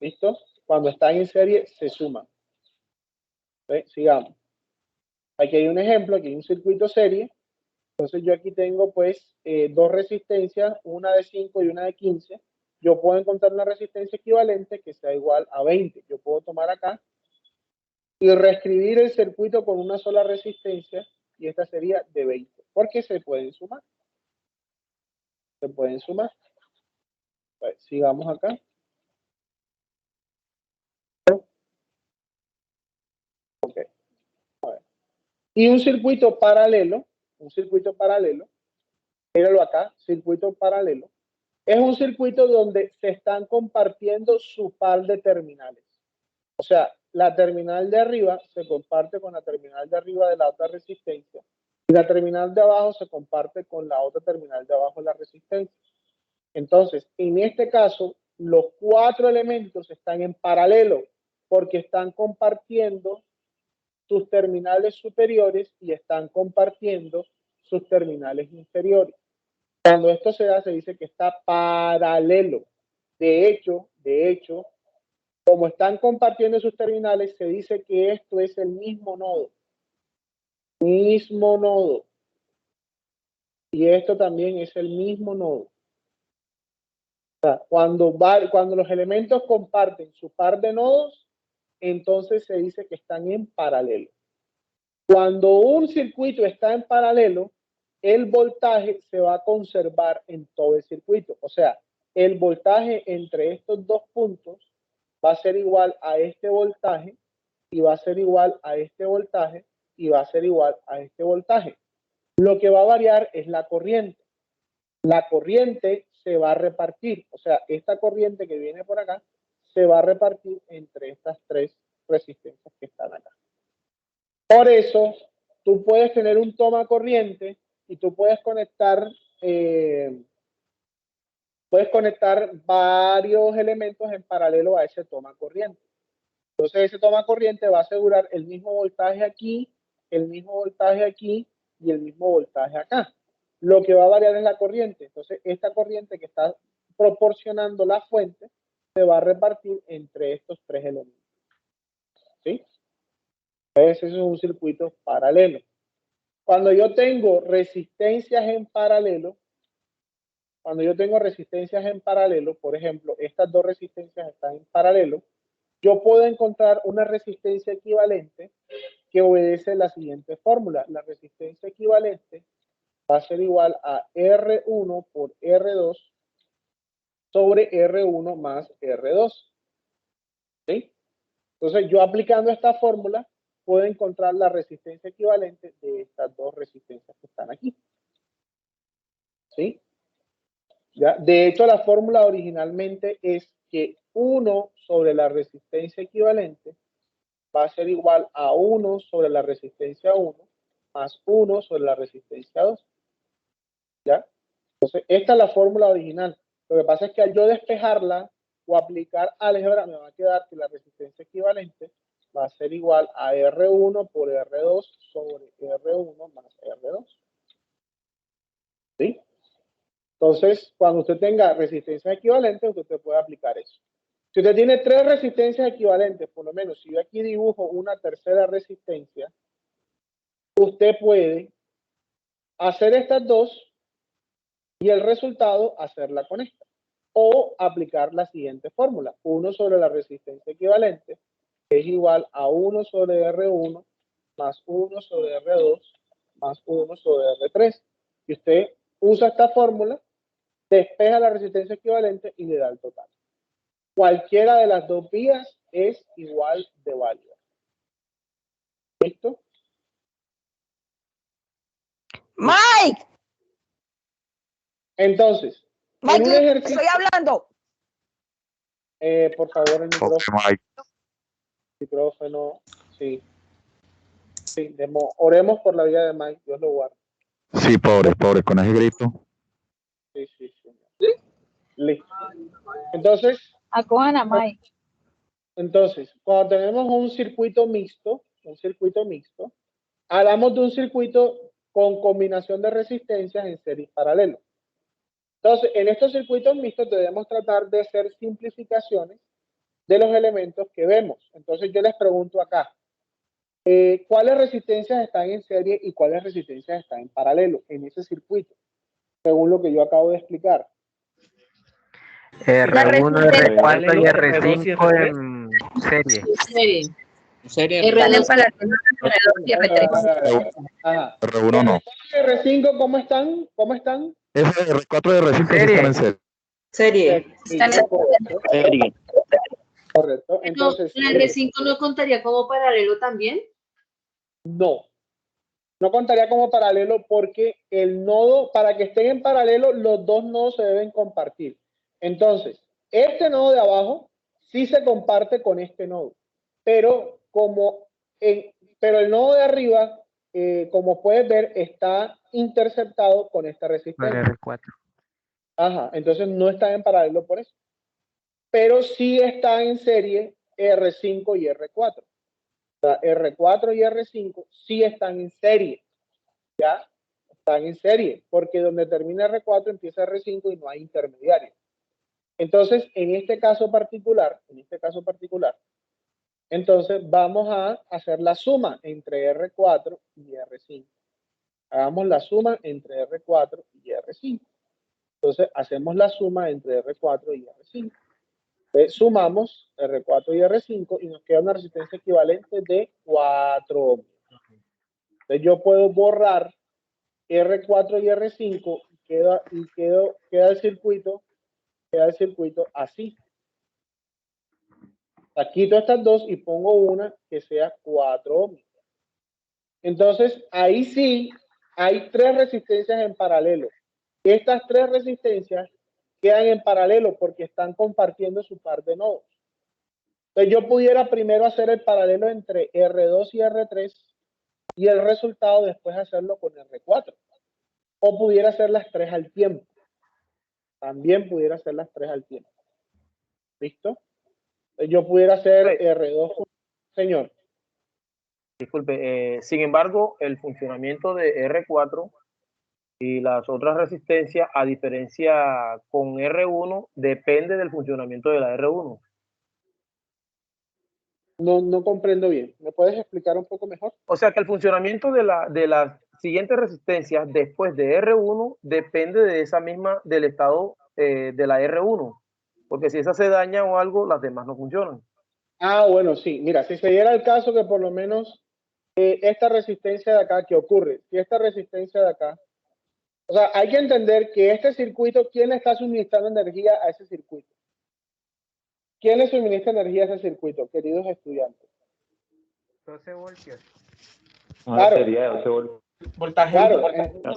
A: ¿Listo? Cuando están en serie se suman. ¿Sí? Sigamos. Aquí hay un ejemplo, aquí hay un circuito serie. Entonces yo aquí tengo pues dos resistencias, una de 5 y una de 15. Yo puedo encontrar una resistencia equivalente que sea igual a 20. Yo puedo tomar acá y reescribir el circuito con una sola resistencia y esta sería de 20. Porque se pueden sumar. Se pueden sumar. Pues, sigamos acá. Ok. A ver. Y un circuito paralelo, míralo acá, circuito paralelo, es un circuito donde se están compartiendo su par de terminales. O sea, la terminal de arriba se comparte con la terminal de arriba de la otra resistencia y la terminal de abajo se comparte con la otra terminal de abajo de la resistencia. Entonces, en este caso, los 4 elementos están en paralelo porque están compartiendo sus terminales superiores y están compartiendo sus terminales inferiores. Cuando esto se da, se dice que está paralelo. De hecho, como están compartiendo sus terminales, se dice que esto es el mismo nodo. Mismo nodo. Y esto también es el mismo nodo. O sea, cuando los elementos comparten su par de nodos, entonces se dice que están en paralelo. Cuando un circuito está en paralelo, el voltaje se va a conservar en todo el circuito. O sea, el voltaje entre estos dos puntos va a ser igual a este voltaje, y va a ser igual a este voltaje, y va a ser igual a este voltaje. Lo que va a variar es la corriente. La corriente se va a repartir, o sea, esta corriente que viene por acá se va a repartir entre estas 3 resistencias que están acá. Por eso, tú puedes tener un toma corriente y tú puedes conectar varios elementos en paralelo a ese toma corriente. Entonces, ese toma corriente va a asegurar el mismo voltaje aquí, el mismo voltaje aquí y el mismo voltaje acá. Lo que va a variar es la corriente. Entonces, esta corriente que está proporcionando la fuente se va a repartir entre estos 3 elementos. ¿Sí? Ese es un circuito paralelo. Cuando yo tengo resistencias en paralelo, por ejemplo, estas 2 resistencias están en paralelo, yo puedo encontrar una resistencia equivalente que obedece la siguiente fórmula. La resistencia equivalente va a ser igual a R1 por R2 sobre R1 más R2. ¿Sí? Entonces, yo aplicando esta fórmula, puedo encontrar la resistencia equivalente de estas 2 resistencias que están aquí. ¿Sí? ¿Ya? De hecho, la fórmula originalmente es que 1 sobre la resistencia equivalente va a ser igual a 1 sobre la resistencia 1 más 1 sobre la resistencia 2. ¿Ya? Entonces, esta es la fórmula original. Lo que pasa es que al yo despejarla o aplicar álgebra, me va a quedar que la resistencia equivalente va a ser igual a R1 por R2 sobre R1 más R2. ¿Sí? Entonces, cuando usted tenga resistencias equivalentes, usted puede aplicar eso. Si usted tiene 3 resistencias equivalentes, por lo menos, si yo aquí dibujo una tercera resistencia, usted puede hacer estas 2 y el resultado hacerla con esta. O aplicar la siguiente fórmula. 1 sobre la resistencia equivalente es igual a 1 sobre R1 más 1 sobre R2 más 1 sobre R3. Y usted usa esta fórmula, despeja la resistencia equivalente y le da el total. Cualquiera de las 2 vías es igual de válida. ¿Listo?
S: Mike.
A: Entonces,
S: Mike,
A: en un ejercicio,
S: estoy hablando.
A: Por favor, el micrófono. Sí. Sí, oremos por la vida de Mike, Dios lo guarde.
D: Sí, pobre, con ese grito.
A: Sí. Listo. Entonces,
S: Acojan a Mike.
A: Entonces, cuando tenemos un circuito mixto, hablamos de un circuito con combinación de resistencias en serie paralelo. Entonces, en estos circuitos mixtos debemos tratar de hacer simplificaciones de los elementos que vemos. Entonces, yo les pregunto acá, ¿cuáles resistencias están en serie y cuáles resistencias están en paralelo en ese circuito? Según lo que yo acabo de explicar.
O: R1, R4 y R5 en serie.
M: R1 en paralelo, R2 y R3.
D: R1 no.
A: R5, ¿cómo están?
D: R4 y R5 están en serie.
M: Serie.
A: Están en serie. Correcto. Entonces,
M: ¿el R5 no contaría como paralelo también?
A: No contaría como paralelo porque el nodo, para que estén en paralelo, los 2 nodos se deben compartir. Entonces, este nodo de abajo sí se comparte con este nodo, pero el nodo de arriba, como puedes ver, está interceptado con esta resistencia.
O: R4.
A: Ajá, entonces no está en paralelo por eso. pero sí están en serie R5 y R4. O sea, R4 y R5 sí están en serie, ¿ya? Están en serie, porque donde termina R4 empieza R5 y no hay intermediario. Entonces, en este caso particular, entonces vamos a hacer la suma entre R4 y R5. Hagamos la suma entre R4 y R5. Entonces, hacemos la suma entre R4 y R5. Entonces, sumamos R4 y R5 y nos queda una resistencia equivalente de 4 ohms. Entonces, yo puedo borrar R4 y R5 y queda el circuito así. Quito estas dos y pongo una que sea 4 ohms. Entonces, ahí sí hay 3 resistencias en paralelo. Estas 3 resistencias quedan en paralelo porque están compartiendo su par de nodos. Entonces, yo pudiera primero hacer el paralelo entre R2 y R3 y el resultado después hacerlo con R4. O pudiera hacer las 3 al tiempo. También pudiera hacer las 3 al tiempo. ¿Listo? Entonces, yo pudiera hacer R2. Señor.
T: Disculpe, sin embargo, el funcionamiento de R4 y las otras resistencias, a diferencia con R1, depende del funcionamiento de la R1.
A: No comprendo bien. ¿Me puedes explicar un poco mejor?
T: O sea que el funcionamiento de las siguientes resistencias después de R1 depende de esa misma, del estado de la R1. Porque si esa se daña o algo, las demás no funcionan.
A: Ah, bueno, sí. Mira, si se diera el caso que por lo menos esta resistencia de acá, ¿qué ocurre? Si esta resistencia de acá, o sea, hay que entender que este circuito, ¿quién le está suministrando energía a ese circuito? ¿Quién le suministra energía a ese circuito, queridos estudiantes?
O: 12 voltios.
A: Claro.
R: Sería 12 voltios. Voltaje
A: Claro,
R: 1.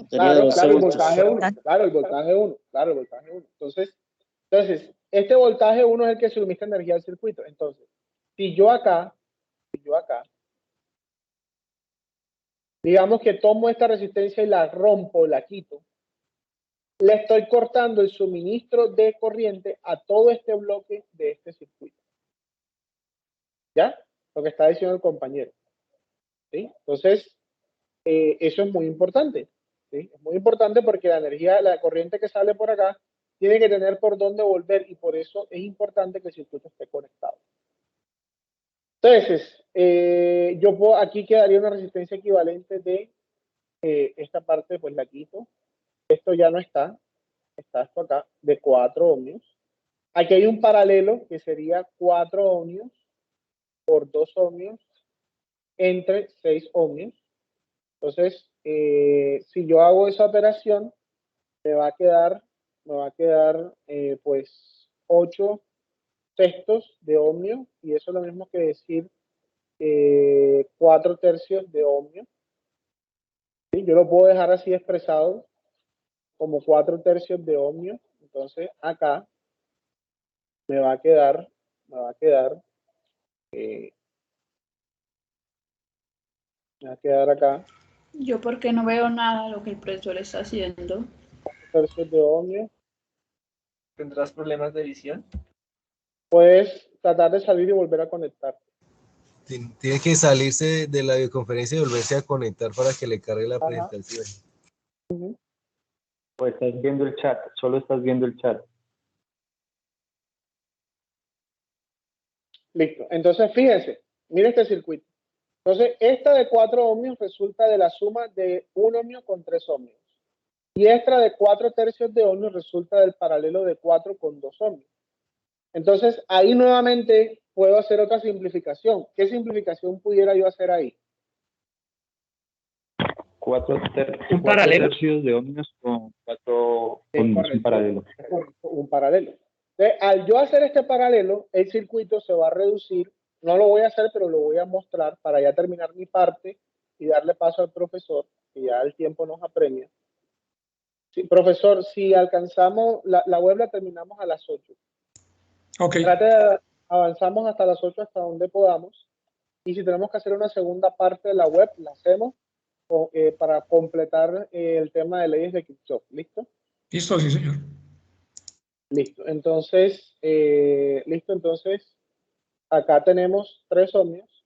A: claro, el voltaje 1. Claro, el voltaje 1. Claro, el voltaje 1. Entonces, este voltaje 1 es el que suministra energía al circuito. Entonces, si yo acá, digamos que tomo esta resistencia y la rompo, la quito, le estoy cortando el suministro de corriente a todo este bloque de este circuito. ¿Ya? Lo que está diciendo el compañero. ¿Sí? Entonces, eso es muy importante. ¿Sí? Es muy importante porque la energía, la corriente que sale por acá, tiene que tener por dónde volver y por eso es importante que el circuito esté conectado. Entonces, aquí quedaría una resistencia equivalente de esta parte, pues la quito. Esto ya no está esto acá, de 4 ohmios. Aquí hay un paralelo que sería 4 ohmios por 2 ohmios entre 6 ohmios. Entonces, si yo hago esa operación, me va a quedar pues 8 sextos de ohmio, y eso es lo mismo que decir 4 tercios de ohmio. ¿Sí? Yo lo puedo dejar así expresado como 4 tercios de ohmio. Entonces acá me va a quedar acá.
Q: Yo porque no veo nada de lo que el profesor está haciendo.
A: 4 tercios de ohmio.
R: ¿Tendrás problemas de visión?
A: Puedes tratar de salir y volver a conectar.
U: Tiene que salirse de la videoconferencia y volverse a conectar para que le cargue la presentación.
R: Pues estás viendo el chat, solo estás viendo el chat.
A: Listo. Entonces, fíjense, mire este circuito. Entonces, esta de 4 ohmios resulta de la suma de 1 ohmio con 3 ohmios. Y esta de 4 tercios de ohmio resulta del paralelo de 4 con 2 ohmios. Entonces, ahí nuevamente puedo hacer otra simplificación. ¿Qué simplificación pudiera yo hacer ahí?
R: 4 tercios de ohmios con 4 ohmios, un paralelo.
A: Un paralelo. Entonces, al yo hacer este paralelo, el circuito se va a reducir. No lo voy a hacer, pero lo voy a mostrar para ya terminar mi parte y darle paso al profesor, que ya el tiempo nos apremia. Sí, profesor, si alcanzamos, la web la terminamos a las 8.
C: Ok.
A: Avanzamos hasta las 8, hasta donde podamos. Y si tenemos que hacer una segunda parte de la web, la hacemos para completar el tema de leyes de Kirchhoff. ¿Listo?
C: Listo, sí, señor.
A: Listo. Entonces, acá tenemos 3 ohmios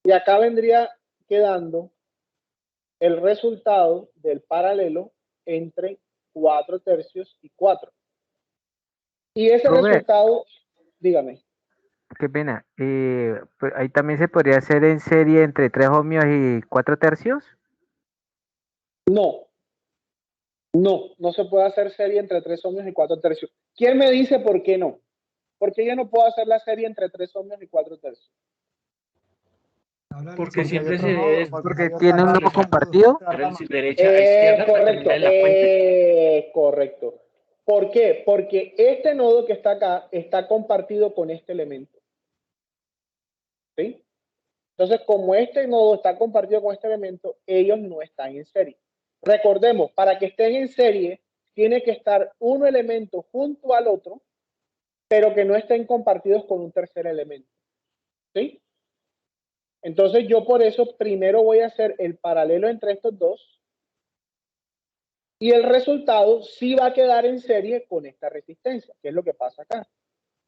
A: y acá vendría quedando el resultado del paralelo entre 4/3 y 4. Y ese resultado, dígame.
O: Qué pena. Pues ahí también se podría hacer en serie entre 3 ohmios y 4/3.
A: No se puede hacer serie entre 3 ohmios y 4/3. ¿Quién me dice por qué no? ¿Por qué yo no puedo hacer la serie entre 3 ohmios y 4/3?
B: Porque siempre es
O: porque tiene un nodo compartido.
B: Derecha a izquierda para terminar la fuente.
A: Correcto. ¿Por qué? Porque este nodo que está acá está compartido con este elemento. ¿Sí? Entonces, como este nodo está compartido con este elemento, ellos no están en serie. Recordemos, para que estén en serie, tiene que estar un elemento junto al otro, pero que no estén compartidos con un tercer elemento. ¿Sí? Entonces, yo por eso primero voy a hacer el paralelo entre estos dos y el resultado sí va a quedar en serie con esta resistencia, que es lo que pasa acá.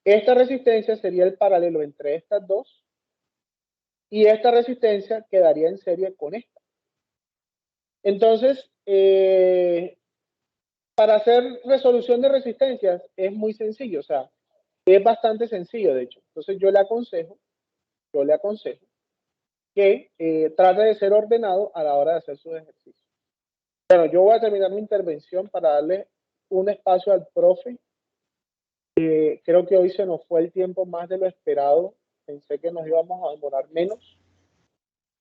A: Esta resistencia sería el paralelo entre estas dos y esta resistencia quedaría en serie con esta. Entonces, para hacer resolución de resistencias es muy sencillo, o sea, es bastante sencillo, de hecho. Entonces, yo le aconsejo que trate de ser ordenado a la hora de hacer sus ejercicios. Bueno, yo voy a terminar mi intervención para darle un espacio al profe. Creo que hoy se nos fue el tiempo más de lo esperado. Pensé que nos íbamos a demorar menos.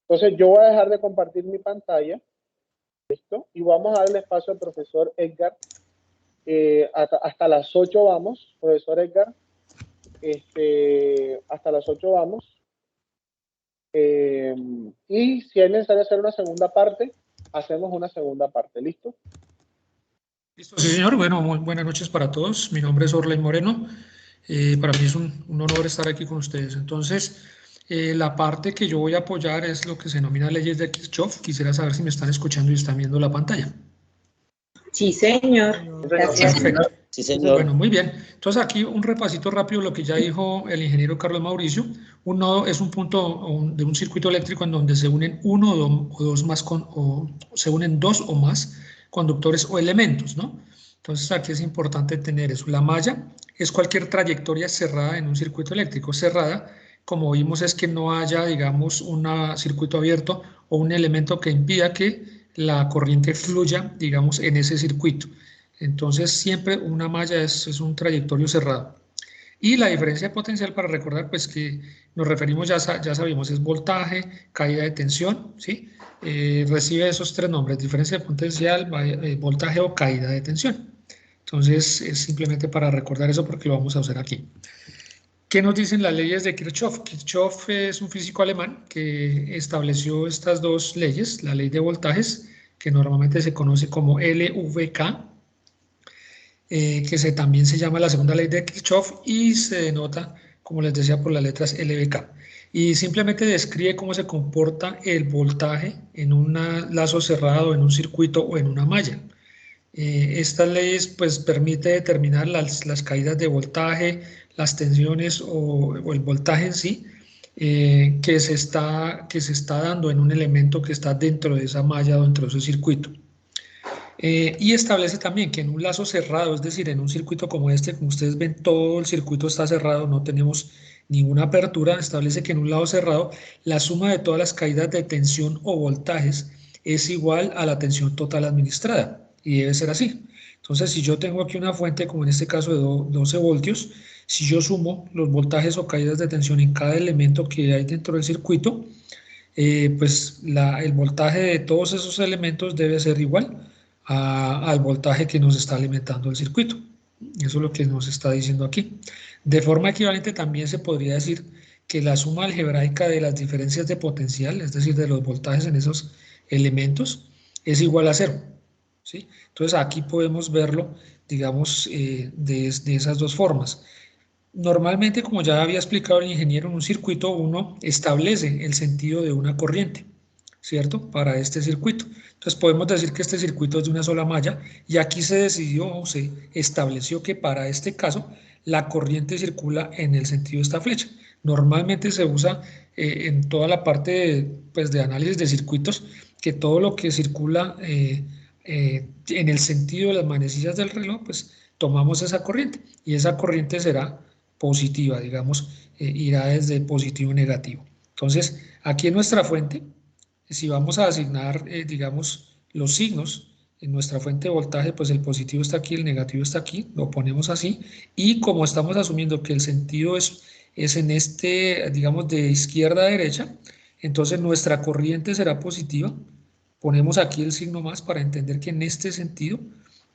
A: Entonces, yo voy a dejar de compartir mi pantalla. ¿Listo? Y vamos a darle espacio al profesor Edgar. Hasta las 8 vamos, profesor Edgar. Hasta las 8 vamos. Y si es necesario hacer una segunda parte, hacemos una segunda parte. ¿Listo?
C: Listo, sí, señor. Bueno, muy buenas noches para todos. Mi nombre es Orley Moreno. Para mí es un honor estar aquí con ustedes. Entonces, la parte que yo voy a apoyar es lo que se denomina leyes de Kirchhoff. Quisiera saber si me están escuchando y están viendo la pantalla.
I: Sí, señor. Gracias.
C: Perfecto.
I: Sí, señor.
C: Bueno, muy bien. Entonces aquí un repasito rápido lo que ya dijo el ingeniero Carlos Mauricio. Un nodo es un punto de un circuito eléctrico en donde se unen uno o dos más se unen dos o más conductores o elementos, ¿no? Entonces aquí es importante tener eso. La malla es cualquier trayectoria cerrada en un circuito eléctrico. Cerrada, como vimos, es que no haya, digamos, un circuito abierto o un elemento que impida que la corriente fluya, digamos, en ese circuito. Entonces, siempre una malla es un trayectorio cerrado. Y la diferencia de potencial, para recordar, pues que nos referimos, ya sabemos, es voltaje, caída de tensión, ¿sí? Recibe esos 3 nombres, diferencia de potencial, voltaje o caída de tensión. Entonces, es simplemente para recordar eso porque lo vamos a hacer aquí. ¿Qué nos dicen las leyes de Kirchhoff? Kirchhoff es un físico alemán que estableció estas 2 leyes, la ley de voltajes, que normalmente se conoce como LVK, que también se llama la segunda ley de Kirchhoff y se denota, como les decía, por las letras LVK. Y simplemente describe cómo se comporta el voltaje en un lazo cerrado, en un circuito o en una malla. Estas leyes pues permite determinar las caídas de voltaje, las tensiones o el voltaje en sí que se está dando en un elemento que está dentro de esa malla o dentro de ese circuito. Y establece también que en un lazo cerrado, es decir, en un circuito como este, como ustedes ven, todo el circuito está cerrado, no tenemos ninguna apertura. Establece que en un lado cerrado la suma de todas las caídas de tensión o voltajes es igual a la tensión total administrada, y debe ser así. Entonces, si yo tengo aquí una fuente, como en este caso de 12 voltios, si yo sumo los voltajes o caídas de tensión en cada elemento que hay dentro del circuito, pues el voltaje de todos esos elementos debe ser igual al voltaje que nos está alimentando el circuito. Eso es lo que nos está diciendo aquí. De forma equivalente también se podría decir que la suma algebraica de las diferencias de potencial, es decir, de los voltajes en esos elementos, es igual a 0. ¿Sí? Entonces aquí podemos verlo, digamos, de esas 2 formas. Normalmente, como ya había explicado el ingeniero, en un circuito uno establece el sentido de una corriente. ¿cierto? Para este circuito. Entonces podemos decir que este circuito es de una sola malla y aquí se decidió o se estableció que para este caso la corriente circula en el sentido de esta flecha. Normalmente se usa en toda la parte de, pues, de análisis de circuitos que todo lo que circula en el sentido de las manecillas del reloj, pues tomamos esa corriente y esa corriente será positiva, digamos, irá desde positivo a negativo. Entonces, aquí en nuestra fuente, si vamos a asignar, digamos, los signos en nuestra fuente de voltaje, pues el positivo está aquí, el negativo está aquí, lo ponemos así, y como estamos asumiendo que el sentido es en este, digamos, de izquierda a derecha, entonces nuestra corriente será positiva. Ponemos aquí el signo más para entender que en este sentido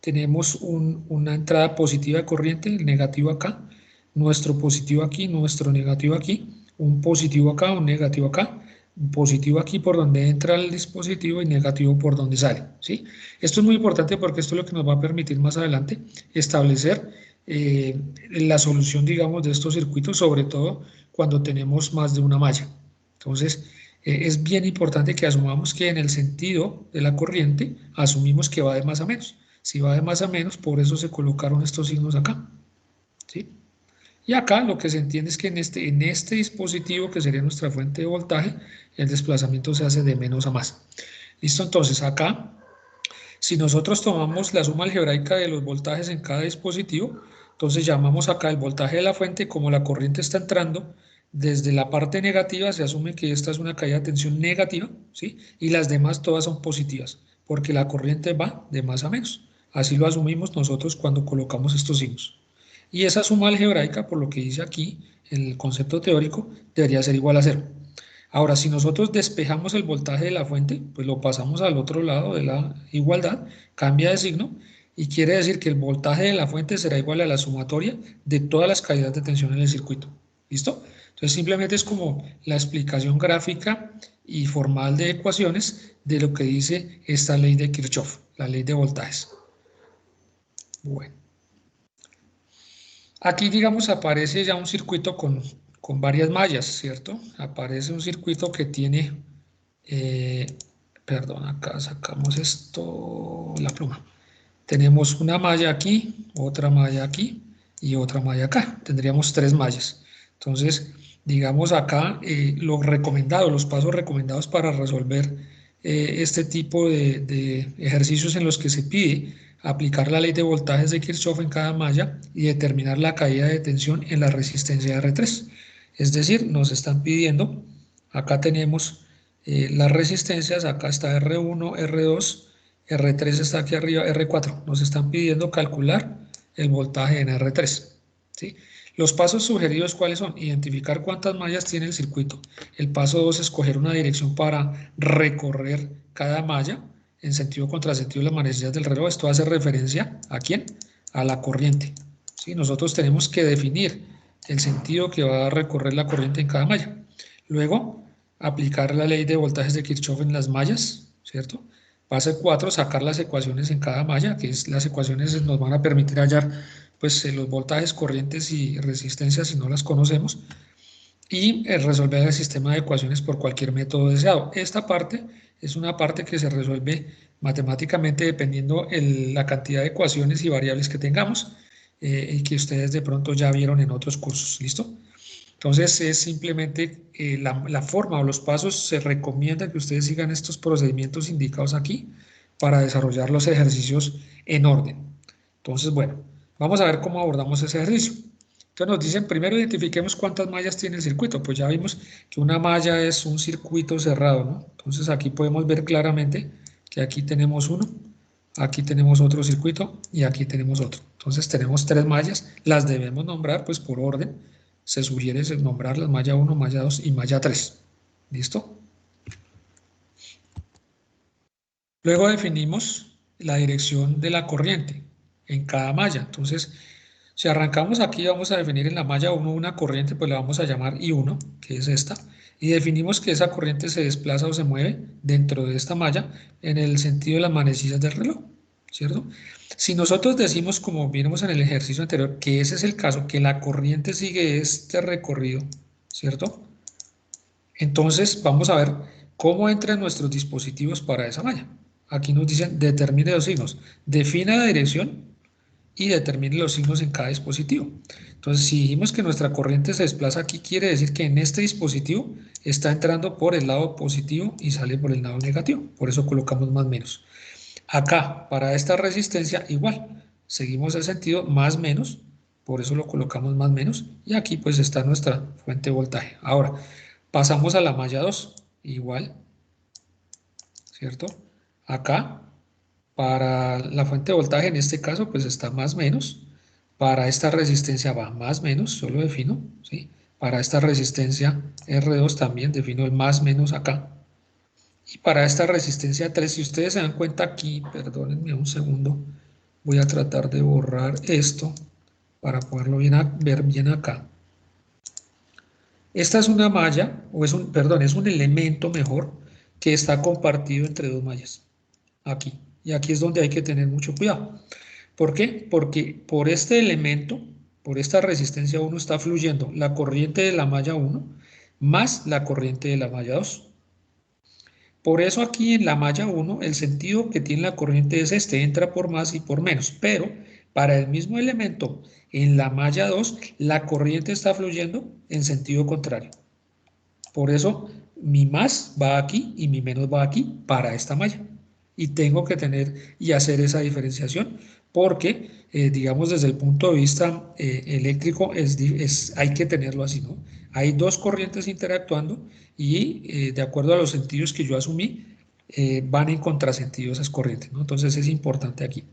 C: tenemos una entrada positiva de corriente, el negativo acá, nuestro positivo aquí, nuestro negativo aquí, un positivo acá, un negativo acá, un positivo aquí por donde entra el dispositivo y negativo por donde sale, ¿sí? Esto es muy importante porque esto es lo que nos va a permitir más adelante establecer la solución, digamos, de estos circuitos, sobre todo cuando tenemos más de una malla. Entonces, es bien importante que asumamos que en el sentido de la corriente asumimos que va de más a menos. Si va de más a menos, por eso se colocaron estos signos acá, ¿sí? Y acá lo que se entiende es que en este dispositivo, que sería nuestra fuente de voltaje, el desplazamiento se hace de menos a más. ¿Listo? Entonces acá, si nosotros tomamos la suma algebraica de los voltajes en cada dispositivo, entonces llamamos acá el voltaje de la fuente, como la corriente está entrando desde la parte negativa, se asume que esta es una caída de tensión negativa, ¿sí? Y las demás todas son positivas, porque la corriente va de más a menos. Así lo asumimos nosotros cuando colocamos estos signos. Y esa suma algebraica, por lo que dice aquí, en el concepto teórico, debería ser igual a 0. Ahora, si nosotros despejamos el voltaje de la fuente, pues lo pasamos al otro lado de la igualdad, cambia de signo, y quiere decir que el voltaje de la fuente será igual a la sumatoria de todas las caídas de tensión en el circuito. ¿Listo? Entonces, simplemente es como la explicación gráfica y formal de ecuaciones de lo que dice esta ley de Kirchhoff, la ley de voltajes. Bueno. Aquí, digamos, aparece ya un circuito con varias mallas, ¿cierto? Aparece un circuito que tiene, perdón, acá sacamos esto, la pluma. Tenemos una malla aquí, otra malla aquí y otra malla acá. Tendríamos 3 mallas. Entonces, digamos acá, los pasos recomendados para resolver este tipo de ejercicios en los que se pide aplicar la ley de voltajes de Kirchhoff en cada malla y determinar la caída de tensión en la resistencia R3. Es decir, nos están pidiendo, acá tenemos las resistencias, acá está R1, R2, R3 está aquí arriba, R4. Nos están pidiendo calcular el voltaje en R3, ¿sí? Los pasos sugeridos, ¿cuáles son? Identificar cuántas mallas tiene el circuito. El paso 2, escoger una dirección para recorrer cada malla en sentido contrasentido de las manecillas del reloj. Esto hace referencia ¿a quién? A la corriente, ¿sí? Nosotros tenemos que definir el sentido que va a recorrer la corriente en cada malla. Luego, aplicar la ley de voltajes de Kirchhoff en las mallas, ¿cierto? Paso 4, sacar las ecuaciones en cada malla, que las ecuaciones nos van a permitir hallar pues, los voltajes, corrientes y resistencias si no las conocemos, y resolver el sistema de ecuaciones por cualquier método deseado. Esta parte es una parte que se resuelve matemáticamente dependiendo la cantidad de ecuaciones y variables que tengamos y que ustedes de pronto ya vieron en otros cursos, ¿listo? Entonces es simplemente la forma o los pasos. Se recomienda que ustedes sigan estos procedimientos indicados aquí para desarrollar los ejercicios en orden. Entonces, bueno, vamos a ver cómo abordamos ese ejercicio. Entonces nos dicen, primero identifiquemos cuántas mallas tiene el circuito. Pues ya vimos que una malla es un circuito cerrado, ¿no? Entonces aquí podemos ver claramente que aquí tenemos uno, aquí tenemos otro circuito y aquí tenemos otro. Entonces tenemos 3 mallas, las debemos nombrar pues por orden. Se sugiere nombrarlas malla 1, malla 2 y malla 3. ¿Listo? Luego definimos la dirección de la corriente en cada malla. Entonces, si arrancamos aquí, vamos a definir en la malla 1 una corriente, pues la vamos a llamar I1, que es esta, y definimos que esa corriente se desplaza o se mueve dentro de esta malla en el sentido de las manecillas del reloj, ¿cierto? Si nosotros decimos, como vimos en el ejercicio anterior, que ese es el caso, que la corriente sigue este recorrido, ¿cierto? Entonces vamos a ver ¿Cómo entran nuestros dispositivos para esa malla? Aquí nos dicen, determine los signos. Defina la dirección y determine los signos en cada dispositivo. Entonces, si dijimos que nuestra corriente se desplaza aquí, quiere decir que en este dispositivo está entrando por el lado positivo y sale por el lado negativo. Por eso colocamos más menos. Acá, para esta resistencia, igual. Seguimos el sentido más menos, por eso lo colocamos más menos. Y aquí pues está nuestra fuente de voltaje. Ahora, pasamos a la malla 2, igual, ¿cierto? Acá, para la fuente de voltaje, en este caso, pues está más menos. Para esta resistencia va más menos, solo defino, ¿sí? Para esta resistencia R2 también defino el más menos acá. Y para esta resistencia 3, si ustedes se dan cuenta aquí, perdónenme un segundo, voy a tratar de borrar esto para poderlo ver bien acá. Esta es una malla, o es un elemento mejor, que está compartido entre dos mallas. Aquí. Y aquí es donde hay que tener mucho cuidado. ¿Por qué? Porque por este elemento, por esta resistencia 1, está fluyendo la corriente de la malla 1 más la corriente de la malla 2. Por eso aquí en la malla 1, el sentido que tiene la corriente es este, entra por más y por menos. Pero para el mismo elemento, en la malla 2, la corriente está fluyendo en sentido contrario. Por eso mi más va aquí y mi menos va aquí para esta malla. Y tengo que tener y hacer esa diferenciación porque, digamos, desde el punto de vista eléctrico hay que tenerlo así, ¿no? Hay dos corrientes interactuando y de acuerdo a los sentidos que yo asumí, van en contrasentido esas corrientes, ¿no? Entonces es importante aquí.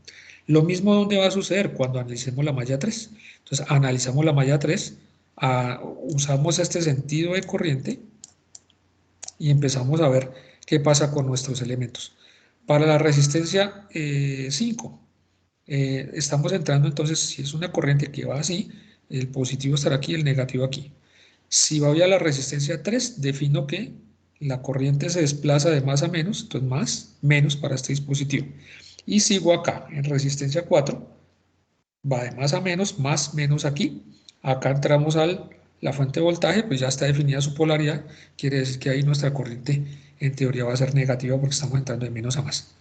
C: Lo mismo donde va a suceder cuando analicemos la malla 3. Entonces analizamos la malla 3, usamos este sentido de corriente y empezamos a ver qué pasa con nuestros elementos. Para la resistencia 5, estamos entrando entonces, si es una corriente que va así, el positivo estará aquí, el negativo aquí. Si voy a la resistencia 3, defino que la corriente se desplaza de más a menos, entonces más, menos para este dispositivo. Y sigo acá, en resistencia 4, va de más a menos, más, menos aquí. Acá entramos a la fuente de voltaje, pues ya está definida su polaridad, quiere decir que ahí nuestra corriente en teoría va a ser negativa porque estamos entrando de menos a más.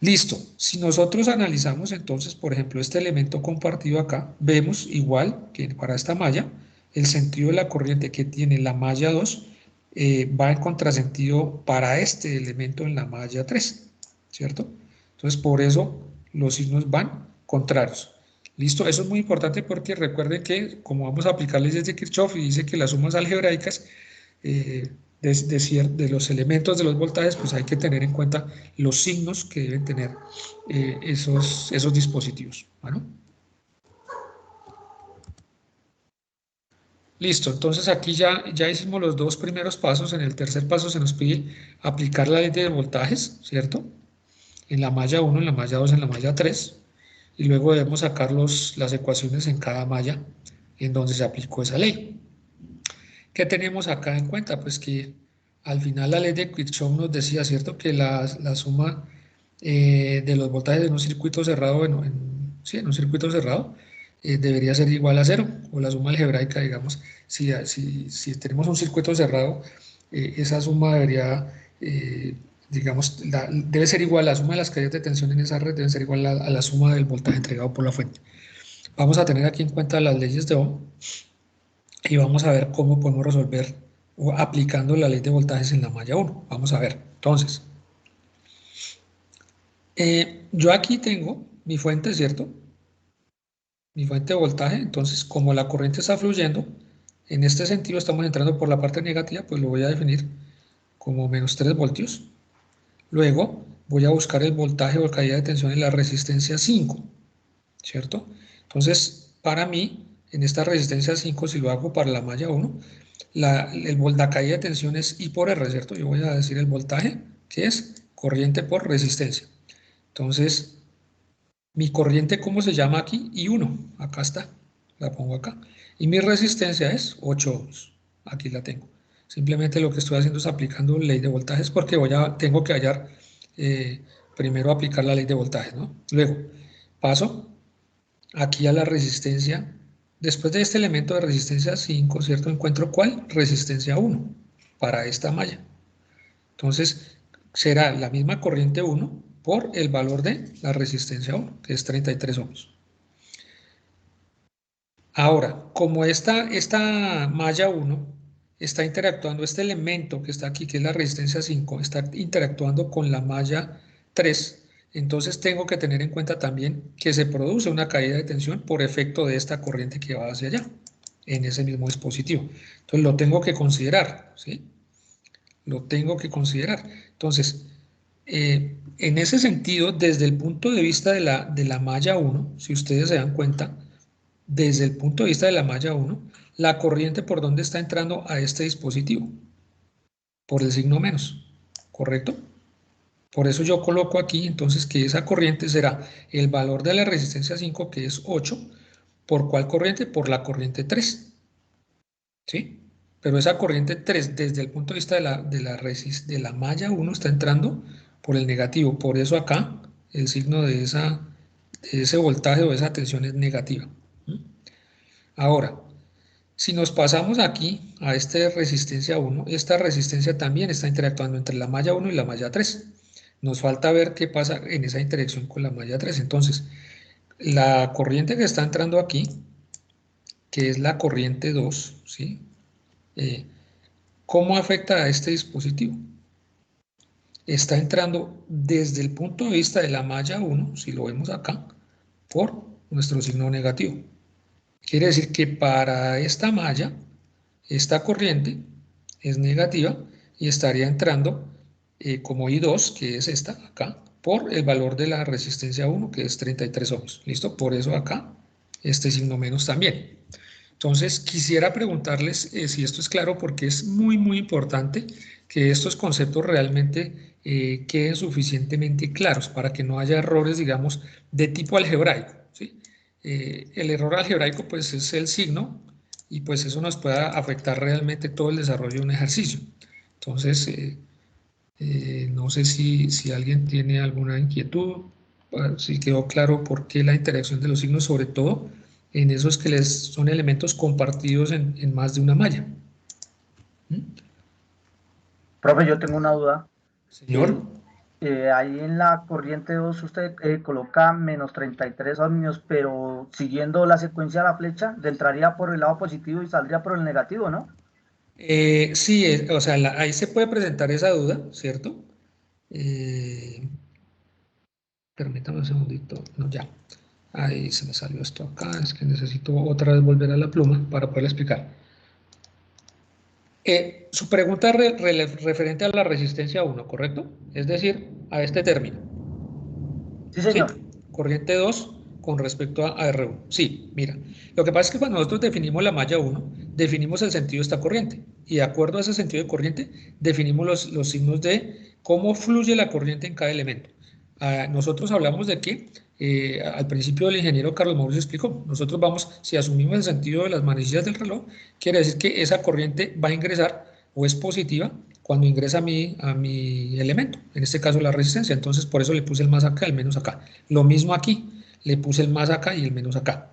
C: Listo, si nosotros analizamos entonces, por ejemplo, este elemento compartido acá, vemos igual que para esta malla, el sentido de la corriente que tiene la malla 2 va en contrasentido para este elemento en la malla 3, ¿cierto? Entonces, por eso los signos van contrarios. Listo, eso es muy importante porque recuerden que como vamos a aplicar leyes de Kirchhoff y dice que las sumas algebraicas de los elementos de los voltajes, pues hay que tener en cuenta los signos que deben tener esos dispositivos. ¿Bueno? Listo, entonces aquí ya hicimos los dos primeros pasos. En el tercer paso se nos pide aplicar la ley de voltajes, ¿cierto? En la malla 1, en la malla 2, en la malla 3. Y luego debemos sacar las ecuaciones en cada malla en donde se aplicó esa ley. ¿Qué tenemos acá en cuenta? Pues que al final la ley de Kirchhoff nos decía, ¿cierto? Que la suma de los voltajes en un circuito cerrado, en un circuito cerrado, debería ser igual a 0, o la suma algebraica, digamos. Si tenemos un circuito cerrado, esa suma debería, digamos, debe ser igual, la suma de las caídas de tensión en esa red debe ser igual a la suma del voltaje entregado por la fuente. Vamos a tener aquí en cuenta las leyes de Ohm y vamos a ver cómo podemos resolver aplicando la ley de voltajes en la malla 1. Vamos a ver. Entonces, yo aquí tengo mi fuente, ¿cierto? Mi fuente de voltaje. Entonces, como la corriente está fluyendo, en este sentido estamos entrando por la parte negativa, pues lo voy a definir como menos 3 voltios. Luego voy a buscar el voltaje o caída de tensión en la resistencia 5, ¿cierto? Entonces, para mí, en esta resistencia 5, si lo hago para la malla 1, la caída de tensión es I por R, ¿cierto? Yo voy a decir el voltaje, que es corriente por resistencia. Entonces, mi corriente, ¿cómo se llama aquí? I1, acá está, la pongo acá. Y mi resistencia es 8 ohms, aquí la tengo. Simplemente lo que estoy haciendo es aplicando ley de voltajes porque tengo que hallar, primero aplicar la ley de voltajes, ¿no? Luego, paso aquí a la resistencia. Después de este elemento de resistencia 5, ¿cierto? Encuentro ¿cuál? Resistencia 1 para esta malla. Entonces, será la misma corriente 1 por el valor de la resistencia 1, que es 33 ohms. Ahora, como esta malla 1 está interactuando, este elemento que está aquí, que es la resistencia 5, está interactuando con la malla 3, entonces tengo que tener en cuenta también que se produce una caída de tensión por efecto de esta corriente que va hacia allá, en ese mismo dispositivo. Entonces lo tengo que considerar, ¿sí? Lo tengo que considerar. Entonces, en ese sentido, desde el punto de vista de la malla 1, si ustedes se dan cuenta, desde el punto de vista de la malla 1, la corriente por dónde está entrando a este dispositivo, por el signo menos, ¿correcto? Por eso yo coloco aquí entonces que esa corriente será el valor de la resistencia 5, que es 8, ¿por cuál corriente? Por la corriente 3, ¿sí? Pero esa corriente 3, desde el punto de vista de la malla 1, está entrando por el negativo, por eso acá el signo de ese voltaje o de esa tensión es negativa. Ahora, si nos pasamos aquí a esta resistencia 1, esta resistencia también está interactuando entre la malla 1 y la malla 3. Nos falta ver qué pasa en esa interacción con la malla 3. Entonces, la corriente que está entrando aquí, que es la corriente 2, ¿sí? ¿Cómo afecta a este dispositivo? Está entrando desde el punto de vista de la malla 1, si lo vemos acá, por nuestro signo negativo. Quiere decir que para esta malla, esta corriente es negativa y estaría entrando como I2, que es esta acá, por el valor de la resistencia 1, que es 33 ohms. ¿Listo? Por eso acá, este signo menos también. Entonces, quisiera preguntarles si esto es claro, porque es muy, muy importante que estos conceptos realmente queden suficientemente claros para que no haya errores, digamos, de tipo algebraico, ¿sí? El error algebraico, pues, es el signo y, pues, eso nos puede afectar realmente todo el desarrollo de un ejercicio. Entonces, no sé si alguien tiene alguna inquietud, si quedó claro por qué la interacción de los signos, sobre todo en esos que son elementos compartidos en más de una malla.
K: Profe, yo tengo una duda.
C: Señor.
K: Ahí en la corriente 2 usted coloca menos 33 ohmios, pero siguiendo la secuencia de la flecha, entraría por el lado positivo y saldría por el negativo, ¿no?
C: Sí, o sea, ahí se puede presentar esa duda, ¿cierto? Permítame un segundito, no, ya. Ahí se me salió esto acá, es que necesito otra vez volver a la pluma para poder explicar. Su pregunta es referente a la resistencia 1, ¿correcto? Es decir, a este término.
K: Sí, señor.
C: ¿Sí? Corriente 2 con respecto a R1. Sí, mira, lo que pasa es que cuando nosotros definimos la malla 1, definimos el sentido de esta corriente. Y de acuerdo a ese sentido de corriente, definimos los signos de cómo fluye la corriente en cada elemento. Nosotros hablamos de que al principio el ingeniero Carlos Mauricio explicó, nosotros vamos, si asumimos el sentido de las manecillas del reloj, quiere decir que esa corriente va a ingresar o es positiva cuando ingresa a mi elemento, en este caso la resistencia, entonces por eso le puse el más acá, el menos acá. Lo mismo aquí, le puse el más acá y el menos acá.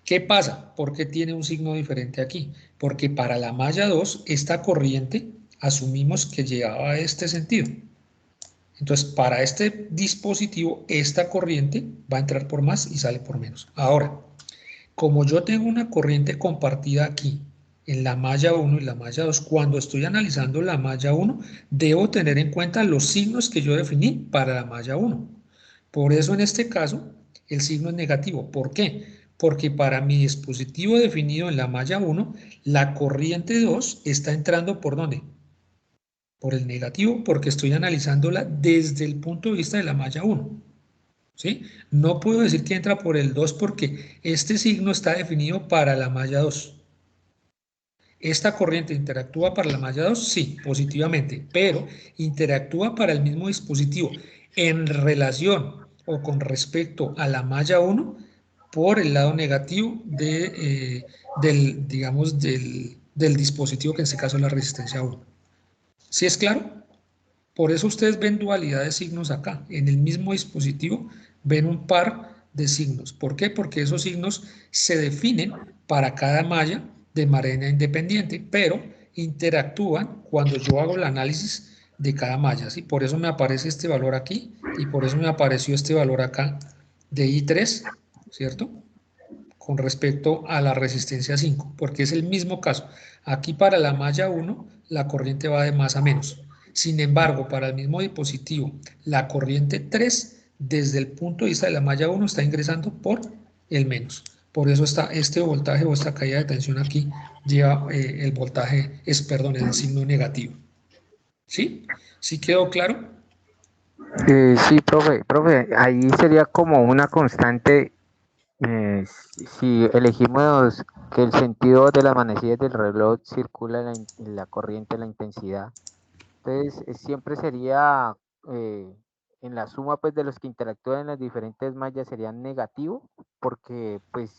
C: ¿Qué pasa? ¿Por qué tiene un signo diferente aquí? Porque para la malla 2, esta corriente asumimos que llevaba este sentido. Entonces, para este dispositivo, esta corriente va a entrar por más y sale por menos. Ahora, como yo tengo una corriente compartida aquí, en la malla 1 y la malla 2, cuando estoy analizando la malla 1, debo tener en cuenta los signos que yo definí para la malla 1. Por eso, en este caso, el signo es negativo. ¿Por qué? Porque para mi dispositivo definido en la malla 1, la corriente 2 está entrando ¿por dónde? Por el negativo, porque estoy analizándola desde el punto de vista de la malla 1. ¿Sí? No puedo decir que entra por el 2 porque este signo está definido para la malla 2. ¿Esta corriente interactúa para la malla 2? Sí, positivamente, pero interactúa para el mismo dispositivo en relación o con respecto a la malla 1 por el lado negativo del dispositivo, que en este caso es la resistencia 1. ¿Sí es claro? Por eso ustedes ven dualidad de signos acá. En el mismo dispositivo ven un par de signos. ¿Por qué? Porque esos signos se definen para cada malla de manera independiente, pero interactúan cuando yo hago el análisis de cada malla, ¿sí? Por eso me aparece este valor aquí y por eso me apareció este valor acá de I3, ¿cierto? Con respecto a la resistencia 5, porque es el mismo caso. Aquí para la malla 1, la corriente va de más a menos. Sin embargo, para el mismo dispositivo, la corriente 3, desde el punto de vista de la malla 1, está ingresando por el menos. Por eso está este voltaje o esta caída de tensión aquí lleva el voltaje, el signo negativo. ¿Sí? ¿Sí quedó claro?
O: Sí, profe, ahí sería como una constante, si elegimos que el sentido de las manecillas del reloj circula en la corriente, la intensidad, entonces siempre sería, en la suma pues de los que interactúan en las diferentes mallas sería negativo, porque pues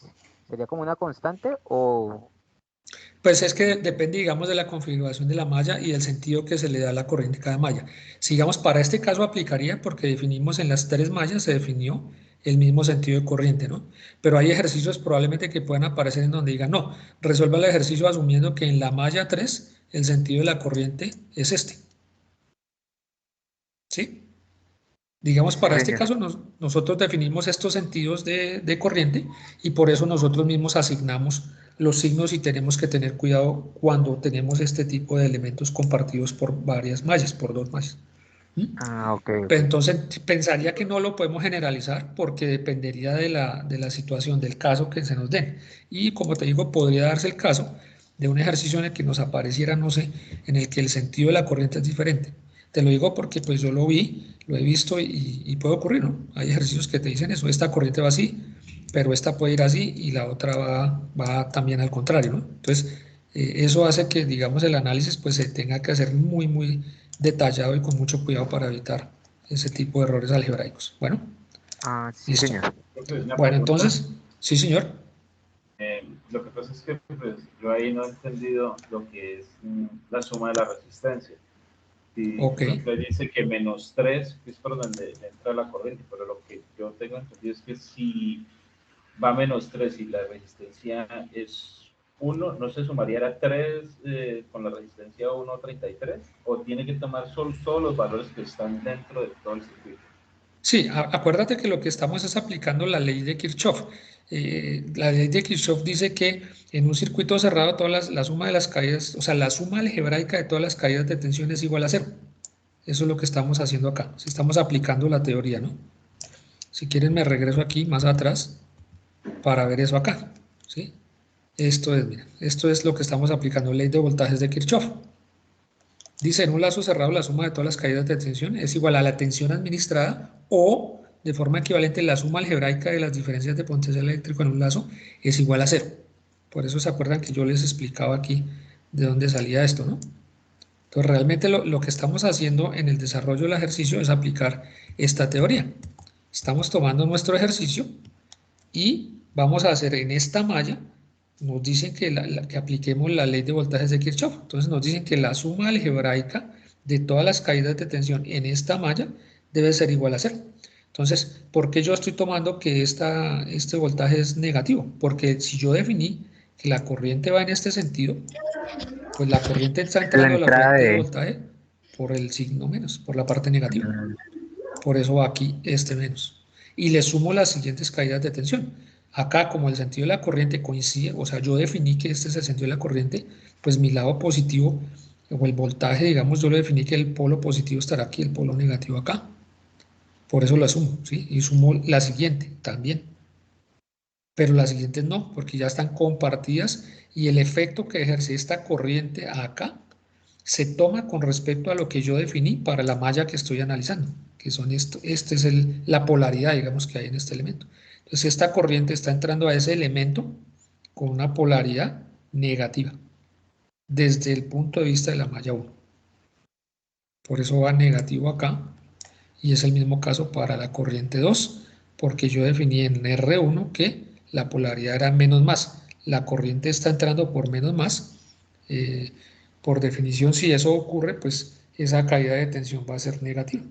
O: sería como una constante o...
C: Pues es que depende, digamos, de la configuración de la malla y del sentido que se le da a la corriente de cada malla. Si, digamos, para este caso aplicaría porque definimos en las 3 mallas, se definió el mismo sentido de corriente, ¿no? Pero hay ejercicios probablemente que puedan aparecer en donde digan, no, resuelva el ejercicio asumiendo que en la malla 3 el sentido de la corriente es este. ¿Sí? Digamos, para este caso nosotros definimos estos sentidos de corriente y por eso nosotros mismos asignamos los signos y tenemos que tener cuidado cuando tenemos este tipo de elementos compartidos por varias mallas, por 2 mallas.
O: Okay.
C: Pero entonces pensaría que no lo podemos generalizar porque dependería de la situación, del caso que se nos den. Y como te digo, podría darse el caso de un ejercicio en el que nos apareciera, no sé, en el que el sentido de la corriente es diferente. Te lo digo porque pues yo lo vi, lo he visto y puede ocurrir, ¿no? Hay ejercicios que te dicen eso, esta corriente va así, pero esta puede ir así y la otra va también al contrario, ¿no? Entonces, eso hace que, digamos, el análisis pues se tenga que hacer muy, muy detallado y con mucho cuidado para evitar ese tipo de errores algebraicos. Bueno.
O: Sí,
C: listo.
O: señor.
C: Bueno, entonces, sí, señor.
G: Lo que pasa es que pues, yo ahí no he entendido lo que es la suma de la resistencia. Si usted dice que -3 es por donde entra la corriente, pero lo que yo tengo entendido es que si va -3 y la resistencia es 1, ¿no se sumaría a 3 con la resistencia 1.33? ¿O tiene que tomar solo todos los valores que están dentro de todo el circuito?
C: Sí, acuérdate que lo que estamos es aplicando la ley de Kirchhoff. La ley de Kirchhoff dice que en un circuito cerrado la suma de las caídas, o sea, la suma algebraica de todas las caídas de tensión es igual a 0. Eso es lo que estamos haciendo acá. Si estamos aplicando la teoría, ¿no? Si quieren me regreso aquí más atrás para ver eso acá, ¿sí? Esto es lo que estamos aplicando, ley de voltajes de Kirchhoff. Dice, en un lazo cerrado la suma de todas las caídas de tensión es igual a la tensión administrada o, de forma equivalente, la suma algebraica de las diferencias de potencial eléctrico en un lazo es igual a 0. Por eso se acuerdan que yo les explicaba aquí de dónde salía esto, ¿no? Entonces, realmente lo que estamos haciendo en el desarrollo del ejercicio es aplicar esta teoría. Estamos tomando nuestro ejercicio y vamos a hacer en esta malla, nos dicen que apliquemos la ley de voltajes de Kirchhoff. Entonces nos dicen que la suma algebraica de todas las caídas de tensión en esta malla debe ser igual a 0. Entonces, ¿por qué yo estoy tomando que este voltaje es negativo? Porque si yo definí que la corriente va en este sentido, pues la corriente está entrando a la fuente de voltaje por el signo menos, por la parte negativa. Por eso va aquí este menos. Y le sumo las siguientes caídas de tensión. Acá, como el sentido de la corriente coincide, o sea, yo definí que este es el sentido de la corriente, pues mi lado positivo, o el voltaje, digamos, yo lo definí que el polo positivo estará aquí, el polo negativo acá. Por eso la sumo, ¿sí? Y sumo la siguiente también. Pero las siguientes no, porque ya están compartidas y el efecto que ejerce esta corriente acá se toma con respecto a lo que yo definí para la malla que estoy analizando, que son esto. Esta es la polaridad, digamos, que hay en este elemento. Entonces, esta corriente está entrando a ese elemento con una polaridad negativa, desde el punto de vista de la malla 1. Por eso va negativo acá, y es el mismo caso para la corriente 2, porque yo definí en R1 que la polaridad era menos más. La corriente está entrando por menos más. Por definición, si eso ocurre, pues esa caída de tensión va a ser negativa.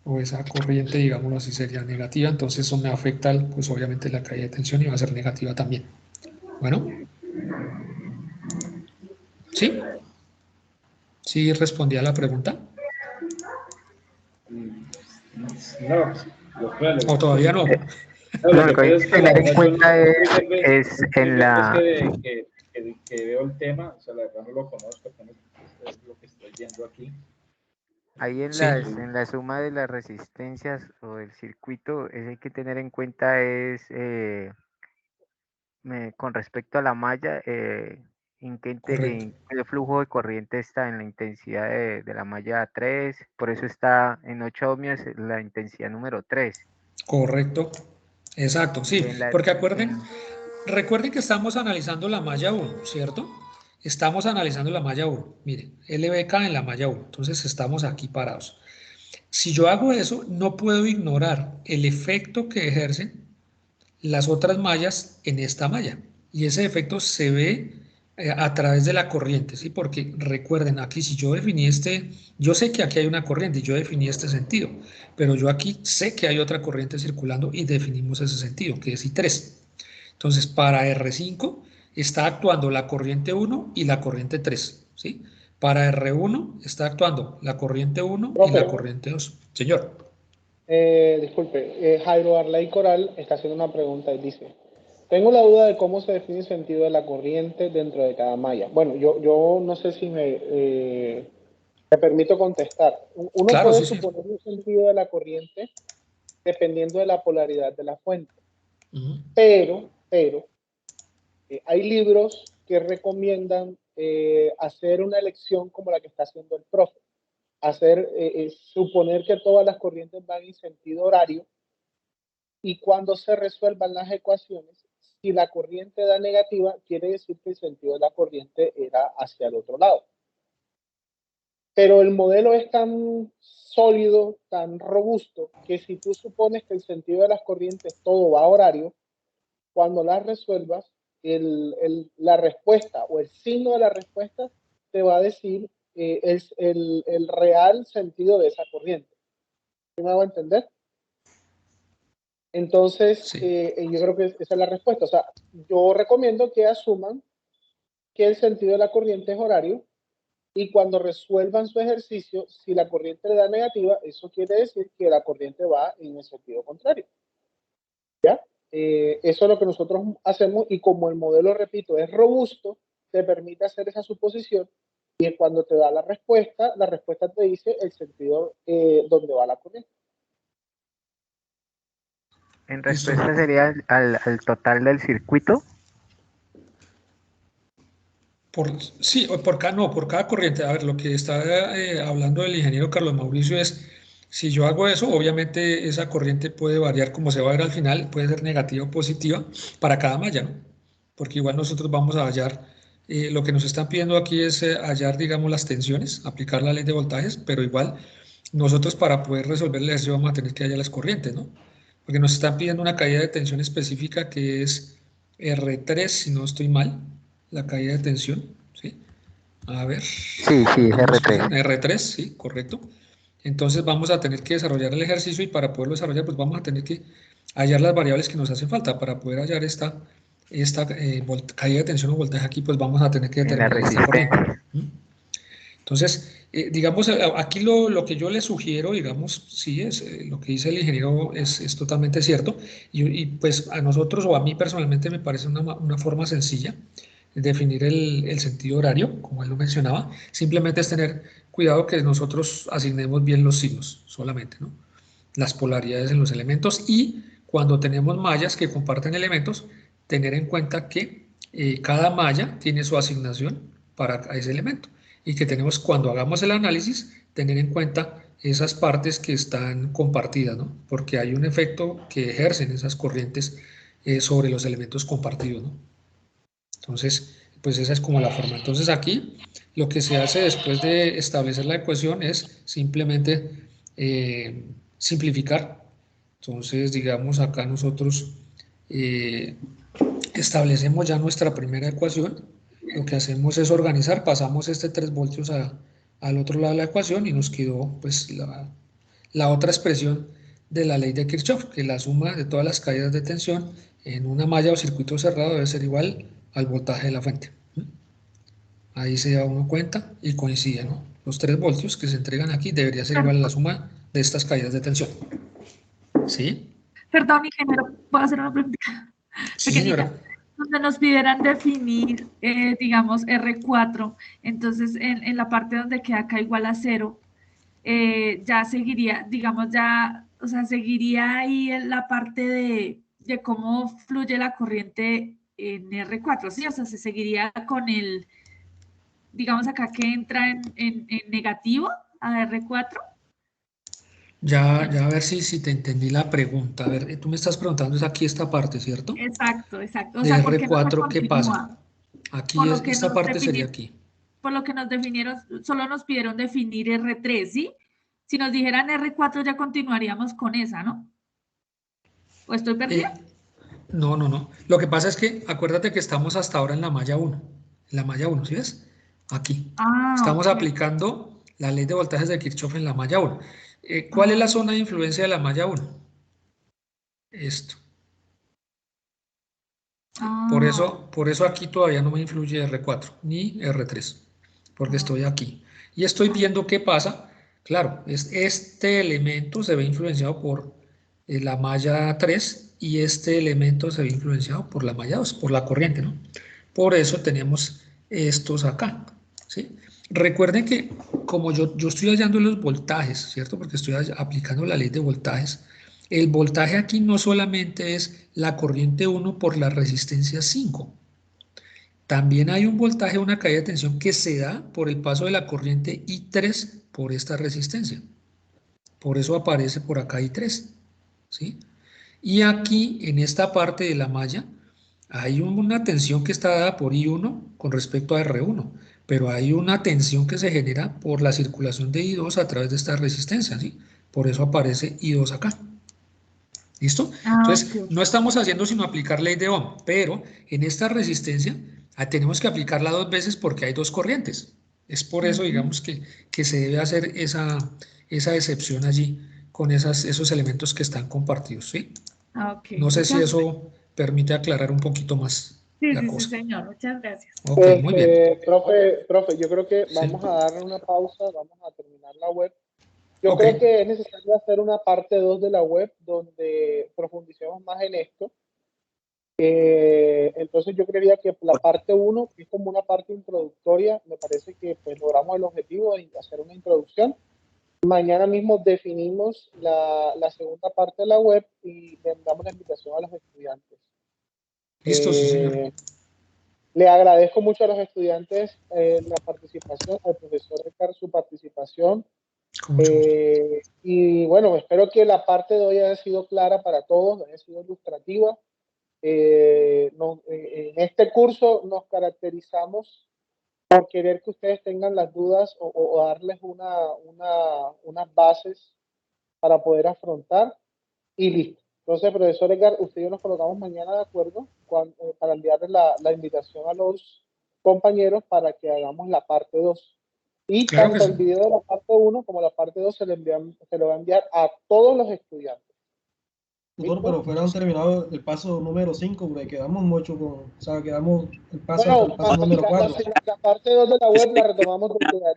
C: O esa corriente, digámoslo así, sería negativa. Entonces eso me afecta, pues obviamente la caída de tensión y va a ser negativa también. Bueno. ¿Sí? ¿Sí respondí a la pregunta?
G: No,
C: ¿O todavía no?
O: Lo que hay que tener en cuenta es en la...
G: que veo el tema, o sea, la verdad no lo conozco, apenas es lo que estoy viendo aquí.
O: Ahí en la suma de las resistencias o del circuito, hay que tener en cuenta con respecto a la malla, en qué flujo de corriente está en la intensidad de la malla 3, por eso está en 8 ohmios la intensidad número 3.
C: Correcto, exacto, sí, porque recuerden que estamos analizando la malla 1, ¿cierto? Estamos analizando la malla 1, miren, LBK en la malla 1, entonces estamos aquí parados. Si yo hago eso, no puedo ignorar el efecto que ejercen las otras mallas en esta malla, y ese efecto se ve a través de la corriente, ¿sí? Porque recuerden, aquí si yo definí yo sé que aquí hay una corriente y yo definí este sentido, pero yo aquí sé que hay otra corriente circulando y definimos ese sentido, que es I3. Entonces, para R5 está actuando la corriente 1 y la corriente 3, ¿sí? Para R1 está actuando la corriente 1 y la corriente 2. Señor.
A: Disculpe, Jairo Arley Coral está haciendo una pregunta y dice: tengo la duda de cómo se define el sentido de la corriente dentro de cada malla. Bueno, yo no sé si me permito contestar. Uno puede suponer un sentido de la corriente dependiendo de la polaridad de la fuente. Pero hay libros que recomiendan hacer una elección como la que está haciendo el profe. Suponer que todas las corrientes van en sentido horario, y cuando se resuelvan las ecuaciones, si la corriente da negativa, quiere decir que el sentido de la corriente era hacia el otro lado. Pero el modelo es tan sólido, tan robusto, que si tú supones que el sentido de las corrientes todo va a horario, cuando las resuelvas, la respuesta o el signo de la respuesta te va a decir el real sentido de esa corriente. ¿Sí me hago entender? Entonces, yo creo que esa es la respuesta. O sea, yo recomiendo que asuman que el sentido de la corriente es horario, y cuando resuelvan su ejercicio, si la corriente le da negativa, eso quiere decir que la corriente va en el sentido contrario. ¿Ya? Eso es lo que nosotros hacemos, y como el modelo, repito, es robusto, te permite hacer esa suposición, y cuando te da la respuesta te dice el sentido donde va la corriente.
O: En respuesta sería al total del circuito.
C: Por cada corriente. A ver, lo que está hablando el ingeniero Carlos Mauricio es, si yo hago eso, obviamente esa corriente puede variar, como se va a ver al final, puede ser negativa o positiva para cada malla, ¿no? Porque igual nosotros vamos a hallar, lo que nos están pidiendo aquí es hallar, digamos, las tensiones, aplicar la ley de voltajes, pero igual nosotros para poder resolver el ejercicio vamos a tener que hallar las corrientes, ¿no? Porque nos están pidiendo una caída de tensión específica que es R3, si no estoy mal, la caída de tensión, ¿sí? A ver.
O: Sí, R3.
C: R3, sí, correcto. Entonces vamos a tener que desarrollar el ejercicio, y para poderlo desarrollar, pues vamos a tener que hallar las variables que nos hacen falta. Para poder hallar esta caída de tensión o voltaje aquí, pues vamos a tener que determinar esta corriente. Entonces, digamos, aquí lo que yo le sugiero, digamos, sí, es lo que dice el ingeniero es totalmente cierto, y pues a nosotros, o a mí personalmente, me parece una forma sencilla de definir el sentido horario, como él lo mencionaba. Simplemente es tener cuidado que nosotros asignemos bien los signos solamente, ¿no? Las polaridades en los elementos, y cuando tenemos mallas que comparten elementos, tener en cuenta que cada malla tiene su asignación para ese elemento, y que tenemos, cuando hagamos el análisis, tener en cuenta esas partes que están compartidas, ¿no? Porque hay un efecto que ejercen esas corrientes sobre los elementos compartidos, ¿no? Entonces, pues esa es como la forma. Entonces aquí lo que se hace después de establecer la ecuación es simplemente simplificar. Entonces, digamos, acá nosotros establecemos ya nuestra primera ecuación. Lo que hacemos es organizar, pasamos 3 voltios al otro lado de la ecuación, y nos quedó pues la otra expresión de la ley de Kirchhoff, que la suma de todas las caídas de tensión en una malla o circuito cerrado debe ser igual al voltaje de la fuente. Ahí se da uno cuenta y coincide, ¿no? Los 3 voltios que se entregan aquí debería ser igual a la suma de estas caídas de tensión. ¿Sí?
L: Perdón, ingeniero, ¿puedo hacer una pregunta?
C: Sí, señora.
L: Donde nos pidieran definir, digamos, R4, entonces en la parte donde queda acá igual a 0, ya seguiría, digamos, ya, o sea, seguiría ahí en la parte de cómo fluye la corriente en R4, ¿sí? O sea, se seguiría con el, digamos acá que entra en negativo a R4.
C: Ya a ver si te entendí la pregunta. A ver, tú me estás preguntando es aquí esta parte, ¿cierto?
L: Exacto, exacto. O
C: De
L: sea, ¿por qué no se
C: R4, ¿qué pasa?
L: continúa?
C: Aquí
L: Por lo
C: es,
L: que
C: esta
L: nos
C: parte sería aquí.
L: Por lo que nos definieron, solo nos pidieron definir R3, ¿sí? Si nos dijeran R4 ya continuaríamos con esa, ¿no? ¿O estoy perdida?
C: No. Lo que pasa es que acuérdate que estamos hasta ahora en la malla 1. En la malla 1, ¿sí ves? Aquí. Estamos aplicando la ley de voltajes de Kirchhoff en la malla 1. ¿Cuál es la zona de influencia de la malla 1? Esto. Por eso aquí todavía no me influye R4 ni R3, porque estoy aquí. Y estoy viendo qué pasa. Claro, este elemento se ve influenciado por la malla 3 y este elemento se ve influenciado por la malla 2, por la corriente, ¿no? Por eso tenemos estos acá, ¿sí? Recuerden que como yo estoy hallando los voltajes, ¿cierto? Porque estoy aplicando la ley de voltajes. El voltaje aquí no solamente es la corriente 1 por la resistencia 5. También hay un voltaje, una caída de tensión que se da por el paso de la corriente I3 por esta resistencia. Por eso aparece por acá I3, ¿sí? Y aquí, en esta parte de la malla, hay una tensión que está dada por I1 con respecto a R1, pero hay una tensión que se genera por la circulación de I2 a través de esta resistencia, ¿sí? Por eso aparece I2 acá. ¿Listo? Entonces, no estamos haciendo sino aplicar ley de Ohm, pero en esta resistencia tenemos que aplicarla 2 veces porque hay 2 corrientes. Es por eso, digamos, que se debe hacer esa excepción allí con esos elementos que están compartidos, ¿sí? No sé si eso permite aclarar un poquito más la cosa.
L: Sí, señor. Muchas gracias.
C: Ok, muy bien.
A: Profe, yo creo que vamos a darle una pausa, vamos a terminar la web. Yo creo que es necesario hacer una parte 2 de la web donde profundicemos más en esto. Entonces yo creería que la parte 1, que es como una parte introductoria, me parece que pues logramos el objetivo de hacer una introducción. Mañana mismo definimos la segunda parte de la web y le damos la invitación a los estudiantes.
C: Listo, sí, señor.
A: Le agradezco mucho a los estudiantes la participación, al profesor Ricardo su participación. Y bueno, espero que la parte de hoy haya sido clara para todos, haya sido ilustrativa. En este curso nos caracterizamos por querer que ustedes tengan las dudas o darles unas bases para poder afrontar y listo. Entonces, profesor Edgar, usted y yo nos colocamos mañana de acuerdo para enviarles la invitación a los compañeros para que hagamos la parte 2. Y
C: claro
A: tanto el video de la parte 1 como la parte 2 se lo va a enviar a todos los estudiantes.
P: Tutor, pero fuera terminado el paso número 5, porque quedamos mucho con, o sea, quedamos el paso, el paso número 4.
A: La parte 2 de la web la retomamos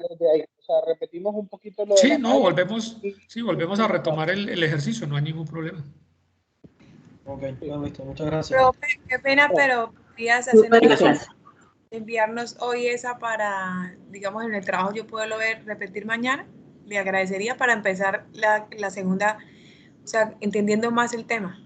A: desde ahí. O sea, repetimos un poquito lo de
C: Sí, no, volvemos a retomar el ejercicio, no hay ningún problema.
P: Ok, listo, muchas gracias.
E: Profe, qué pena, pero podrías hacernos enviarnos hoy esa para, digamos, en el trabajo yo puedo repetir mañana. Le agradecería para empezar la segunda, o sea, entendiendo más el tema.